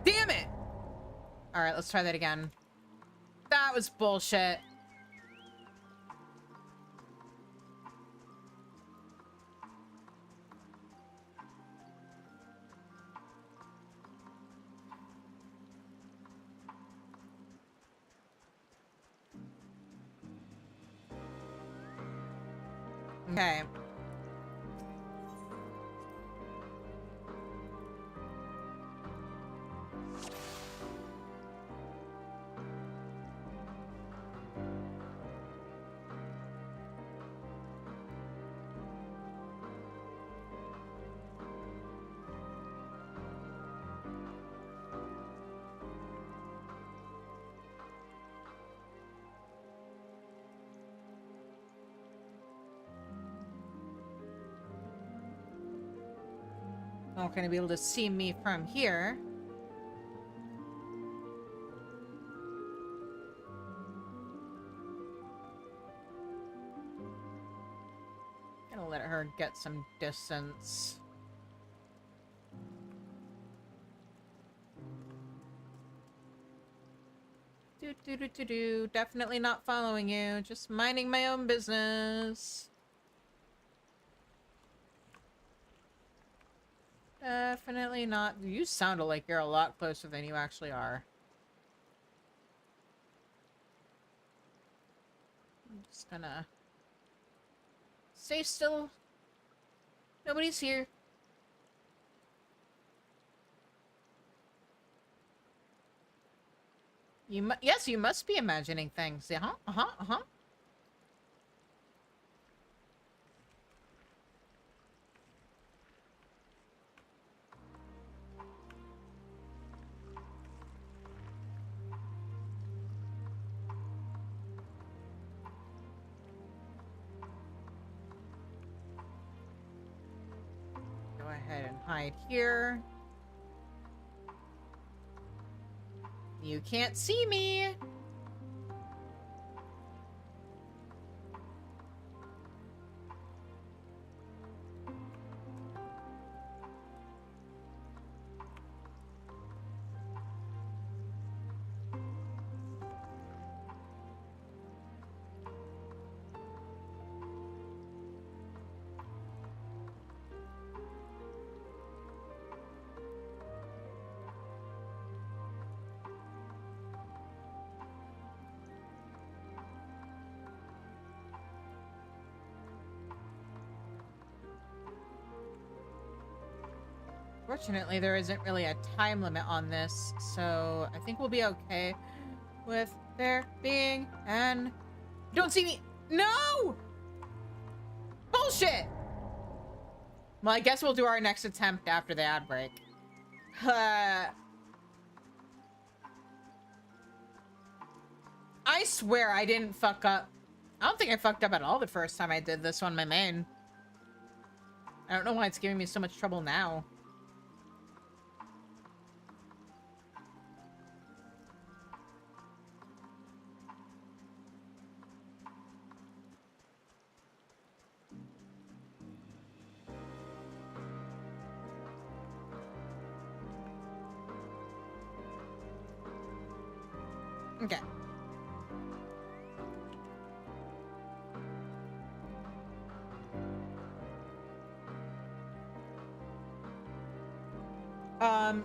Damn it! Alright, let's try that again. That was bullshit. Okay. Not gonna be able to see me from here. I'll let her get some distance. Do. Definitely not following you. Just minding my own business. Definitely not. You sounded like you're a lot closer than you actually are. I'm just gonna stay still. Nobody's here. Yes, you must be imagining things. Uh-huh. Go ahead and hide here. You can't see me. Fortunately, there isn't really a time limit on this, so I think we'll be okay with there being an... Don't see me! No! Bullshit! Well, I guess we'll do our next attempt after the ad break. I swear I didn't fuck up. I don't think I fucked up at all the first time I did this on my main. I don't know why it's giving me so much trouble now. Okay.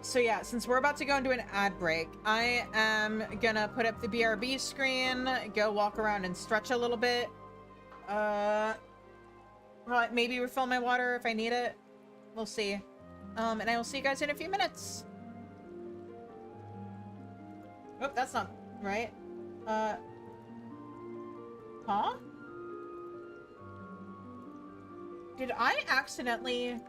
So yeah, since we're about to go into an ad break, I am gonna put up the BRB screen, go walk around and stretch a little bit. Maybe refill my water if I need it. We'll see. And I will see you guys in a few minutes. Oh, that's not right. Huh? Did I accidentally...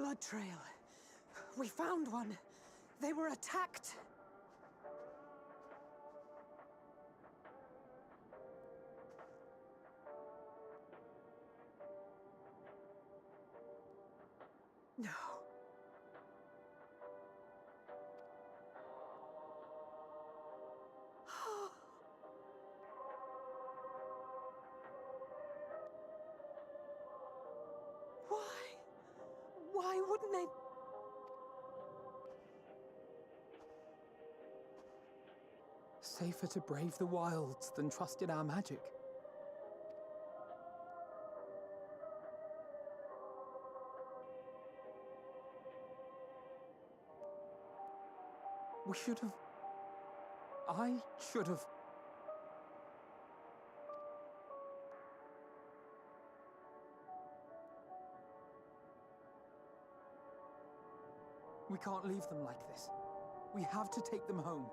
blood trail. We found one. They were attacked. No. Why? Why wouldn't they? Safer to brave the wilds than trust in our magic. We should have... I should have... We can't leave them like this. We have to take them home.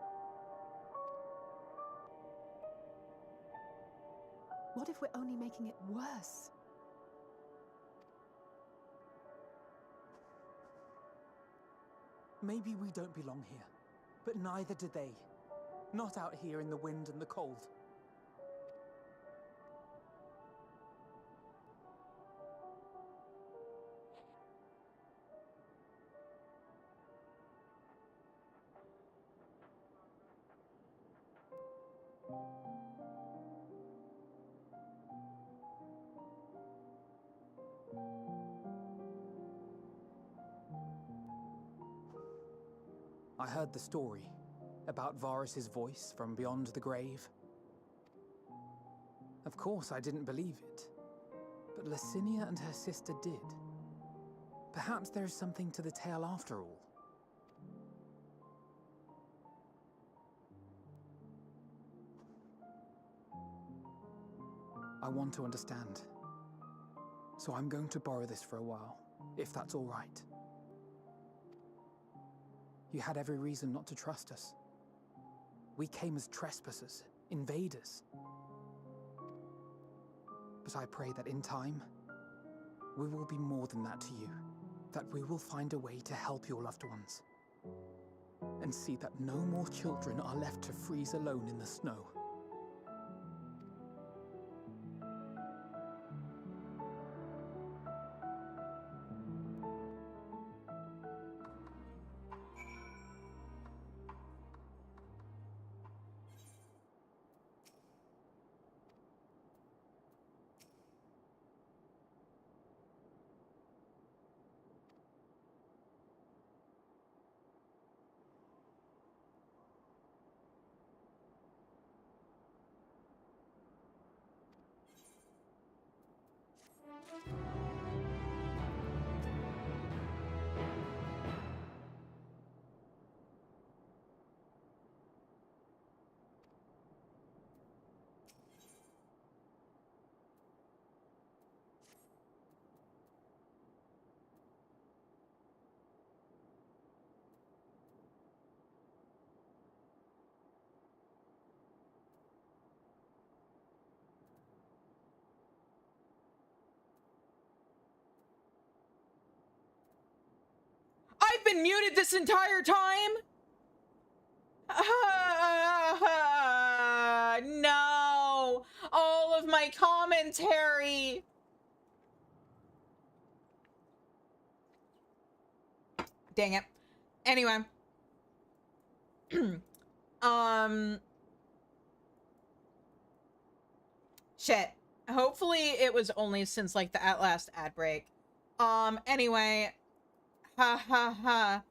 What if we're only making it worse? Maybe we don't belong here, but neither do they. Not out here in the wind and the cold. I heard the story about Varus's voice from beyond the grave. Of course, I didn't believe it, but Licinia and her sister did. Perhaps there is something to the tale after all. I want to understand, so I'm going to borrow this for a while, if that's all right. You had every reason not to trust us. We came as trespassers, invaders. But I pray that in time, we will be more than that to you. That we will find a way to help your loved ones. And see that no more children are left to freeze alone in the snow. I've been muted this entire time? No! All of my commentary! Dang it. Anyway. Shit. Hopefully it was only since, like, the last ad break. Anyway. Ha ha ha.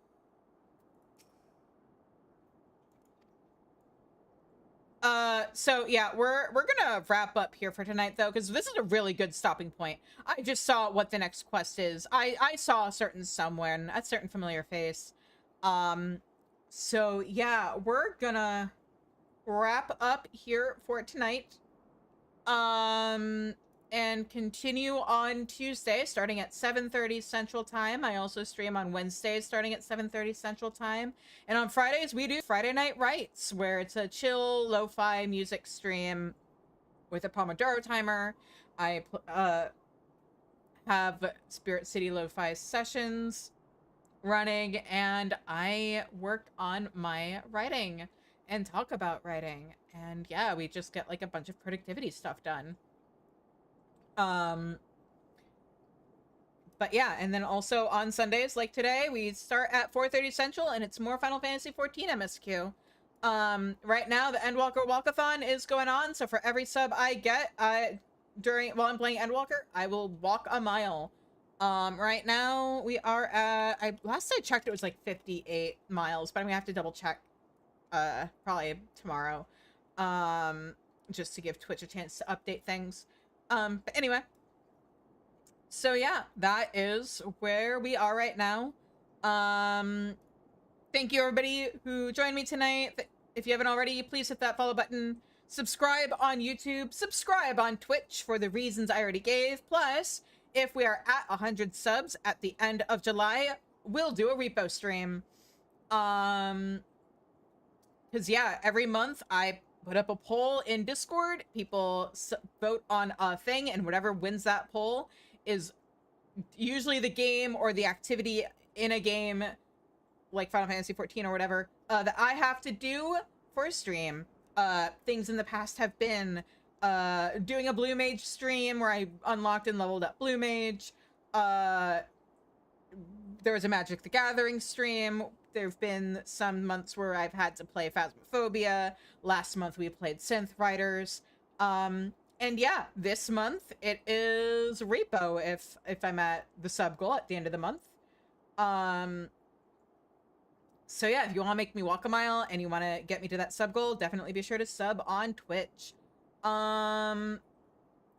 So yeah, we're gonna wrap up here for tonight though, because this is a really good stopping point. I just saw what the next quest is. I saw a certain someone, a certain familiar face. So yeah, we're gonna wrap up here for tonight. And continue on Tuesday starting at 7:30 Central Time. I also stream on Wednesdays starting at 7:30 Central Time. And on Fridays, we do Friday Night Rights, where it's a chill, lo-fi music stream with a Pomodoro timer. I have Spirit City Lo-Fi sessions running, and I worked on my writing and talk about writing. And yeah, we just get like a bunch of productivity stuff done. But yeah, and then also on Sundays, like today, we start at 4:30 Central, and it's more Final Fantasy XIV MSQ. Right now, the Endwalker Walkathon is going on, so for every sub I get, while I'm playing Endwalker, I will walk a mile. Right now, we are at, last I checked, it was like 58 miles, but I'm gonna have to double check, probably tomorrow, just to give Twitch a chance to update things. But anyway. So yeah, that is where we are right now. Thank you everybody who joined me tonight. If you haven't already, please hit that follow button. Subscribe on YouTube. Subscribe on Twitch for the reasons I already gave. Plus, if we are at 100 subs at the end of July, we'll do a repo stream. Because yeah, every month I put up a poll in Discord. People vote on a thing, and whatever wins that poll is usually the game or the activity in a game like Final Fantasy XIV or whatever that I have to do for a stream. Things in the past have been doing a Blue Mage stream where I unlocked and leveled up Blue Mage. There was a Magic the Gathering stream. There have been some months where I've had to play Phasmophobia. Last month we played Synth Riders. And yeah, this month it is repo if I'm at the sub goal at the end of the month. So yeah, if you want to make me walk a mile and you want to get me to that sub goal, definitely be sure to sub on Twitch. And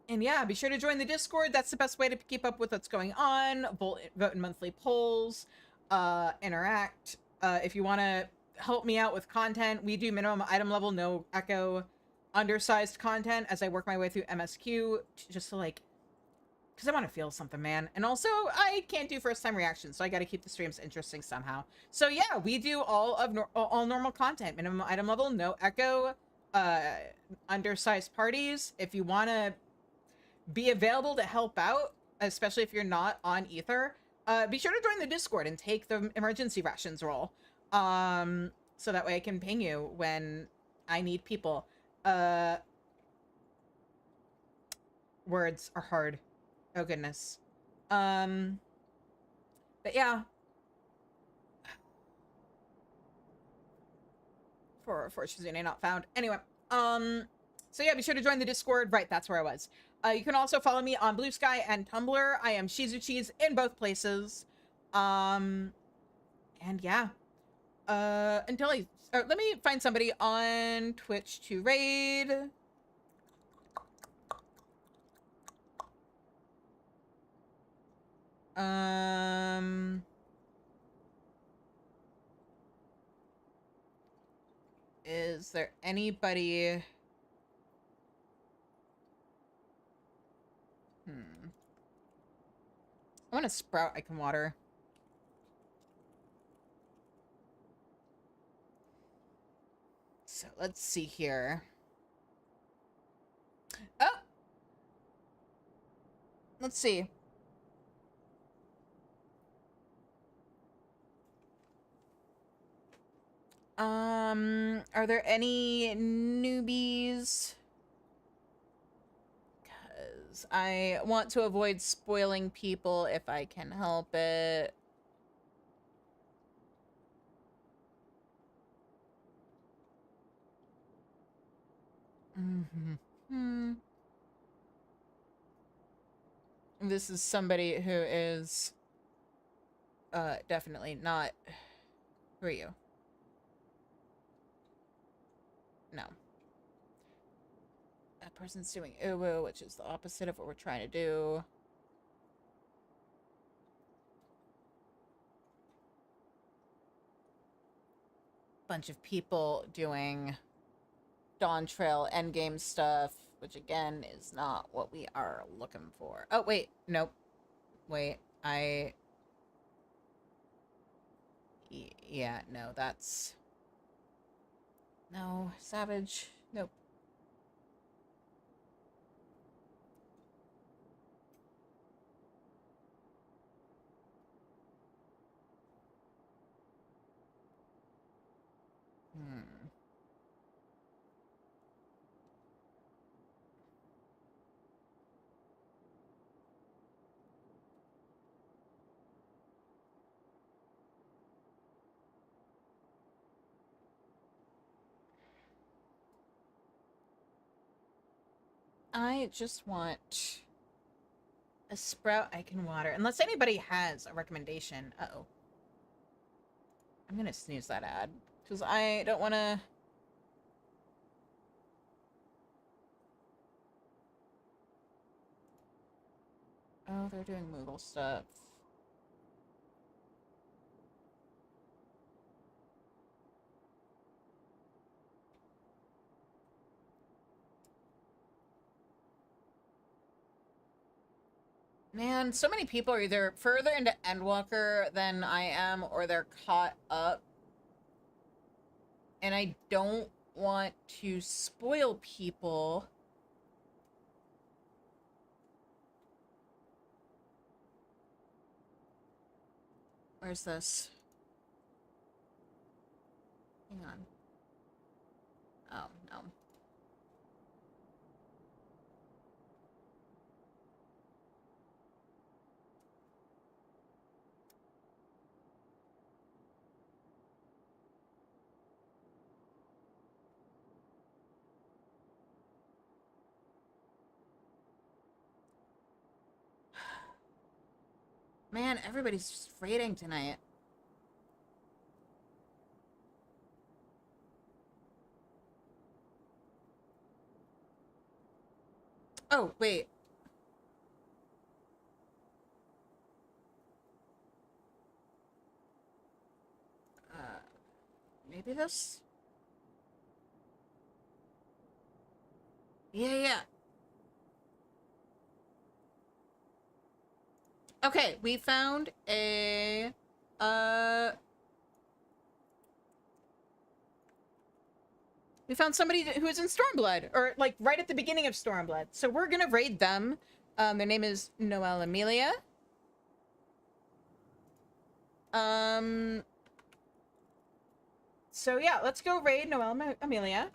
yeah, be sure to join the Discord. That's the best way to keep up with what's going on. Vote in monthly polls, interact. If you want to help me out with content, we do minimum item level, no echo, undersized content as I work my way through MSQ, just to like, because I want to feel something, man. And also, I can't do first time reactions, so I got to keep the streams interesting somehow. So yeah, we do all normal content, minimum item level, no echo, undersized parties. If you want to be available to help out, especially if you're not on Ether, be sure to join the Discord and take the emergency rations role. So that way I can ping you when I need people. Words are hard. Oh goodness. But yeah. For Shizune not found. Anyway, so yeah, be sure to join the Discord. Right, that's where I was. You can also follow me on Blue Sky and Tumblr. I am Shizucheese in both places. And yeah. Until let me find somebody on Twitch to raid. Is there anybody? I want a sprout I can water. So let's see here. Oh! Let's see. Are there any newbies? Because I want to avoid spoiling people if I can help it. This is somebody who is definitely not. Who are you? No. That person's doing uwu, which is the opposite of what we're trying to do. Bunch of people doing Dawn Trail endgame stuff, which again is not what we are looking for. Oh, wait. Nope. Wait. Yeah, no, that's... No, Savage. Nope. I just want a sprout I can water. Unless anybody has a recommendation. Uh-oh. I'm gonna snooze that ad. Because I don't want to... Oh, they're doing Moogle stuff. Man, so many people are either further into Endwalker than I am, or they're caught up. And I don't want to spoil people. Where's this? Hang on. Oh, no. Man, everybody's just raiding tonight. Oh, wait. Maybe this? Yeah. Okay, we found a... We found somebody who is in Stormblood, or like right at the beginning of Stormblood. So we're gonna raid them. Their name is Noelle Amelia. So yeah, let's go raid Noelle Amelia.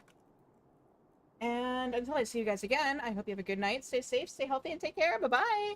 And until I see you guys again, I hope you have a good night. Stay safe, stay healthy, and take care. Bye-bye.